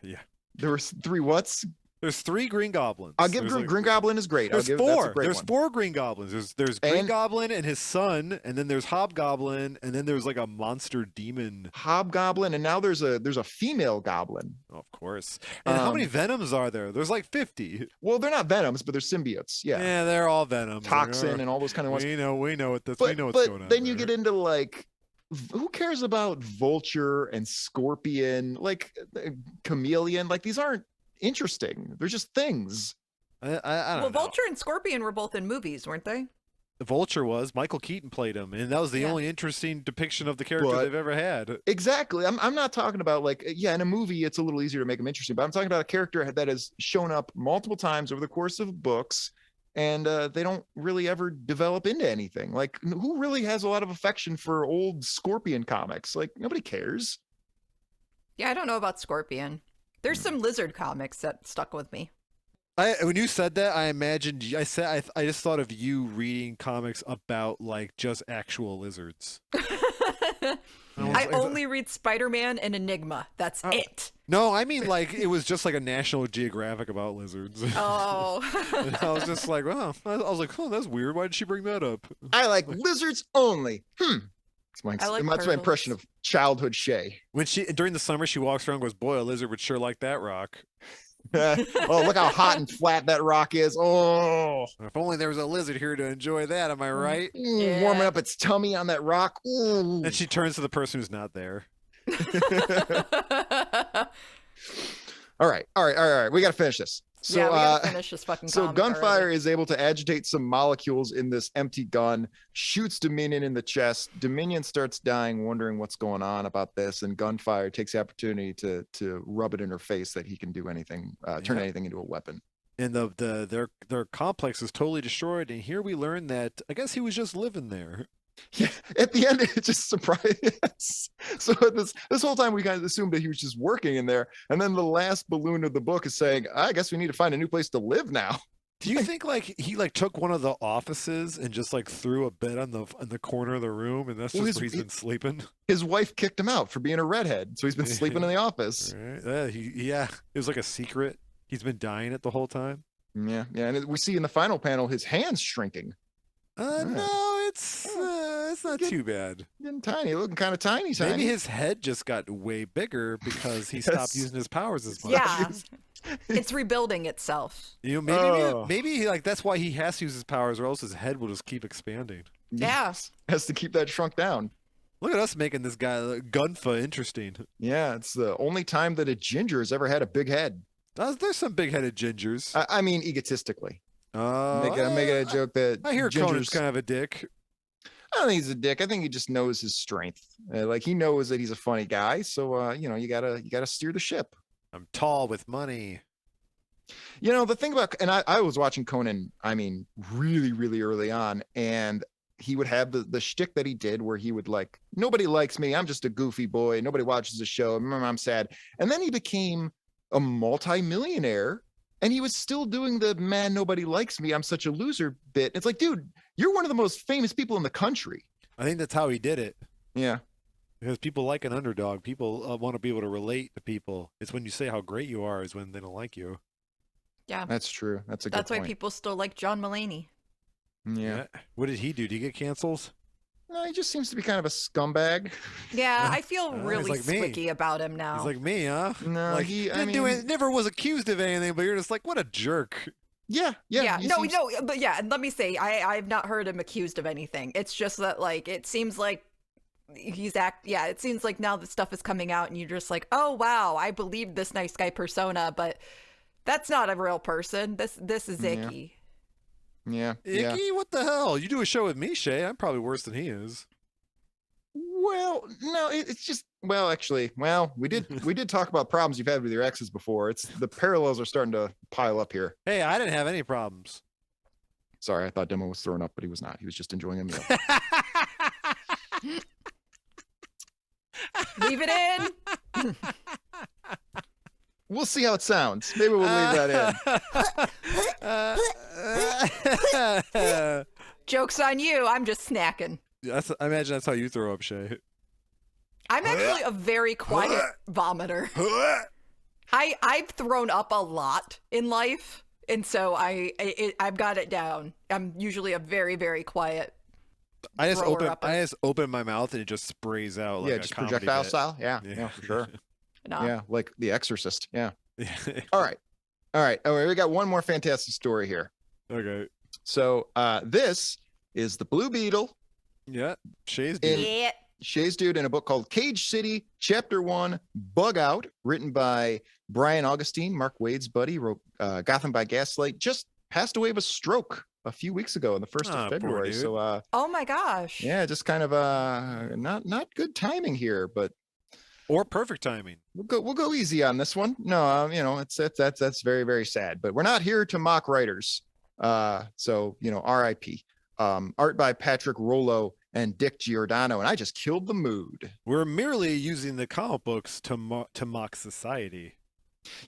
[SPEAKER 3] Yeah.
[SPEAKER 4] There were 3 whats.
[SPEAKER 3] There's 3 Green Goblins.
[SPEAKER 4] I'll give
[SPEAKER 3] There's like-
[SPEAKER 4] Green Goblin is great.
[SPEAKER 3] There's
[SPEAKER 4] That's
[SPEAKER 3] 4.
[SPEAKER 4] a great
[SPEAKER 3] There's
[SPEAKER 4] one.
[SPEAKER 3] 4 Green Goblins. There's Green
[SPEAKER 4] And-
[SPEAKER 3] Goblin and his son, and then there's Hobgoblin, and then there's like a monster demon.
[SPEAKER 4] Hobgoblin, and now there's a female goblin.
[SPEAKER 3] Oh, of course. And how many
[SPEAKER 4] Um,
[SPEAKER 3] Venoms are there? There's like 50.
[SPEAKER 4] Well, they're not venoms, but they're symbiotes. Yeah,
[SPEAKER 3] They're all Venoms.
[SPEAKER 4] toxin and all those kind of ones.
[SPEAKER 3] We know what this.
[SPEAKER 4] But
[SPEAKER 3] we know what's going on.
[SPEAKER 4] then you
[SPEAKER 3] there.
[SPEAKER 4] get into like, who cares about Vulture and Scorpion, like Chameleon? Like these aren't interesting. They're just things.
[SPEAKER 3] I don't
[SPEAKER 5] Well,
[SPEAKER 3] know.
[SPEAKER 5] Vulture and Scorpion were both in movies, weren't they?
[SPEAKER 3] The Vulture was Michael Keaton played him, and that was the
[SPEAKER 5] Yeah.
[SPEAKER 3] only interesting depiction of the character
[SPEAKER 4] But-
[SPEAKER 3] they've ever had.
[SPEAKER 4] Exactly. I'm not talking about like, yeah, in a movie it's a little easier to make them interesting, but I'm talking about a character that has shown up multiple times over the course of books, and they don't really ever develop into anything. Like, who really has a lot of affection for old Scorpion comics? Like, nobody cares.
[SPEAKER 5] Yeah, I don't know about Scorpion. There's some lizard comics that stuck with me.
[SPEAKER 3] When you said that, I imagined. I just thought of you reading comics about like just actual lizards.
[SPEAKER 5] I only read Spider-Man and Enigma. That's
[SPEAKER 3] Oh.
[SPEAKER 5] it.
[SPEAKER 3] No, I mean like it was just like a National Geographic about lizards.
[SPEAKER 5] Oh.
[SPEAKER 3] And I was just like, well, I was like, oh, that's weird. Why did she bring that up?
[SPEAKER 4] I like lizards only. That's my,
[SPEAKER 5] I like
[SPEAKER 4] that's my impression
[SPEAKER 5] turtles.
[SPEAKER 4] of childhood Shée.
[SPEAKER 3] When she during the summer, she walks around and goes, boy, a lizard would sure like that rock.
[SPEAKER 4] Oh, look how hot and flat that rock is. Oh,
[SPEAKER 3] If only there was a lizard here to enjoy that. Am I right?
[SPEAKER 4] warming up its tummy on that rock. Ooh.
[SPEAKER 3] And she turns to the person who's not there.
[SPEAKER 4] All right. We got to finish this. So,
[SPEAKER 5] yeah, we gotta finish this fucking
[SPEAKER 4] so
[SPEAKER 5] comic
[SPEAKER 4] Gunfire
[SPEAKER 5] already.
[SPEAKER 4] is able to agitate some molecules in this empty gun, shoots Dominion in the chest. Dominion starts dying, wondering what's going on about this, and Gunfire takes the opportunity to rub it in her face that he can do anything, turn
[SPEAKER 3] Yeah.
[SPEAKER 4] anything into a weapon.
[SPEAKER 3] And their complex is totally destroyed. And here we learn that I guess he was just living there.
[SPEAKER 4] Yeah, at the end, it just surprised. Yes. So this whole time, we kind of assumed that he was just working in there, and then the last balloon of the book is saying, "I guess we need to find a new place to live now."
[SPEAKER 3] Do you think like he like took one of the offices and just like threw a bed on the corner of the room, and that's
[SPEAKER 4] Well,
[SPEAKER 3] just where he's been sleeping?
[SPEAKER 4] His wife kicked him out for being a redhead, so he's been sleeping in the office.
[SPEAKER 3] Right. Yeah, it was like a secret. He's been dying it the whole time.
[SPEAKER 4] Yeah, and we see in the final panel his hands shrinking.
[SPEAKER 3] No, it's not too bad.
[SPEAKER 4] Getting tiny, looking kind of tiny.
[SPEAKER 3] Maybe his head just got way bigger because he stopped using his powers as much.
[SPEAKER 5] Yeah. It's rebuilding itself.
[SPEAKER 3] You know, maybe like that's why he has to use his powers, or else his head will just keep expanding.
[SPEAKER 5] Yeah.
[SPEAKER 4] Has to keep that shrunk down.
[SPEAKER 3] Look at us making this guy Gunfire interesting.
[SPEAKER 4] Yeah, it's the only time that a ginger has ever had a big head.
[SPEAKER 3] There's some big-headed gingers.
[SPEAKER 4] I mean, egotistically.
[SPEAKER 3] I'm
[SPEAKER 4] I'm making a joke that
[SPEAKER 3] I hear Conan's
[SPEAKER 4] gingers.
[SPEAKER 3] kind of a dick.
[SPEAKER 4] I don't think he's a dick. I think he just knows his strength. Like he knows that he's a funny guy. So you gotta steer the ship.
[SPEAKER 3] I'm tall with money.
[SPEAKER 4] You know, the thing about, and I was watching Conan, I mean, really, really early on, and he would have the shtick that he did where he would like, nobody likes me. I'm just a goofy boy. Nobody watches the show. I'm sad. And then he became a multi-millionaire, and he was still doing the man, nobody likes me, I'm such a loser bit. It's like, dude, you're one of the most famous people in the country.
[SPEAKER 3] I think that's how he did it.
[SPEAKER 4] Yeah.
[SPEAKER 3] Because people like an underdog. People want to be able to relate to people. It's when you say how great you are is when they don't like you.
[SPEAKER 5] Yeah.
[SPEAKER 4] That's true. That's
[SPEAKER 5] That's
[SPEAKER 4] good
[SPEAKER 5] why
[SPEAKER 4] point.
[SPEAKER 5] people still like John Mulaney.
[SPEAKER 4] Yeah.
[SPEAKER 3] What did he do? Did he get cancels?
[SPEAKER 4] No, he just seems to be kind of a scumbag.
[SPEAKER 5] Yeah, I feel
[SPEAKER 3] He's
[SPEAKER 5] really
[SPEAKER 3] like me.
[SPEAKER 5] squicky about him now.
[SPEAKER 3] He's like me, huh?
[SPEAKER 4] No,
[SPEAKER 3] like never was accused of anything, but you're just like, what a jerk.
[SPEAKER 4] Yeah. He
[SPEAKER 5] no,
[SPEAKER 4] seems-
[SPEAKER 5] no, but yeah, and let me say, I've not heard him accused of anything. It's just that, like, it seems like it seems like now that stuff is coming out and you're just like, oh, wow, I believe this nice guy persona, but that's not a real person. This is icky.
[SPEAKER 4] Yeah.
[SPEAKER 3] Icky? What the hell? You do a show with me, Shea. I'm probably worse than he is.
[SPEAKER 4] Well, no, it's just, well, actually, we did talk about problems you've had with your exes before. It's the parallels are starting to pile up here.
[SPEAKER 3] Hey, I didn't have any problems.
[SPEAKER 4] Sorry, I thought Demo was throwing up, but he was not. He was just enjoying a meal.
[SPEAKER 5] Leave it in.
[SPEAKER 4] We'll see how it sounds. Maybe we'll leave that in.
[SPEAKER 5] Joke's on you. I'm just snacking.
[SPEAKER 3] I imagine that's how you throw up, Shea.
[SPEAKER 5] I'm actually a very quiet vomiter. I've thrown up a lot in life, and so I've got it down. I'm usually a very, very quiet.
[SPEAKER 3] I just
[SPEAKER 5] thrower-upper.
[SPEAKER 3] open my mouth and it just sprays out like
[SPEAKER 4] Yeah,
[SPEAKER 3] a
[SPEAKER 4] just
[SPEAKER 3] comedy
[SPEAKER 4] projectile
[SPEAKER 3] bit.
[SPEAKER 4] style. Yeah, for sure.
[SPEAKER 5] No.
[SPEAKER 4] Yeah, like The Exorcist. Yeah.
[SPEAKER 3] Yeah.
[SPEAKER 4] All right. We got one more fantastic story here.
[SPEAKER 3] Okay.
[SPEAKER 4] So this is the Blue Beetle.
[SPEAKER 3] Yeah. Shea's
[SPEAKER 4] In-
[SPEAKER 3] dude.
[SPEAKER 5] Yeah.
[SPEAKER 4] Shay's dude in a book called Cage City, Chapter 1, Bug Out, written by Brian Augustine, Mark Wade's buddy, wrote Gotham by Gaslight, just passed away of a stroke a few weeks ago on the 1st
[SPEAKER 3] Ah,
[SPEAKER 4] of
[SPEAKER 3] poor
[SPEAKER 4] February.
[SPEAKER 3] dude.
[SPEAKER 4] So
[SPEAKER 5] Oh my gosh.
[SPEAKER 4] yeah, just kind of not good timing here, but
[SPEAKER 3] Or perfect timing.
[SPEAKER 4] we'll go easy on this one. No, that's very, very sad, but we're not here to mock writers. So RIP. Art by Patrick Rollo and Dick Giordano, and I just killed the mood.
[SPEAKER 3] We're merely using the comic books to mock society.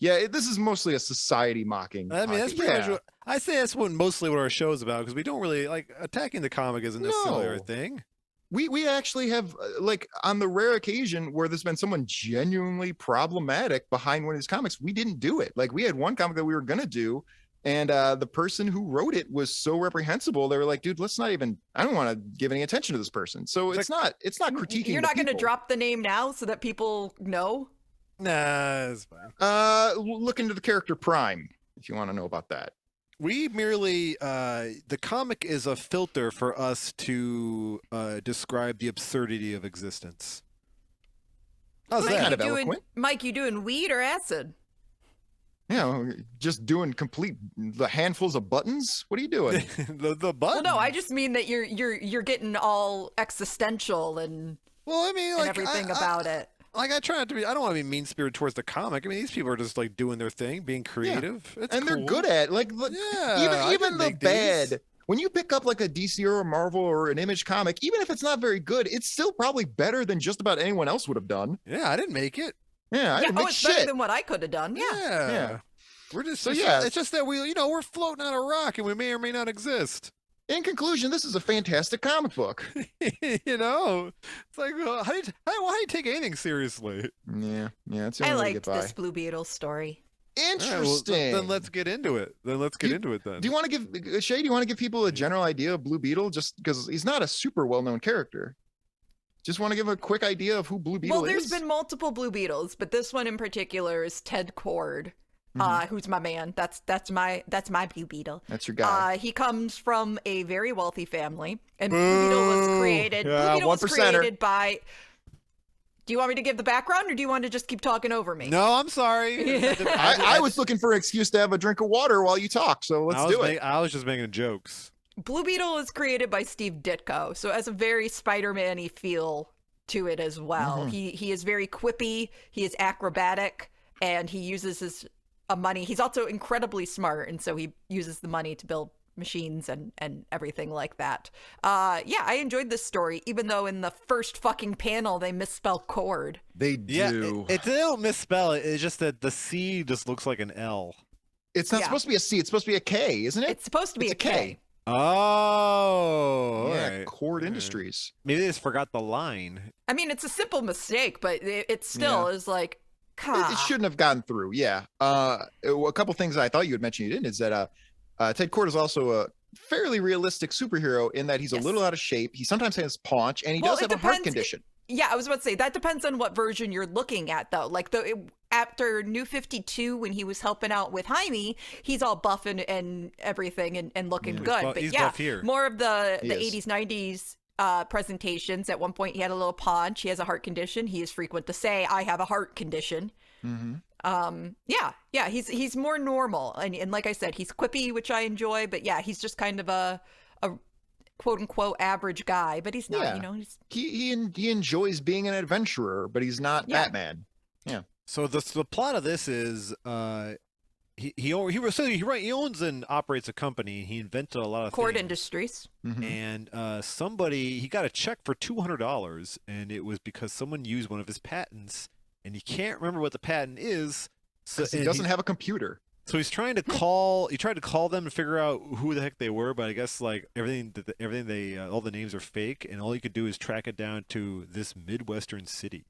[SPEAKER 4] Yeah, this is mostly a society mocking.
[SPEAKER 3] I mean, that's
[SPEAKER 4] podcast.
[SPEAKER 3] pretty much what I say. That's mostly what our show is about, because we don't really like attacking the comic isn't necessarily our
[SPEAKER 4] No.
[SPEAKER 3] thing.
[SPEAKER 4] We actually have like on the rare occasion where there's been someone genuinely problematic behind one of his comics, we didn't do it. Like we had one comic that we were gonna do, and the person who wrote it was so reprehensible. They were like, "Dude, let's not even. I don't want to give any attention to this person." So it's not critiquing.
[SPEAKER 5] You're
[SPEAKER 4] the
[SPEAKER 5] not going to
[SPEAKER 4] people.
[SPEAKER 5] drop the name now so that people know?
[SPEAKER 3] Nah, it's fine.
[SPEAKER 4] Look into the character Prime if you want to know about that.
[SPEAKER 3] We merely the comic is a filter for us to describe the absurdity of existence. How's
[SPEAKER 5] Mike,
[SPEAKER 3] that?
[SPEAKER 4] kind of
[SPEAKER 5] you
[SPEAKER 4] eloquent.
[SPEAKER 5] Mike, you doing weed or acid?
[SPEAKER 4] Just doing the handfuls of buttons. What are you doing?
[SPEAKER 3] the
[SPEAKER 5] Well,
[SPEAKER 3] button.
[SPEAKER 5] no, I just mean that you're getting all existential and
[SPEAKER 3] Well, I mean, like
[SPEAKER 5] everything about it.
[SPEAKER 3] I try not to be. I don't want to be mean spirited towards the comic. I mean, these people are just like doing their thing, being creative. It's
[SPEAKER 4] And they're
[SPEAKER 3] cool.
[SPEAKER 4] good at like look,
[SPEAKER 3] Yeah, I
[SPEAKER 4] even
[SPEAKER 3] can
[SPEAKER 4] the
[SPEAKER 3] make these.
[SPEAKER 4] bad. When you pick up like a DC or a Marvel or an Image comic, even if it's not very good, it's still probably better than just about anyone else would have done.
[SPEAKER 3] Yeah, I didn't make it.
[SPEAKER 4] Yeah, I didn't make
[SPEAKER 5] it's better
[SPEAKER 4] shit.
[SPEAKER 5] than what I could have done. Yeah.
[SPEAKER 3] Yeah. We're just
[SPEAKER 4] So,
[SPEAKER 3] it's
[SPEAKER 4] yeah.
[SPEAKER 3] It's just that we're floating on a rock and we may or may not exist.
[SPEAKER 4] In conclusion, this is a fantastic comic book.
[SPEAKER 3] It's like how do you take anything seriously?
[SPEAKER 4] Yeah, it's the
[SPEAKER 5] I
[SPEAKER 4] only way to
[SPEAKER 5] liked
[SPEAKER 4] get by.
[SPEAKER 5] this Blue Beetle story.
[SPEAKER 3] All right, well,
[SPEAKER 4] Interesting.
[SPEAKER 3] then let's get into it. Then.
[SPEAKER 4] Do you want to give Shée? Do you want to give people a general idea of Blue Beetle? Just because he's not a super well-known character. Just want to give a quick idea of who Blue Beetle
[SPEAKER 5] Well, there's
[SPEAKER 4] is.
[SPEAKER 5] been multiple Blue Beetles, but this one in particular is Ted Cord, who's my man. That's my Blue Beetle.
[SPEAKER 4] That's your guy.
[SPEAKER 5] He comes from a very wealthy family, and Blue Beetle was created.
[SPEAKER 4] Yeah,
[SPEAKER 5] Blue Beetle was
[SPEAKER 4] 1%er.
[SPEAKER 5] created by. Do you want me to give the background, or do you want to just keep talking over me?
[SPEAKER 3] No, I'm sorry.
[SPEAKER 4] I was looking for an excuse to have a drink of water while you talk, so let's do it.
[SPEAKER 3] I was just making jokes.
[SPEAKER 5] Blue Beetle was created by Steve Ditko, so it has a very Spider-Man-y feel to it as well. He is very quippy, he is acrobatic, and he uses his money. He's also incredibly smart, and so he uses the money to build machines and everything like that. Yeah, I enjoyed this story, even though in the first fucking panel they misspell cord.
[SPEAKER 4] They do.
[SPEAKER 3] Yeah, they don't misspell it. It's just that the C just looks like an L.
[SPEAKER 4] It's not supposed to be a C. It's supposed to be a K, isn't it?
[SPEAKER 5] It's supposed to be
[SPEAKER 4] It's
[SPEAKER 5] a K.
[SPEAKER 3] Oh,
[SPEAKER 4] Yeah,
[SPEAKER 3] all right.
[SPEAKER 4] Cord Industries.
[SPEAKER 3] Maybe they just forgot the line.
[SPEAKER 5] I mean, it's a simple mistake, but it still is like,
[SPEAKER 4] It shouldn't have gotten through. Yeah. A couple things I thought you had mentioned you didn't is that Ted Cord is also a fairly realistic superhero in that he's a little out of shape. He sometimes has paunch, and he does have a heart condition.
[SPEAKER 5] Yeah, I was about to say that depends on what version you're looking at, though. Like after New 52, when he was helping out with Jaime, he's all buff and everything and looking good. But
[SPEAKER 3] he's
[SPEAKER 5] yeah,
[SPEAKER 3] buff here.
[SPEAKER 5] more of the
[SPEAKER 4] He is.
[SPEAKER 5] 80s, 90s presentations. At one point, he had a little paunch. He has a heart condition. He is frequent to say, "I have a heart condition." Yeah, he's more normal, and like I said, he's quippy, which I enjoy. But yeah, he's just kind of a quote unquote average guy, but he's not.
[SPEAKER 4] Yeah.
[SPEAKER 5] He's
[SPEAKER 4] He enjoys being an adventurer, but he's not
[SPEAKER 5] Yeah.
[SPEAKER 4] Batman. Yeah.
[SPEAKER 3] So the plot of this is he owns and operates a company. He invented a lot of
[SPEAKER 5] Cord
[SPEAKER 3] things.
[SPEAKER 5] Industries.
[SPEAKER 3] And he got a check for $200, and it was because someone used one of his patents, and he can't remember what the patent is. So
[SPEAKER 4] He doesn't have a computer.
[SPEAKER 3] So he's trying to call. He tried to call them to figure out who the heck they were, but I guess like everything all the names are fake, and all you could do is track it down to this midwestern city.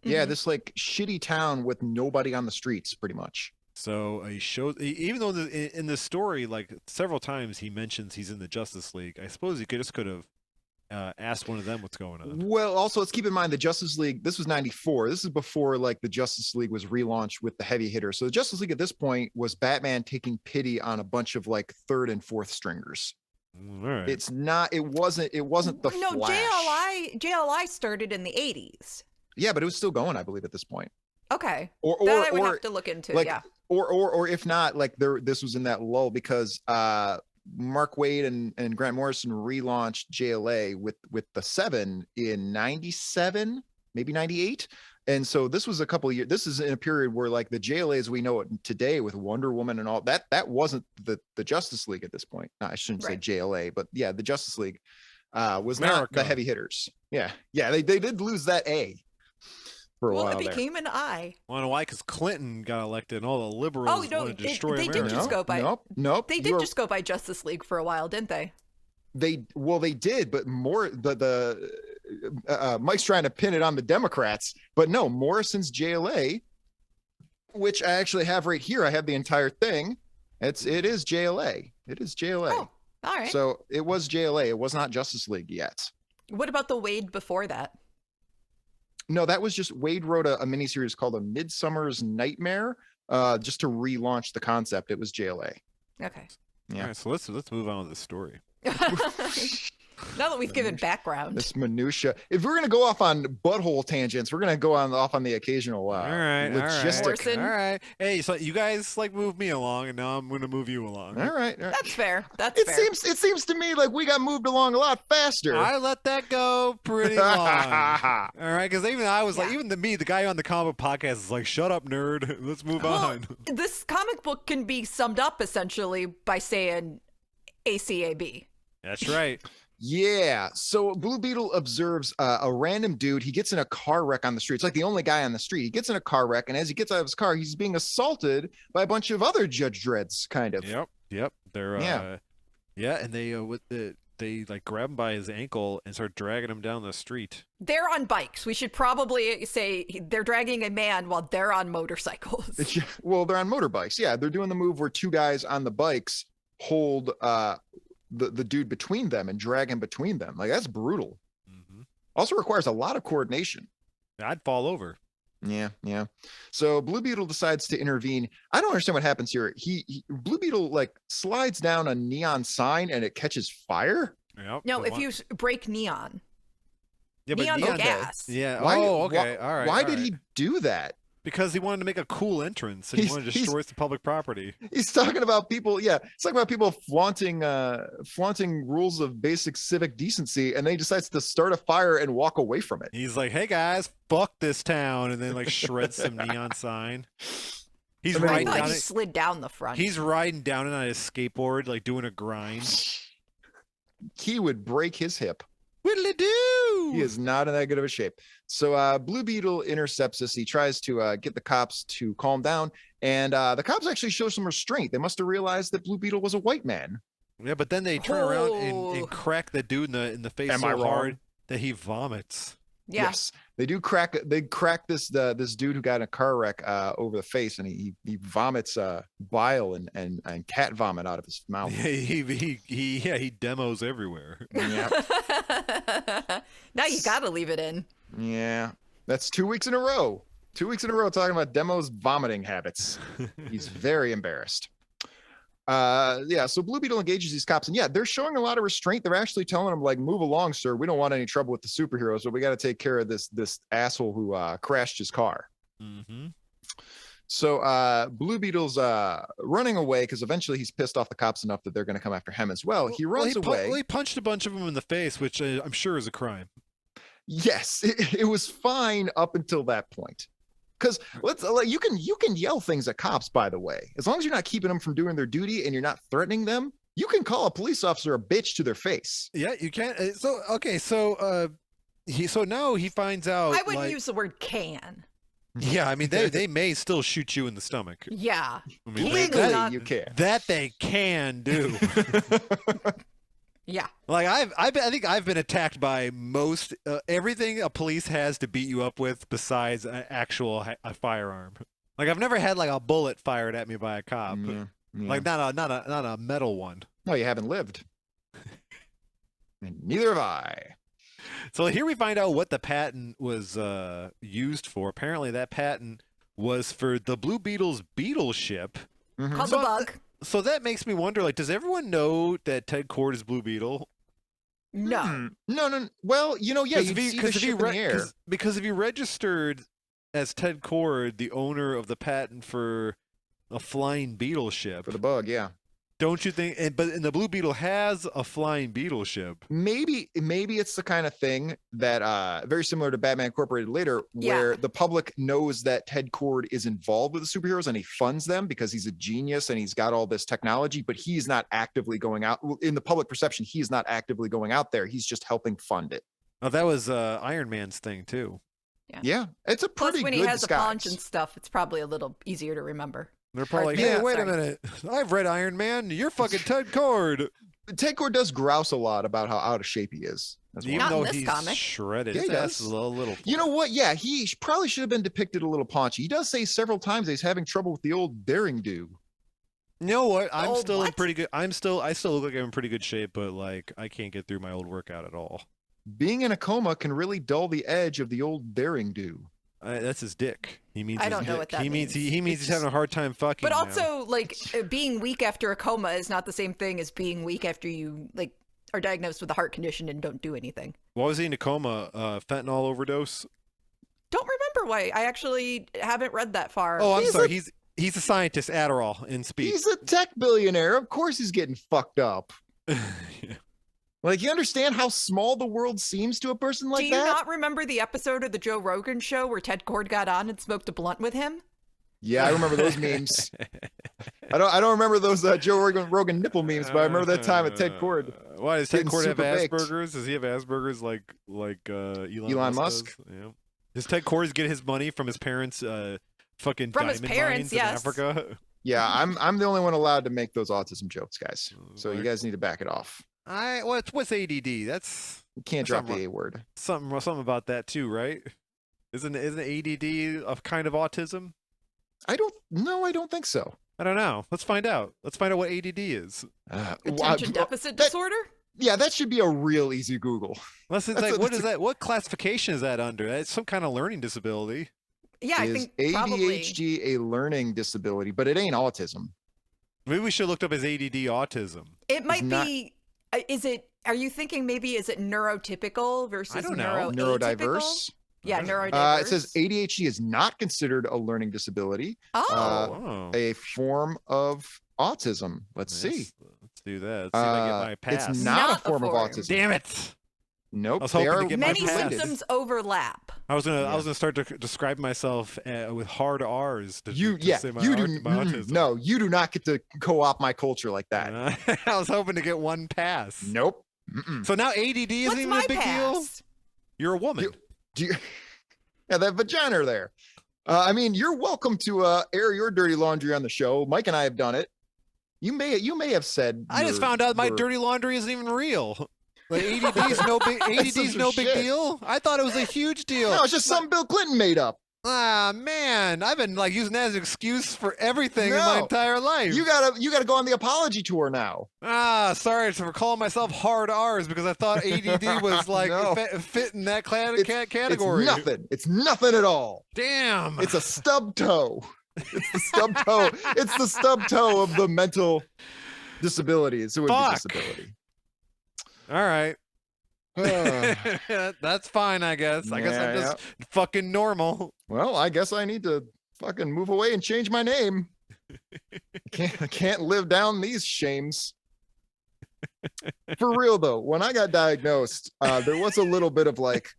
[SPEAKER 4] Yeah, this like shitty town with nobody on the streets, pretty much.
[SPEAKER 3] So he shows, even though in the story, like several times he mentions he's in the Justice League. I suppose he could have asked one of them what's going on.
[SPEAKER 4] Well, also let's keep in mind the Justice League. This was '94. This is before like the Justice League was relaunched with the heavy hitter. So the Justice League at this point was Batman taking pity on a bunch of like third and fourth stringers.
[SPEAKER 3] All right.
[SPEAKER 4] It's not. It wasn't the
[SPEAKER 5] No,
[SPEAKER 4] Flash.
[SPEAKER 5] JLI started in the 80s.
[SPEAKER 4] Yeah, but it was still going, I believe, at this point.
[SPEAKER 5] Okay.
[SPEAKER 4] Or
[SPEAKER 5] That I would have to look into,
[SPEAKER 4] like,
[SPEAKER 5] yeah.
[SPEAKER 4] Or if not, like this was in that lull because Mark Waid and Grant Morrison relaunched JLA with the 7 in '97, maybe '98. And so this was a couple of years. This is in a period where like the JLA as we know it today with Wonder Woman and all that wasn't the Justice League at this point. No, I shouldn't say JLA, but yeah, the Justice League was not the heavy hitters. Yeah, they did lose that A for a while.
[SPEAKER 5] Well, it became an I.
[SPEAKER 3] I don't know why, because Clinton got elected and all the liberals
[SPEAKER 5] Oh, no,
[SPEAKER 3] wanted to destroy
[SPEAKER 5] they
[SPEAKER 3] America.
[SPEAKER 5] did just go by.
[SPEAKER 4] Nope.
[SPEAKER 5] They did just go by Justice League for a while, didn't they?
[SPEAKER 4] They did, but more Mike's trying to pin it on the Democrats, but no, Morrison's JLA, which I actually have right here. I have the entire thing. It is JLA. It is JLA.
[SPEAKER 5] Oh, all right.
[SPEAKER 4] So it was JLA. It was not Justice League yet.
[SPEAKER 5] What about the Wade before that?
[SPEAKER 4] No, that was just Wade wrote a miniseries called A Midsummer's Nightmare, just to relaunch the concept. It was JLA.
[SPEAKER 5] Okay.
[SPEAKER 4] Yeah.
[SPEAKER 3] All right, so let's move on with the story.
[SPEAKER 5] Now that we've given background.
[SPEAKER 4] This minutia. If we're gonna go off on butthole tangents, we're gonna go off on the occasional logistic.
[SPEAKER 5] Morrison.
[SPEAKER 3] All right. Hey, so you guys like move me along, and now I'm going to move you along.
[SPEAKER 4] All right.
[SPEAKER 5] That's fair. That's
[SPEAKER 4] It
[SPEAKER 5] fair.
[SPEAKER 4] seems to me like we got moved along a lot faster.
[SPEAKER 3] I let that go pretty long. All right, because even I was like, even the guy on the comic podcast is like, "Shut up, nerd. Let's move on."
[SPEAKER 5] This comic book can be summed up essentially by saying ACAB.
[SPEAKER 3] That's right.
[SPEAKER 4] Yeah. So Blue Beetle observes a random dude. He gets in a car wreck on the street. It's like the only guy on the street. He gets in a car wreck, and as he gets out of his car, he's being assaulted by a bunch of other Judge Dreads, kind of.
[SPEAKER 3] Yep. They're
[SPEAKER 4] Yeah.
[SPEAKER 3] and they like grab him by his ankle and start dragging him down the street.
[SPEAKER 5] They're on bikes. We should probably say they're dragging a man while they're on motorcycles.
[SPEAKER 4] Well, they're on motorbikes. Yeah, they're doing the move where two guys on the bikes hold the dude between them and drag him between them. Like, that's brutal.
[SPEAKER 3] Mm-hmm.
[SPEAKER 4] Also requires a lot of coordination.
[SPEAKER 3] I'd fall over.
[SPEAKER 4] Yeah. So Blue Beetle decides to intervene. I don't understand what happens here. Blue Beetle like slides down a neon sign and it catches fire.
[SPEAKER 3] Yep.
[SPEAKER 5] No, if you break neon.
[SPEAKER 3] Yeah, but
[SPEAKER 5] Neon's
[SPEAKER 3] neon
[SPEAKER 5] gas.
[SPEAKER 3] Yeah.
[SPEAKER 4] Why,
[SPEAKER 3] Okay. All right.
[SPEAKER 4] Why
[SPEAKER 3] all
[SPEAKER 4] did
[SPEAKER 3] right.
[SPEAKER 4] he do that?
[SPEAKER 3] Because he wanted to make a cool entrance and he wanted to destroy the public property.
[SPEAKER 4] He's talking about people. Yeah, it's talking about people flaunting rules of basic civic decency, and then he decides to start a fire and walk away from it.
[SPEAKER 3] He's like, "Hey guys, fuck this town," and then like shreds some neon sign. He's
[SPEAKER 4] I mean,
[SPEAKER 5] I
[SPEAKER 3] riding
[SPEAKER 5] thought
[SPEAKER 3] down
[SPEAKER 5] he
[SPEAKER 3] it.
[SPEAKER 5] slid down the front.
[SPEAKER 3] He's riding down it on his skateboard, like doing a grind.
[SPEAKER 4] He would break his hip.
[SPEAKER 3] Whittly do.
[SPEAKER 4] He is not in that good of a shape. So Blue Beetle intercepts us. He tries to get the cops to calm down, and the cops actually show some restraint. They must have realized that Blue Beetle was a white man.
[SPEAKER 3] Yeah, but then they turn around
[SPEAKER 5] Oh.
[SPEAKER 3] and crack the dude in the face
[SPEAKER 4] Am I
[SPEAKER 3] so
[SPEAKER 4] wrong?
[SPEAKER 3] hard that he vomits.
[SPEAKER 5] yeah.
[SPEAKER 4] Yes, they do crack. They crack this dude who got in a car wreck over the face, and he vomits bile and cat vomit out of his mouth.
[SPEAKER 3] He demos everywhere.
[SPEAKER 4] Yeah,
[SPEAKER 5] Now you gotta leave it in.
[SPEAKER 4] yeah. That's 2 weeks in a row. 2 weeks in a row talking about Demo's vomiting habits. He's very embarrassed. Yeah, so Blue Beetle engages these cops, and yeah, they're showing a lot of restraint. They're actually telling them, like, move along, sir. We don't want any trouble with the superheroes, but we got to take care of this asshole who crashed his car.
[SPEAKER 3] Mm-hmm.
[SPEAKER 4] So Blue Beetle's running away because eventually he's pissed off the cops enough that they're going to come after him as well. He runs away.
[SPEAKER 3] He punched a bunch of them in the face, which I'm sure is a crime.
[SPEAKER 4] Yes, it was fine up until that point. Because you can yell things at cops, by the way, as long as you're not keeping them from doing their duty and you're not threatening them. You can call a police officer a bitch to their face.
[SPEAKER 3] Yeah, you can't. So now he finds out.
[SPEAKER 5] I wouldn't
[SPEAKER 3] like,
[SPEAKER 5] use the word can.
[SPEAKER 3] Yeah, I mean they may still shoot you in the stomach.
[SPEAKER 5] Yeah.
[SPEAKER 3] I mean,
[SPEAKER 5] Legally
[SPEAKER 3] that,
[SPEAKER 5] not-
[SPEAKER 4] You can.
[SPEAKER 3] that they can do.
[SPEAKER 5] Yeah.
[SPEAKER 3] Like I think I've been attacked by most everything a police has to beat you up with besides an actual a firearm. Like I've never had like a bullet fired at me by a cop.
[SPEAKER 4] Yeah.
[SPEAKER 3] Like not a metal one.
[SPEAKER 4] No, you haven't lived. And neither have I.
[SPEAKER 3] So here we find out what the patent was used for. Apparently that patent was for the Blue Beetle's beetle ship.
[SPEAKER 4] Mhm.
[SPEAKER 5] Called the bug.
[SPEAKER 3] So that makes me wonder, like, does everyone know that Ted Kord is Blue Beetle?
[SPEAKER 5] No.
[SPEAKER 4] No. Well, yeah, you see the ship in the air.
[SPEAKER 3] Because if you registered as Ted Kord, the owner of the patent for a flying beetle ship,
[SPEAKER 4] For the bug, yeah.
[SPEAKER 3] don't you think? But the Blue Beetle has a flying beetle ship.
[SPEAKER 4] Maybe it's the kind of thing that very similar to Batman Incorporated later, where
[SPEAKER 5] Yeah.
[SPEAKER 4] the public knows that Ted Kord is involved with the superheroes and he funds them because he's a genius and he's got all this technology, but he's not actively going out in the public perception. He's not actively going out there. He's just helping fund it.
[SPEAKER 3] Oh, that was Iron Man's thing too.
[SPEAKER 4] Yeah, it's a
[SPEAKER 5] Plus,
[SPEAKER 4] pretty
[SPEAKER 5] when
[SPEAKER 4] good
[SPEAKER 5] he has a
[SPEAKER 4] disguise.
[SPEAKER 5] paunch and stuff, it's probably a little easier to remember.
[SPEAKER 3] They're probably like,
[SPEAKER 5] Yeah,
[SPEAKER 3] hey, wait a
[SPEAKER 5] sorry.
[SPEAKER 3] minute. I've read Iron Man. You're fucking Ted Kord.
[SPEAKER 4] Ted Kord does grouse a lot about how out of shape he is. As well.
[SPEAKER 3] Even
[SPEAKER 5] Not in
[SPEAKER 3] though
[SPEAKER 5] this
[SPEAKER 3] he's
[SPEAKER 5] comic.
[SPEAKER 3] shredded.
[SPEAKER 4] Yeah,
[SPEAKER 3] His
[SPEAKER 4] he
[SPEAKER 3] ass
[SPEAKER 4] does.
[SPEAKER 3] is a little.
[SPEAKER 4] You know what? Yeah, he probably should have been depicted a little paunchy. He does say several times that he's having trouble with the old daring do.
[SPEAKER 3] You know what? I'm
[SPEAKER 5] Oh,
[SPEAKER 3] still in
[SPEAKER 5] what?
[SPEAKER 3] pretty good. I still look like I'm in pretty good shape, but like I can't get through my old workout at all.
[SPEAKER 4] Being in a coma can really dull the edge of the old daring do.
[SPEAKER 3] That's his dick. He means.
[SPEAKER 5] I
[SPEAKER 3] his
[SPEAKER 5] don't know
[SPEAKER 3] dick.
[SPEAKER 5] what that
[SPEAKER 3] he means.
[SPEAKER 5] means.
[SPEAKER 3] He means he's having a hard time fucking.
[SPEAKER 5] But
[SPEAKER 3] now.
[SPEAKER 5] also, like, being weak after a coma is not the same thing as being weak after you, like, are diagnosed with a heart condition and don't do anything.
[SPEAKER 3] Why was he in a coma? Fentanyl overdose.
[SPEAKER 5] Don't remember why. I actually haven't read that far.
[SPEAKER 3] Oh, I'm
[SPEAKER 4] He's
[SPEAKER 3] sorry. He's a scientist. Adderall in speed.
[SPEAKER 4] He's a tech billionaire. Of course he's getting fucked up. Like, you understand how small the world seems to a person like
[SPEAKER 5] Do you
[SPEAKER 4] that?
[SPEAKER 5] not remember the episode of the Joe Rogan show where Ted Kord got on and smoked a blunt with him?
[SPEAKER 4] Yeah, I remember those memes. I don't remember those Joe Rogan nipple memes, but I remember that time at Ted Cord.
[SPEAKER 3] Why does Ted
[SPEAKER 4] getting
[SPEAKER 3] Cord have
[SPEAKER 4] super baked.
[SPEAKER 3] Asperger's? Does he have Asperger's like
[SPEAKER 4] Elon Musk?
[SPEAKER 3] does? Yeah. Does Ted Cord get his money from his parents' fucking
[SPEAKER 5] From his
[SPEAKER 3] diamond
[SPEAKER 5] parents,
[SPEAKER 3] mines in
[SPEAKER 5] yes.
[SPEAKER 3] Africa?
[SPEAKER 4] Yeah, I'm the only one allowed to make those autism jokes, guys. So you
[SPEAKER 3] Like-
[SPEAKER 4] guys need to back it off.
[SPEAKER 3] What's ADD? That's
[SPEAKER 4] You can't
[SPEAKER 3] That's
[SPEAKER 4] drop the A word.
[SPEAKER 3] something about that too, right? Isn't ADD a kind of autism?
[SPEAKER 4] I don't think so.
[SPEAKER 3] I don't know. Let's find out. Let's find out what ADD is.
[SPEAKER 5] Attention deficit disorder?
[SPEAKER 4] Yeah, that should be a real easy Google.
[SPEAKER 3] Unless it's
[SPEAKER 4] That's
[SPEAKER 3] like,
[SPEAKER 4] a-
[SPEAKER 3] what
[SPEAKER 4] that's
[SPEAKER 3] is that? What classification is that under? It's some kind of learning disability.
[SPEAKER 5] Yeah, I
[SPEAKER 4] Is
[SPEAKER 5] think probably.
[SPEAKER 4] ADHD a learning disability? But it ain't autism.
[SPEAKER 3] Maybe we should have looked up his ADD autism.
[SPEAKER 5] It might
[SPEAKER 4] not-
[SPEAKER 5] be. Are you thinking maybe is it neurotypical versus
[SPEAKER 3] I don't know.
[SPEAKER 4] Neurodiverse.
[SPEAKER 5] Yeah, neurodiverse.
[SPEAKER 4] It says ADHD is not considered a learning disability,
[SPEAKER 5] Oh,
[SPEAKER 3] Oh,
[SPEAKER 4] a form of autism. Let's see.
[SPEAKER 3] Let's do that. Let's see if I get my pass.
[SPEAKER 4] It's not
[SPEAKER 5] Not
[SPEAKER 4] a form of
[SPEAKER 5] form.
[SPEAKER 4] autism.
[SPEAKER 3] Damn it!
[SPEAKER 4] Nope.
[SPEAKER 3] I was
[SPEAKER 4] they
[SPEAKER 3] hoping
[SPEAKER 4] are
[SPEAKER 3] to get my
[SPEAKER 5] many
[SPEAKER 3] pass.
[SPEAKER 4] related.
[SPEAKER 5] symptoms overlap.
[SPEAKER 3] I was
[SPEAKER 4] Yeah.
[SPEAKER 3] gonna start to describe myself with hard R's. To
[SPEAKER 4] You
[SPEAKER 3] say my
[SPEAKER 4] you do
[SPEAKER 3] my autism.
[SPEAKER 4] no, you do not get to co-opt my culture like that.
[SPEAKER 3] I was hoping to get one pass.
[SPEAKER 4] Nope. Mm-mm.
[SPEAKER 3] So now ADD isn't
[SPEAKER 5] What's
[SPEAKER 3] even
[SPEAKER 5] my
[SPEAKER 3] a big deal.
[SPEAKER 5] pass?
[SPEAKER 3] You're a woman.
[SPEAKER 4] Do you, yeah, that vagina there. I mean, you're welcome to air your dirty laundry on the show. Mike and I have done it. You may have said.
[SPEAKER 3] I just found out my dirty laundry isn't even real. Like ADD's no big. ADD's
[SPEAKER 4] some
[SPEAKER 3] no big
[SPEAKER 4] shit.
[SPEAKER 3] deal. I thought it was a huge deal.
[SPEAKER 4] No, it's just something Bill Clinton made up.
[SPEAKER 3] Ah man, I've been like using that as an excuse for everything in my
[SPEAKER 4] No.
[SPEAKER 3] entire life.
[SPEAKER 4] You gotta go on the apology tour now.
[SPEAKER 3] Sorry for calling myself hard R's because I thought ADD was like
[SPEAKER 4] No.
[SPEAKER 3] fit in that
[SPEAKER 4] It's
[SPEAKER 3] category.
[SPEAKER 4] It's nothing. It's nothing at all.
[SPEAKER 3] Damn.
[SPEAKER 4] It's a stub toe. It's the stub toe. It's the stub toe of the mental disabilities. It would
[SPEAKER 3] Fuck.
[SPEAKER 4] be disability.
[SPEAKER 3] All right.
[SPEAKER 4] Ah.
[SPEAKER 3] That's fine, I guess. I guess
[SPEAKER 4] Yeah,
[SPEAKER 3] I'm just fucking normal.
[SPEAKER 4] Well, I guess I need to fucking move away and change my name. I can't live down these shames. For real though, when I got diagnosed, there was a little bit of like,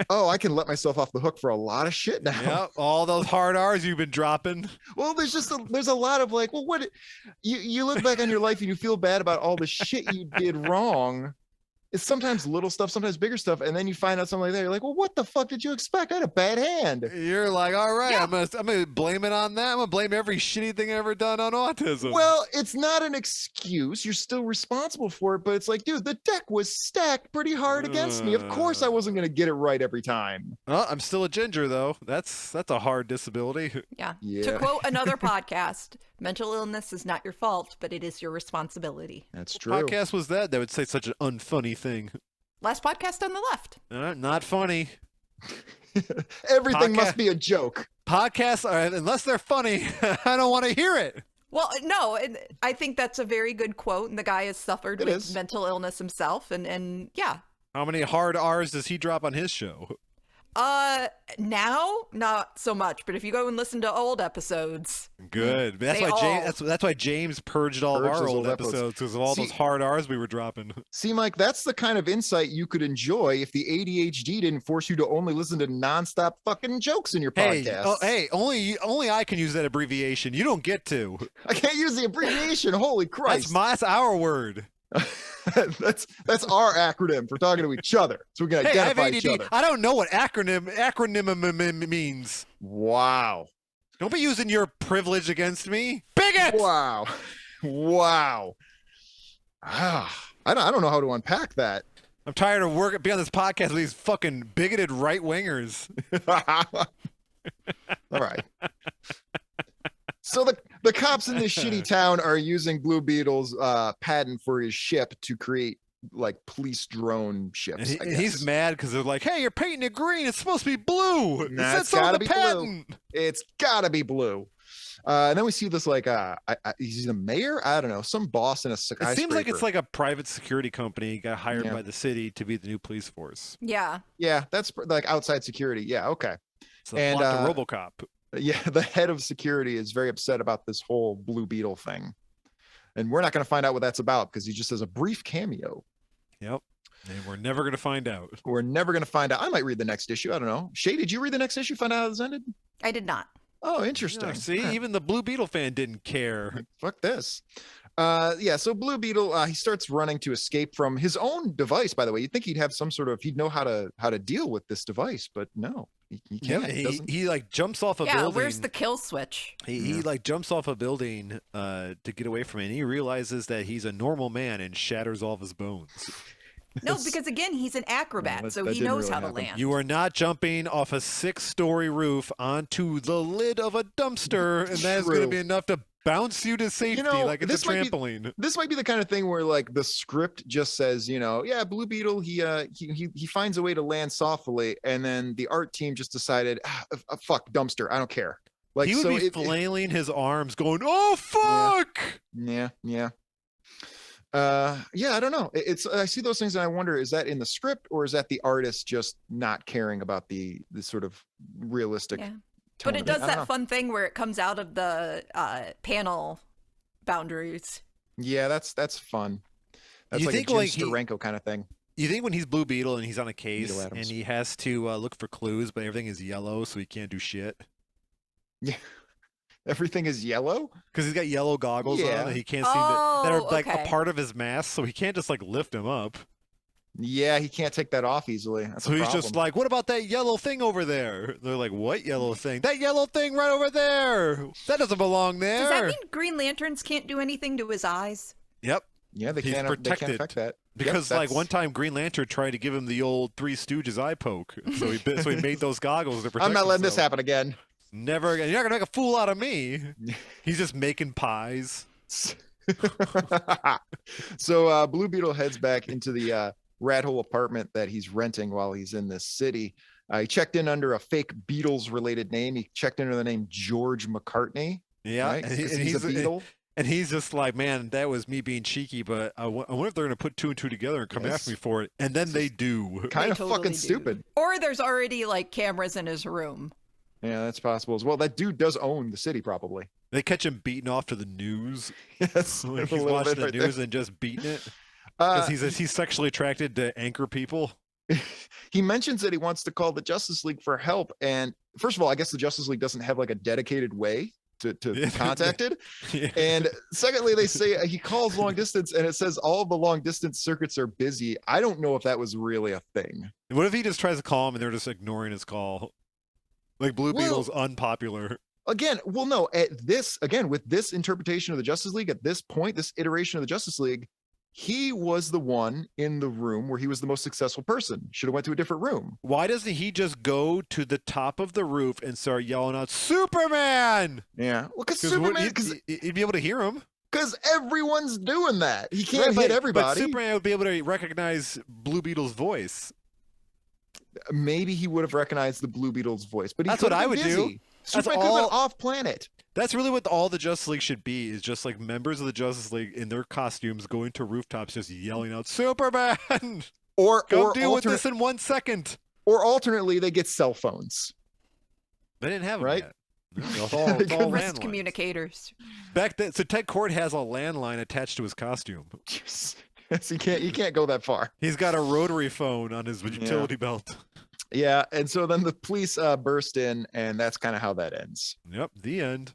[SPEAKER 4] oh, I can let myself off the hook for a lot of shit now.
[SPEAKER 3] Yep, all those hard R's you've been dropping.
[SPEAKER 4] Well, there's a lot of like, well, you look back on your life and you feel bad about all the shit you did wrong. It's sometimes little stuff, sometimes bigger stuff, and then you find out something like that. You're like, well, what the fuck did you expect? I had a bad hand.
[SPEAKER 3] You're like, all right,
[SPEAKER 5] Yeah.
[SPEAKER 3] I'm gonna blame it on that. I'm gonna blame every shitty thing I ever done on autism.
[SPEAKER 4] Well, it's not an excuse. You're still responsible for it, but it's like, dude, the deck was stacked pretty hard against me. Of course, I wasn't gonna get it right every time.
[SPEAKER 3] I'm still a ginger though. That's a hard disability.
[SPEAKER 5] Yeah.
[SPEAKER 4] Yeah.
[SPEAKER 5] To quote another podcast, mental illness is not your fault, but it is your responsibility.
[SPEAKER 4] That's true.
[SPEAKER 3] Podcast was that would say such an unfunny thing.
[SPEAKER 5] Last podcast on the left.
[SPEAKER 3] Not funny.
[SPEAKER 4] Everything
[SPEAKER 3] Podcast-
[SPEAKER 4] must be a joke.
[SPEAKER 3] Podcasts are unless they're funny. I don't want to hear it.
[SPEAKER 5] Well, no, and I think that's a very good quote, and the guy has suffered
[SPEAKER 4] It
[SPEAKER 5] with
[SPEAKER 4] is.
[SPEAKER 5] mental illness himself, and yeah.
[SPEAKER 3] How many hard R's does he drop on his show?
[SPEAKER 5] Now not so much, but if you go and listen to old episodes,
[SPEAKER 3] Good. That's
[SPEAKER 5] They
[SPEAKER 3] why
[SPEAKER 5] all-
[SPEAKER 3] James. That's why James purged all of
[SPEAKER 4] Purged
[SPEAKER 3] our
[SPEAKER 4] those
[SPEAKER 3] old
[SPEAKER 4] old episodes.
[SPEAKER 3] episodes because of all
[SPEAKER 4] See-
[SPEAKER 3] those hard R's we were dropping.
[SPEAKER 4] See, Mike, that's the kind of insight you could enjoy if the ADHD didn't force you to only listen to nonstop fucking jokes in your podcast.
[SPEAKER 3] Hey, only I can use that abbreviation. You don't get to.
[SPEAKER 4] I can't use the abbreviation. Holy Christ.
[SPEAKER 3] That's our word.
[SPEAKER 4] that's our acronym for talking to each other. So we can
[SPEAKER 3] Hey, I have
[SPEAKER 4] identify each
[SPEAKER 3] ADD.
[SPEAKER 4] other.
[SPEAKER 3] I don't know what acronym means.
[SPEAKER 4] Wow.
[SPEAKER 3] Don't be using your privilege against me, bigot.
[SPEAKER 4] Wow. Wow. Ah, I don't know how to unpack that.
[SPEAKER 3] I'm tired of being on this podcast with these fucking bigoted right wingers.
[SPEAKER 4] All right. So the cops in this shitty town are using Blue Beetle's patent for his ship to create like police drone ships.
[SPEAKER 3] And
[SPEAKER 4] I
[SPEAKER 3] he's
[SPEAKER 4] guess.
[SPEAKER 3] mad because they're like, "Hey, you're painting it green. It's supposed to be blue. It
[SPEAKER 4] Nah,
[SPEAKER 3] said
[SPEAKER 4] it's
[SPEAKER 3] so on
[SPEAKER 4] gotta
[SPEAKER 3] the
[SPEAKER 4] be blue.
[SPEAKER 3] patent."
[SPEAKER 4] It's gotta be blue. And then we see this like he's the mayor. I don't know, some boss in a
[SPEAKER 3] It
[SPEAKER 4] skyscraper.
[SPEAKER 3] seems like it's like a private security company got hired
[SPEAKER 4] Yeah.
[SPEAKER 3] by the city to be the new police force.
[SPEAKER 5] yeah.
[SPEAKER 4] yeah, that's like outside security. Yeah, okay.
[SPEAKER 3] So
[SPEAKER 4] And,
[SPEAKER 3] plot to RoboCop.
[SPEAKER 4] Yeah, the head of security is very upset about this whole Blue Beetle thing, and we're not going to find out what that's about because he just has a brief cameo.
[SPEAKER 3] Yep. And we're never gonna find out.
[SPEAKER 4] We're never going to find out. I might read the next issue. I don't know. Shée, did you read the next issue? Find out how this ended?
[SPEAKER 5] I did not.
[SPEAKER 4] Oh, interesting.
[SPEAKER 3] Yeah, see,
[SPEAKER 4] All right.
[SPEAKER 3] even the Blue Beetle fan didn't care.
[SPEAKER 4] Fuck this. Yeah, so Blue Beetle, he starts running to escape from his own device, by the way. You'd think he'd have some sort of, he'd know how to deal with this device, but no, he
[SPEAKER 3] Yeah,
[SPEAKER 4] can't.
[SPEAKER 3] he like jumps off a
[SPEAKER 5] Yeah,
[SPEAKER 3] building.
[SPEAKER 5] where's the kill switch?
[SPEAKER 3] He like jumps off a building to get away from it, and he realizes that he's a normal man and shatters all of his bones.
[SPEAKER 5] No, because again, he's an acrobat,
[SPEAKER 4] that-
[SPEAKER 5] so
[SPEAKER 4] that
[SPEAKER 5] he
[SPEAKER 4] didn't
[SPEAKER 5] knows
[SPEAKER 4] really
[SPEAKER 5] how to
[SPEAKER 4] happen.
[SPEAKER 5] land.
[SPEAKER 3] You are not jumping off a 6-story roof onto the lid of a dumpster, and that is going to
[SPEAKER 4] True.
[SPEAKER 3] be enough to bounce you to safety like it's a trampoline.
[SPEAKER 4] This might be the kind of thing where like the script just says, yeah, Blue Beetle, he finds a way to land softly, and then the art team just decided, fuck dumpster, I don't care. Like
[SPEAKER 3] He would
[SPEAKER 4] so
[SPEAKER 3] be flailing his arms, going, "Oh fuck!"
[SPEAKER 4] Yeah. I don't know. It's I see those things and I wonder, is that in the script or is that the artist just not caring about the sort of realistic
[SPEAKER 5] Yeah.
[SPEAKER 4] tone
[SPEAKER 5] But it
[SPEAKER 4] of
[SPEAKER 5] does
[SPEAKER 4] I don't know.
[SPEAKER 5] that fun thing where it comes out of the panel boundaries.
[SPEAKER 4] Yeah, that's fun. That's
[SPEAKER 3] You
[SPEAKER 4] like a
[SPEAKER 3] think,
[SPEAKER 4] Jim
[SPEAKER 3] like, he-
[SPEAKER 4] Steranko kind of thing.
[SPEAKER 3] You think when he's Blue Beetle and he's on a case
[SPEAKER 4] Beetle
[SPEAKER 3] and
[SPEAKER 4] Adams.
[SPEAKER 3] he has to look for clues, but everything is yellow, so he can't do shit
[SPEAKER 4] Yeah. Everything is yellow?
[SPEAKER 3] because he's got yellow goggles
[SPEAKER 4] Yeah.
[SPEAKER 3] on and he can't seem to. That are
[SPEAKER 5] Oh,
[SPEAKER 3] like a
[SPEAKER 5] okay.
[SPEAKER 3] part of his mask, so he can't just like lift him up.
[SPEAKER 4] Yeah, he can't take that off easily. That's
[SPEAKER 3] So
[SPEAKER 4] a
[SPEAKER 3] he's
[SPEAKER 4] problem.
[SPEAKER 3] just like, "What about that yellow thing over there?" They're like, "What yellow thing? That yellow thing right over there. That doesn't belong there."
[SPEAKER 5] Does that mean Green Lanterns can't do anything to his eyes?
[SPEAKER 3] Yep.
[SPEAKER 4] Yeah, they
[SPEAKER 3] he's
[SPEAKER 4] can't
[SPEAKER 3] protected.
[SPEAKER 4] affect that.
[SPEAKER 3] Because
[SPEAKER 4] Yep,
[SPEAKER 3] like
[SPEAKER 4] that's-
[SPEAKER 3] one time Green Lantern tried to give him the old Three Stooges eye poke, so he made those goggles to protect
[SPEAKER 4] I'm not letting this
[SPEAKER 3] himself.
[SPEAKER 4] happen again.
[SPEAKER 3] Never again. You're not gonna make a fool out of me. He's just making pies.
[SPEAKER 4] So Blue Beetle heads back into the rat hole apartment that he's renting while he's in this city. He checked in under a fake Beatles related name. He checked in under the name George McCartney.
[SPEAKER 3] Yeah,
[SPEAKER 4] right?
[SPEAKER 3] and,
[SPEAKER 4] 'Cause
[SPEAKER 3] and
[SPEAKER 4] he's a Beatle.
[SPEAKER 3] and he's just like, "Man, that was me being cheeky, but I wonder if they're gonna put 2 and 2 together and come
[SPEAKER 4] Yes.
[SPEAKER 3] after me for it." And then they do.
[SPEAKER 4] Kind
[SPEAKER 5] They
[SPEAKER 4] of
[SPEAKER 5] totally
[SPEAKER 4] fucking
[SPEAKER 5] do.
[SPEAKER 4] stupid.
[SPEAKER 5] Or there's already like cameras in his room.
[SPEAKER 4] Yeah, that's possible as well. That dude does own the city, probably.
[SPEAKER 3] They catch him beating off to the news.
[SPEAKER 4] Yes,
[SPEAKER 3] Like
[SPEAKER 4] a
[SPEAKER 3] he's
[SPEAKER 4] little
[SPEAKER 3] watching
[SPEAKER 4] bit
[SPEAKER 3] the
[SPEAKER 4] right there.
[SPEAKER 3] news and just beating it because
[SPEAKER 4] Uh,
[SPEAKER 3] he's sexually attracted to anchor people.
[SPEAKER 4] he mentions that he wants to call the Justice League for help. And first of all, I guess the Justice League doesn't have like a dedicated way to be
[SPEAKER 3] Yeah.
[SPEAKER 4] contacted.
[SPEAKER 3] Yeah.
[SPEAKER 4] And secondly, they say he calls long distance and it says all the long distance circuits are busy. I don't know if that was really a thing.
[SPEAKER 3] What if he just tries to call him and they're just ignoring his call? Like Blue
[SPEAKER 4] Well-
[SPEAKER 3] Beetle's unpopular.
[SPEAKER 4] Again, well, no, with this interpretation of the Justice League, at this point, this iteration of the Justice League, he was the one in the room where he was the most successful person. Should have went to a different room.
[SPEAKER 3] Why doesn't he just go to the top of the roof and start yelling out "Superman"?
[SPEAKER 4] Yeah. Well, because
[SPEAKER 3] 'Cause
[SPEAKER 4] Superman,
[SPEAKER 3] he'd be able to hear him.
[SPEAKER 4] because everyone's doing that. He can't
[SPEAKER 3] Right,
[SPEAKER 4] hit
[SPEAKER 3] but
[SPEAKER 4] everybody.
[SPEAKER 3] Superman would be able to recognize Blue Beetle's voice.
[SPEAKER 4] Maybe he would have recognized the Blue Beetle's voice, but he
[SPEAKER 3] That's what
[SPEAKER 4] could have
[SPEAKER 3] I
[SPEAKER 4] been
[SPEAKER 3] would do.
[SPEAKER 4] busy.
[SPEAKER 3] That's
[SPEAKER 4] Superman could have
[SPEAKER 3] all-
[SPEAKER 4] been off planet.
[SPEAKER 3] That's really what all the Justice League should be, is just like members of the Justice League in their costumes going to rooftops just yelling out "Superman!"
[SPEAKER 4] Or
[SPEAKER 3] Come
[SPEAKER 4] or,
[SPEAKER 3] deal with
[SPEAKER 4] alternate,
[SPEAKER 3] this in 1 second.
[SPEAKER 4] or alternately, they get cell phones.
[SPEAKER 3] They didn't have them
[SPEAKER 4] Right?
[SPEAKER 3] yet. No, it's all, it's all
[SPEAKER 5] Wrist
[SPEAKER 3] landlines.
[SPEAKER 5] communicators.
[SPEAKER 3] Back then, so Ted Kord has a landline attached to his costume.
[SPEAKER 4] Yes, he can't go that far.
[SPEAKER 3] He's got a rotary phone on his utility belt.
[SPEAKER 4] Yeah, and so then the police burst in, and that's kind of how that ends.
[SPEAKER 3] Yep, the end.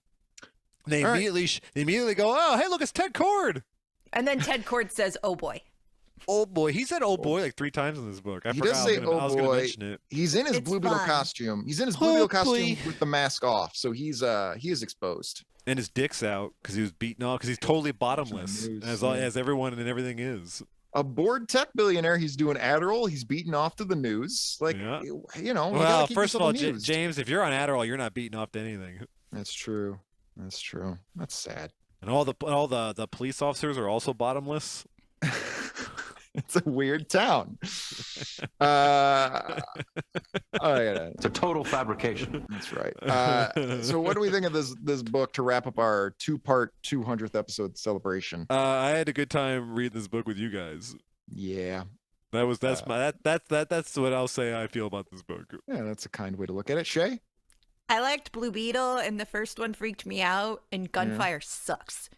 [SPEAKER 3] They
[SPEAKER 4] All right.
[SPEAKER 3] immediately go, "Oh, hey, look, it's Ted Kord."
[SPEAKER 5] And then Ted Kord says, "Oh boy."
[SPEAKER 3] Oh boy, he said "oh boy" like 3 times in this book. I
[SPEAKER 4] He
[SPEAKER 3] forgot
[SPEAKER 4] does
[SPEAKER 3] I was
[SPEAKER 4] say,
[SPEAKER 3] gonna- I
[SPEAKER 4] "Oh
[SPEAKER 3] was gonna
[SPEAKER 4] boy."
[SPEAKER 3] mention it.
[SPEAKER 4] He's in his
[SPEAKER 5] It's
[SPEAKER 4] Blue Beetle
[SPEAKER 5] fun.
[SPEAKER 4] costume. He's in his Blue
[SPEAKER 3] Oh,
[SPEAKER 4] Beetle costume
[SPEAKER 3] boy.
[SPEAKER 4] with the mask off, so he is exposed.
[SPEAKER 3] And his dick's out because he was beaten off because he's totally bottomless,
[SPEAKER 4] News,
[SPEAKER 3] as
[SPEAKER 4] yeah.
[SPEAKER 3] as everyone and everything is.
[SPEAKER 4] A bored tech billionaire. He's doing Adderall. He's beaten off to the news. Like,
[SPEAKER 3] Yeah.
[SPEAKER 4] you
[SPEAKER 3] Well,
[SPEAKER 4] know. you gotta keep
[SPEAKER 3] first of
[SPEAKER 4] yourself
[SPEAKER 3] all,
[SPEAKER 4] amused.
[SPEAKER 3] James, if you're on Adderall, you're not beaten off to anything.
[SPEAKER 4] That's true. That's true. That's sad.
[SPEAKER 3] And all the police officers are also bottomless.
[SPEAKER 4] It's a weird town. Oh, yeah,
[SPEAKER 6] It's a total fabrication.
[SPEAKER 4] that's right. So, what do we think of this book to wrap up our 2-part 200th episode celebration?
[SPEAKER 3] I had a good time reading this book with you guys.
[SPEAKER 4] Yeah,
[SPEAKER 3] That's what I'll say I feel about this book.
[SPEAKER 4] yeah, that's a kind way to look at it. Shée?
[SPEAKER 5] I liked Blue Beetle, and the first one freaked me out, and Gunfire sucks.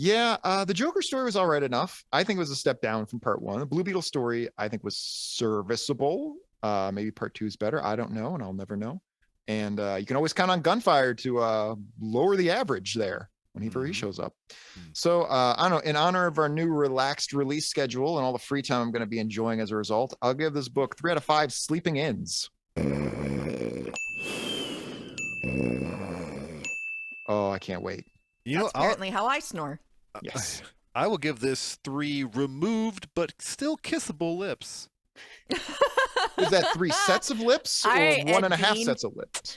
[SPEAKER 4] Yeah, the Joker story was all right enough. I think it was a step down from part 1. The Blue Beetle story, I think, was serviceable. Maybe part 2 is better. I don't know, and I'll never know. And you can always count on Gunfire to lower the average there whenever he shows up. So I don't know, in honor of our new relaxed release schedule and all the free time I'm going to be enjoying as a result, I'll give this book 3 out of 5 sleeping ins. Oh, I can't wait.
[SPEAKER 5] That's apparently how I snore.
[SPEAKER 4] Yes.
[SPEAKER 3] I will give this 3 removed but still kissable lips.
[SPEAKER 4] Is that 3 sets of lips or
[SPEAKER 5] Ed
[SPEAKER 4] 1.5
[SPEAKER 5] Gein.
[SPEAKER 4] sets of lips?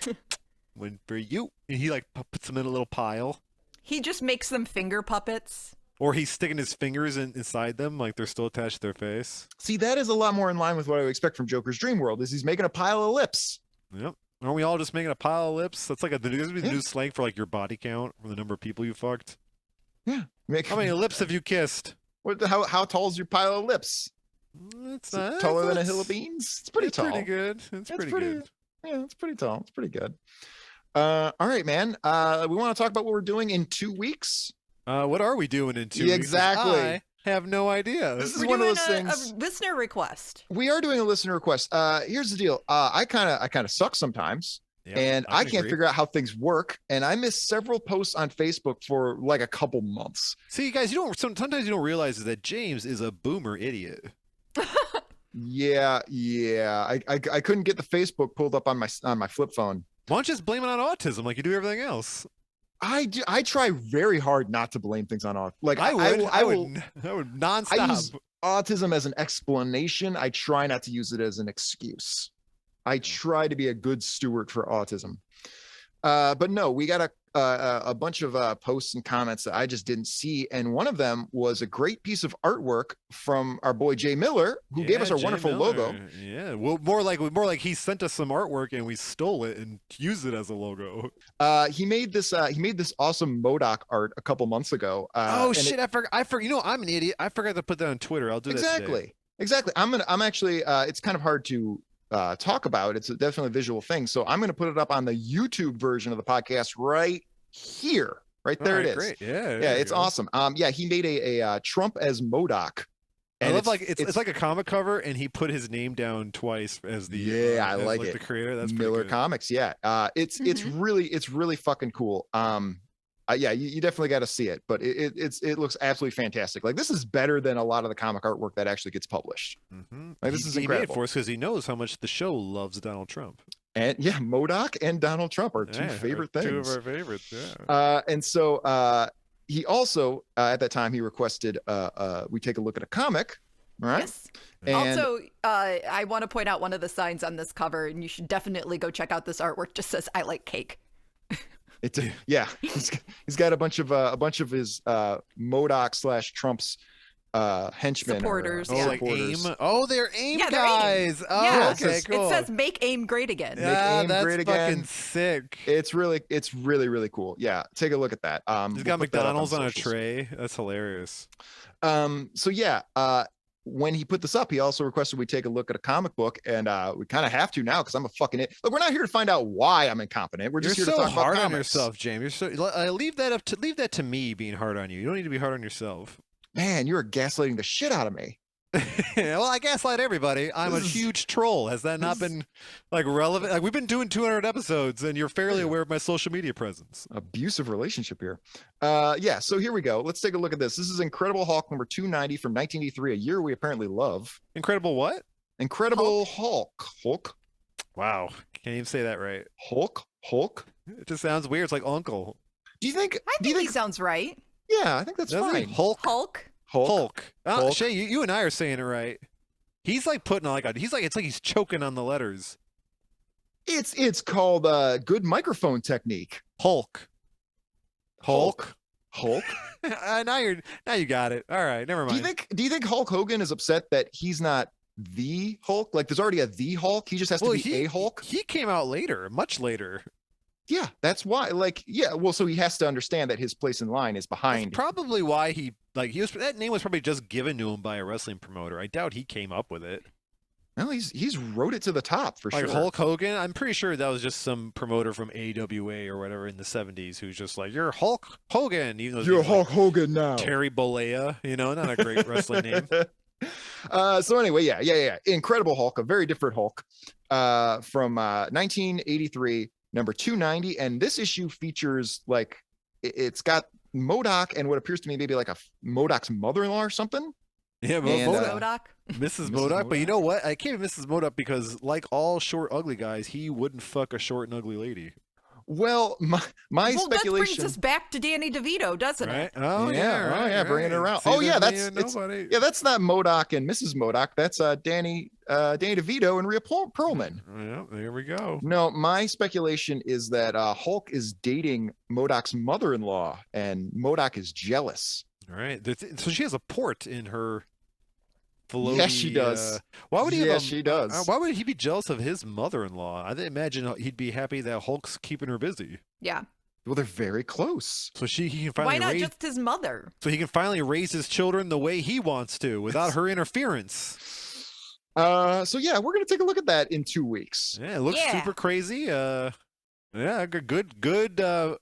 [SPEAKER 3] One for you. And he like puts them in a little pile.
[SPEAKER 5] He just makes them finger puppets.
[SPEAKER 3] Or he's sticking his fingers inside them like they're still attached to their face.
[SPEAKER 4] See, that is a lot more in line with what I would expect from Joker's dream world, is he's making a pile of lips.
[SPEAKER 3] Yep. Aren't we all just making a pile of lips? That's like the new slang for like your body count or the number of people you fucked.
[SPEAKER 4] Yeah.
[SPEAKER 3] How many lips have you kissed?
[SPEAKER 4] How tall is your pile of lips?
[SPEAKER 3] It's
[SPEAKER 4] Is it taller than a hill of beans? It's pretty tall.
[SPEAKER 3] Pretty good. It's pretty good.
[SPEAKER 4] Yeah, it's pretty tall. It's pretty good. All right, man. We want to talk about what we're doing in 2 weeks.
[SPEAKER 3] What are we doing in 2
[SPEAKER 4] Yeah,
[SPEAKER 3] weeks?
[SPEAKER 4] exactly.
[SPEAKER 3] I have no idea.
[SPEAKER 4] This is
[SPEAKER 5] We're
[SPEAKER 4] one of
[SPEAKER 5] doing
[SPEAKER 4] those things.
[SPEAKER 5] a listener request.
[SPEAKER 4] We are doing a listener request. Here's the deal. I kind of suck sometimes.
[SPEAKER 3] Yep,
[SPEAKER 4] And I
[SPEAKER 3] can
[SPEAKER 4] can't
[SPEAKER 3] agree.
[SPEAKER 4] figure out how things work. And I missed several posts on Facebook for like a couple months.
[SPEAKER 3] See, guys, sometimes you don't realize is that James is a boomer idiot.
[SPEAKER 4] Yeah. I couldn't get the Facebook pulled up on my flip phone.
[SPEAKER 3] Why don't you just blame it on autism like you do everything else?
[SPEAKER 4] I try very hard not to blame things on autism. Like
[SPEAKER 3] I would
[SPEAKER 4] I
[SPEAKER 3] nonstop.
[SPEAKER 4] use autism as an explanation. I try not to use it as an excuse. I try to be a good steward for autism. But no, we got a bunch of posts and comments that I just didn't see. And one of them was a great piece of artwork from our boy Jay Miller, who gave us our
[SPEAKER 3] Jay
[SPEAKER 4] wonderful
[SPEAKER 3] Miller.
[SPEAKER 4] logo.
[SPEAKER 3] Yeah, well, more like he sent us some artwork and we stole it and used it as a logo.
[SPEAKER 4] He made this awesome MODOK art a couple months ago.
[SPEAKER 3] Oh shit! I forgot. You know, I'm an idiot. I forgot to put that on Twitter. I'll do that today.
[SPEAKER 4] Exactly. I'm actually. It's kind of hard to talk about. It's definitely a visual thing. So I'm going to put it up on the YouTube version of the podcast right here. Right there.
[SPEAKER 3] All right,
[SPEAKER 4] it is.
[SPEAKER 3] Great. Yeah.
[SPEAKER 4] Yeah, it's awesome. Yeah, he made a Trump as MODOK.
[SPEAKER 3] I love it's like a comic cover, and he put his name down twice as the
[SPEAKER 4] I like it.
[SPEAKER 3] The creator. That's
[SPEAKER 4] Miller
[SPEAKER 3] good.
[SPEAKER 4] Comics. Yeah, it's really fucking cool. Yeah, you definitely got to see it, but it looks absolutely fantastic. Like, this is better than a lot of the comic artwork that actually gets published.
[SPEAKER 3] Mm-hmm.
[SPEAKER 4] Like, this is
[SPEAKER 3] He made it
[SPEAKER 4] incredible.
[SPEAKER 3] for us because he knows how much the show loves Donald Trump.
[SPEAKER 4] And yeah, MODOK and Donald Trump are two favorite things.
[SPEAKER 3] Two of our favorites. Yeah.
[SPEAKER 4] And so he also at that time he requested we take a look at a comic. All right.
[SPEAKER 5] Yes.
[SPEAKER 4] And
[SPEAKER 5] Also, I want to point out one of the signs on this cover, and you should definitely go check out this artwork. Just says "I like cake."
[SPEAKER 4] it's he's got a bunch of his MODOK / Trump's henchmen
[SPEAKER 5] Supporters,
[SPEAKER 3] Oh,
[SPEAKER 5] yeah.
[SPEAKER 3] like AIM. Oh, they're AIM
[SPEAKER 5] Yeah, they're AIM.
[SPEAKER 3] guys. Oh,
[SPEAKER 5] Yeah,
[SPEAKER 3] okay, cool.
[SPEAKER 5] It says "Make AIM Great Again."
[SPEAKER 3] yeah,
[SPEAKER 4] AIM
[SPEAKER 3] that's
[SPEAKER 4] great
[SPEAKER 3] fucking
[SPEAKER 4] again.
[SPEAKER 3] sick.
[SPEAKER 4] it's really cool. Yeah, take a look at that.
[SPEAKER 3] He's
[SPEAKER 4] we'll
[SPEAKER 3] got
[SPEAKER 4] put that up
[SPEAKER 3] McDonald's on a
[SPEAKER 4] socials.
[SPEAKER 3] tray. That's hilarious.
[SPEAKER 4] So yeah, when he put this up, he also requested we take a look at a comic book, and we kind of have to now because I'm a fucking it. Look, we're not here to find out why I'm incompetent. We're just
[SPEAKER 3] You're
[SPEAKER 4] here
[SPEAKER 3] so
[SPEAKER 4] to talk about
[SPEAKER 3] hard on
[SPEAKER 4] comics.
[SPEAKER 3] yourself, James. You're so leave that to me being hard on you. You don't need to be hard on yourself.
[SPEAKER 4] Man, you're gaslighting the shit out of me.
[SPEAKER 3] Well, I gaslight everybody. I'm a
[SPEAKER 4] This is-
[SPEAKER 3] huge troll. Has that not
[SPEAKER 4] this-
[SPEAKER 3] been like relevant? Like, we've been doing 200 episodes, and you're fairly aware of my social media presence.
[SPEAKER 4] Abusive relationship here. Yeah, so here we go. Let's take a look at this. This is Incredible Hulk number 290 from 1983, a year we apparently love.
[SPEAKER 3] Incredible what?
[SPEAKER 4] Incredible Hulk.
[SPEAKER 3] Wow, can't even say that right.
[SPEAKER 4] Hulk.
[SPEAKER 3] It just sounds weird. It's like Uncle.
[SPEAKER 4] Do you think?
[SPEAKER 5] I think he sounds right.
[SPEAKER 4] Yeah, I think that's
[SPEAKER 3] Doesn't he?
[SPEAKER 4] fine.
[SPEAKER 3] Hulk.
[SPEAKER 5] Hulk.
[SPEAKER 3] Hulk.
[SPEAKER 4] Hulk.
[SPEAKER 3] Shée, you and I are saying it right. He's like putting like it's like he's choking on the letters.
[SPEAKER 4] It's called good microphone technique.
[SPEAKER 3] Hulk.
[SPEAKER 4] Hulk.
[SPEAKER 3] Now you got it. All right, never mind.
[SPEAKER 4] Do you think Hulk Hogan is upset that he's not the Hulk? Like, there's already a the Hulk. He just has to be a Hulk.
[SPEAKER 3] He came out later, much later.
[SPEAKER 4] Yeah, that's why. Like, yeah. Well, so he has to understand that his place in line is
[SPEAKER 3] That's
[SPEAKER 4] behind.
[SPEAKER 3] probably why he that name was probably just given to him by a wrestling promoter. I doubt he came up with it.
[SPEAKER 4] Well, he's wrote it to the top for
[SPEAKER 3] Like
[SPEAKER 4] sure.
[SPEAKER 3] Hulk Hogan, I'm pretty sure that was just some promoter from AWA or whatever in the 70s who's just like, "You're Hulk Hogan," even though his
[SPEAKER 4] You're
[SPEAKER 3] name's like
[SPEAKER 4] Hulk Hogan now.
[SPEAKER 3] Terry Bollea, not a great wrestling name.
[SPEAKER 4] So anyway, yeah. Incredible Hulk, a very different Hulk, from 1983. number 290. And this issue features like it's got MODOK and what appears to me maybe like a MODOK's mother-in-law or something.
[SPEAKER 3] Yeah, but
[SPEAKER 4] And,
[SPEAKER 5] MODOK.
[SPEAKER 3] Mrs.
[SPEAKER 4] Mrs.
[SPEAKER 3] MODOK. But you
[SPEAKER 4] MODOK.
[SPEAKER 3] know what? I can't Mrs. MODOK because, like all short, ugly guys, he wouldn't fuck a short and ugly lady.
[SPEAKER 4] Well, my
[SPEAKER 5] Well,
[SPEAKER 4] speculation.
[SPEAKER 5] that brings us back to Danny DeVito, doesn't
[SPEAKER 3] Right?
[SPEAKER 5] it?
[SPEAKER 3] Oh, yeah.
[SPEAKER 4] Oh,
[SPEAKER 3] Right,
[SPEAKER 4] yeah, bringing it
[SPEAKER 3] right.
[SPEAKER 4] around.
[SPEAKER 3] See,
[SPEAKER 4] Oh, yeah,
[SPEAKER 3] there's
[SPEAKER 4] that's
[SPEAKER 3] me and
[SPEAKER 4] it's,
[SPEAKER 3] nobody.
[SPEAKER 4] yeah, that's not MODOK and Mrs. MODOK. That's Danny DeVito and Rhea Perlman.
[SPEAKER 3] Yeah, there we go.
[SPEAKER 4] No, my speculation is that Hulk is dating MODOK's mother-in-law, and MODOK is jealous.
[SPEAKER 3] All right. So she has a port in her.
[SPEAKER 4] Yes, she does.
[SPEAKER 3] Why would he?
[SPEAKER 4] Yes, she does.
[SPEAKER 3] Why would he be jealous of his mother-in-law? I imagine he'd be happy that Hulk's keeping her busy.
[SPEAKER 5] Yeah.
[SPEAKER 4] Well, they're very close.
[SPEAKER 3] So he can finally
[SPEAKER 5] Why not
[SPEAKER 3] raise.
[SPEAKER 5] just his mother?
[SPEAKER 3] So he can finally raise his children the way he wants to, without her interference.
[SPEAKER 4] So yeah, we're gonna take a look at that in 2 weeks.
[SPEAKER 3] Yeah, it looks
[SPEAKER 5] Yeah.
[SPEAKER 3] super crazy. Yeah, good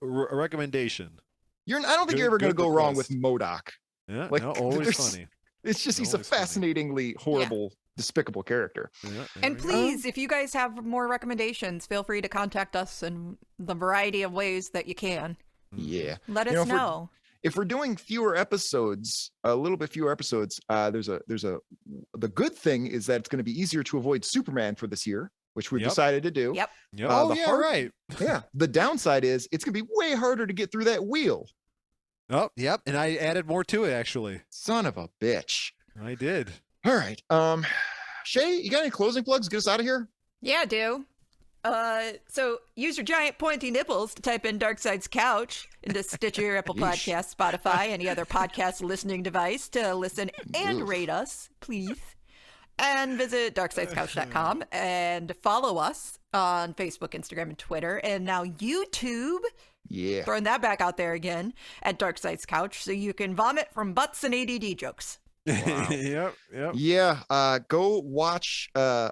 [SPEAKER 3] recommendation.
[SPEAKER 4] I don't think
[SPEAKER 3] Good-
[SPEAKER 4] you're ever gonna
[SPEAKER 3] good
[SPEAKER 4] go wrong with
[SPEAKER 3] request.
[SPEAKER 4] MODOK.
[SPEAKER 3] Yeah,
[SPEAKER 4] Like,
[SPEAKER 3] no, always
[SPEAKER 4] there's-
[SPEAKER 3] funny.
[SPEAKER 4] It's just he's a
[SPEAKER 3] Always funny.
[SPEAKER 4] fascinatingly horrible, despicable character.
[SPEAKER 3] Yeah, there
[SPEAKER 5] And
[SPEAKER 3] we go.
[SPEAKER 5] please, if you guys have more recommendations, feel free to contact us in the variety of ways that you can.
[SPEAKER 4] Yeah.
[SPEAKER 5] Let
[SPEAKER 4] You know,
[SPEAKER 5] us know.
[SPEAKER 4] If we're doing fewer episodes, a little bit fewer episodes, the good thing is that it's going to be easier to avoid Superman for this year, which we've
[SPEAKER 3] Yep.
[SPEAKER 4] decided to do.
[SPEAKER 5] Yep.
[SPEAKER 3] Yep.
[SPEAKER 4] the
[SPEAKER 3] Oh yeah,
[SPEAKER 4] hard-
[SPEAKER 3] right.
[SPEAKER 4] Yeah. The downside is it's going to be way harder to get through that wheel.
[SPEAKER 3] Oh, yep. And I added more to it actually.
[SPEAKER 4] Son of a bitch.
[SPEAKER 3] I did.
[SPEAKER 4] All right. Shée, you got any closing plugs? Get us out of here.
[SPEAKER 5] Yeah, do. So use your giant pointy nipples to type in Darkside's Couch into Stitcher, Apple Podcasts, Spotify, any other podcast listening device to listen and rate us, please. And visit darksidescouch.com and follow us on Facebook, Instagram, and Twitter, and now YouTube.
[SPEAKER 4] Yeah.
[SPEAKER 5] Throwing that back out there again at Darkside's Couch so you can vomit from butts and ADD jokes.
[SPEAKER 3] Yep.
[SPEAKER 4] Yeah. Go watch an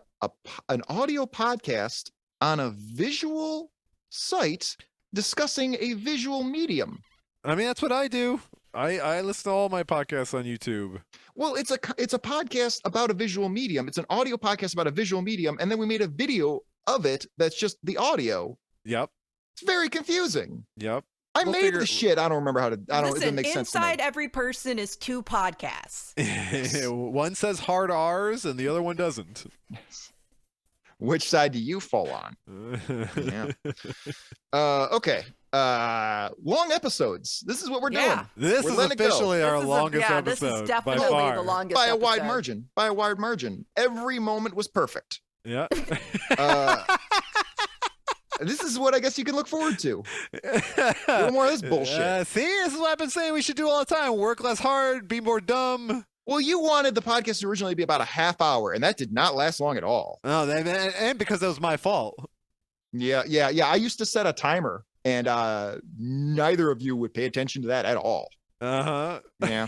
[SPEAKER 4] audio podcast on a visual site discussing a visual medium.
[SPEAKER 3] I mean, that's what I do. I listen to all my podcasts on YouTube.
[SPEAKER 4] Well, it's a podcast about a visual medium. It's an audio podcast about a visual medium, and then we made a video of it that's just the audio.
[SPEAKER 3] Yep.
[SPEAKER 4] It's very confusing.
[SPEAKER 3] Yep.
[SPEAKER 4] I
[SPEAKER 3] We'll
[SPEAKER 4] made
[SPEAKER 3] figure-
[SPEAKER 4] the shit. I don't remember how to. I don't. It
[SPEAKER 5] Listen,
[SPEAKER 4] doesn't make sense to me.
[SPEAKER 5] inside every person is 2 podcasts.
[SPEAKER 3] One says hard R's and the other one doesn't.
[SPEAKER 4] Which side do you fall on? Yeah. Okay. Long episodes. This is what we're
[SPEAKER 5] Yeah.
[SPEAKER 4] doing.
[SPEAKER 3] This
[SPEAKER 4] We're
[SPEAKER 3] is
[SPEAKER 4] letting it go.
[SPEAKER 3] officially our
[SPEAKER 5] This is
[SPEAKER 3] longest
[SPEAKER 5] this
[SPEAKER 3] episode
[SPEAKER 5] is
[SPEAKER 3] by
[SPEAKER 5] definitely
[SPEAKER 3] far.
[SPEAKER 5] the longest
[SPEAKER 4] By a wide
[SPEAKER 5] episode.
[SPEAKER 4] margin. By a wide margin. Every moment was perfect.
[SPEAKER 3] Yeah.
[SPEAKER 4] This is what I guess you can look forward to. A little more of this bullshit.
[SPEAKER 3] See, this is what I've been saying we should do all the time. Work less hard, be more dumb.
[SPEAKER 4] Well, you wanted the podcast to originally be about a half hour, and that did not last long at all.
[SPEAKER 3] Oh, and because that was my fault.
[SPEAKER 4] Yeah. I used to set a timer, and neither of you would pay attention to that at all.
[SPEAKER 3] Uh-huh.
[SPEAKER 4] Yeah.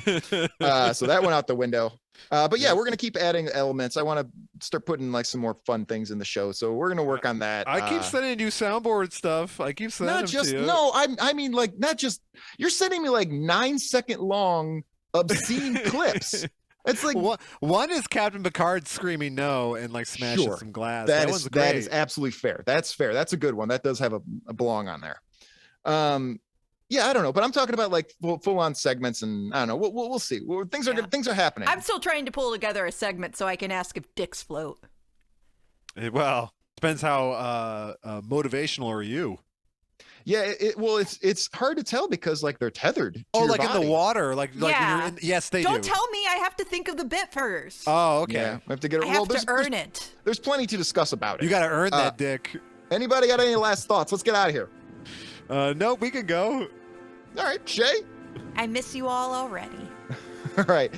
[SPEAKER 4] So that went out the window. But yeah, we're gonna keep adding elements. I want to start putting like some more fun things in the show, so we're gonna work on that.
[SPEAKER 3] I keep sending you soundboard stuff. I keep sending
[SPEAKER 4] not
[SPEAKER 3] them
[SPEAKER 4] just
[SPEAKER 3] to you.
[SPEAKER 4] no. I mean like not just. You're sending me like 9-second long obscene clips. It's like
[SPEAKER 3] One is Captain Picard screaming no and like smashing
[SPEAKER 4] Sure.
[SPEAKER 3] some glass.
[SPEAKER 4] that
[SPEAKER 3] one's
[SPEAKER 4] is
[SPEAKER 3] great.
[SPEAKER 4] that is absolutely fair. That's fair. That's a good one. That does have a belong on there. Yeah, I don't know, but I'm talking about like full on segments, and I don't know. We'll see. Things are happening.
[SPEAKER 5] I'm still trying to pull together a segment so I can ask if dicks float.
[SPEAKER 3] Well, depends how motivational are you.
[SPEAKER 4] Yeah, it's hard to tell because like they're tethered. To your
[SPEAKER 3] Like in
[SPEAKER 4] body.
[SPEAKER 3] the water, like when
[SPEAKER 5] Yeah.
[SPEAKER 3] you're in, yes, they
[SPEAKER 5] Don't
[SPEAKER 3] do.
[SPEAKER 5] tell me I have to think of the bit first.
[SPEAKER 3] Oh, okay.
[SPEAKER 4] Yeah, we have to get it.
[SPEAKER 5] I have to earn it.
[SPEAKER 4] There's plenty to discuss about it.
[SPEAKER 3] You got to earn that dick.
[SPEAKER 4] Anybody got any last thoughts? Let's get out of here.
[SPEAKER 3] No, we can go.
[SPEAKER 4] All right, Shée.
[SPEAKER 5] I miss you all already.
[SPEAKER 4] All right.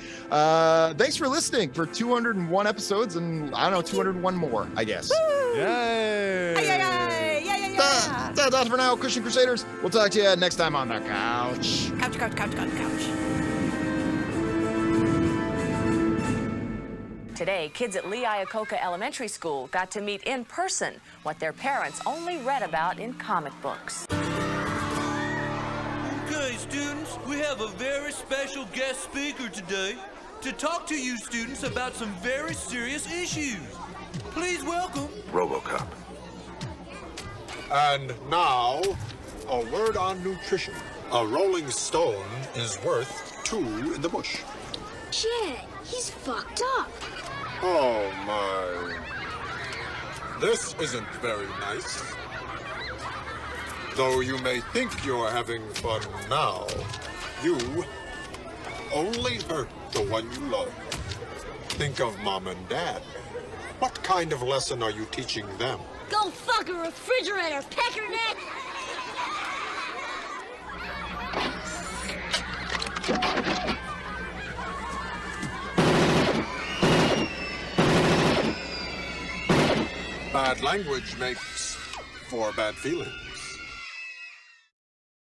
[SPEAKER 4] Thanks for listening for 201 episodes, and I don't know, 201 more, I guess.
[SPEAKER 3] Yay!
[SPEAKER 5] Yeah.
[SPEAKER 4] That's for now, Christian Crusaders. We'll talk to you next time on the couch.
[SPEAKER 5] Couch.
[SPEAKER 6] Today, kids at Lee Iacocca Elementary School got to meet in person what their parents only read about in comic books.
[SPEAKER 2] Okay, students, we have a very special guest speaker today to talk to you students about some very serious issues. Please welcome
[SPEAKER 1] RoboCop.
[SPEAKER 7] And now, a word on nutrition. A rolling stone is worth 2 in the bush.
[SPEAKER 8] Shit, he's fucked up.
[SPEAKER 7] Oh my. This isn't very nice. Though you may think you're having fun now, you only hurt the one you love. Think of Mom and Dad. What kind of lesson are you teaching them?
[SPEAKER 8] Go fuck a refrigerator, peckerneck!
[SPEAKER 7] Bad language makes for bad feelings.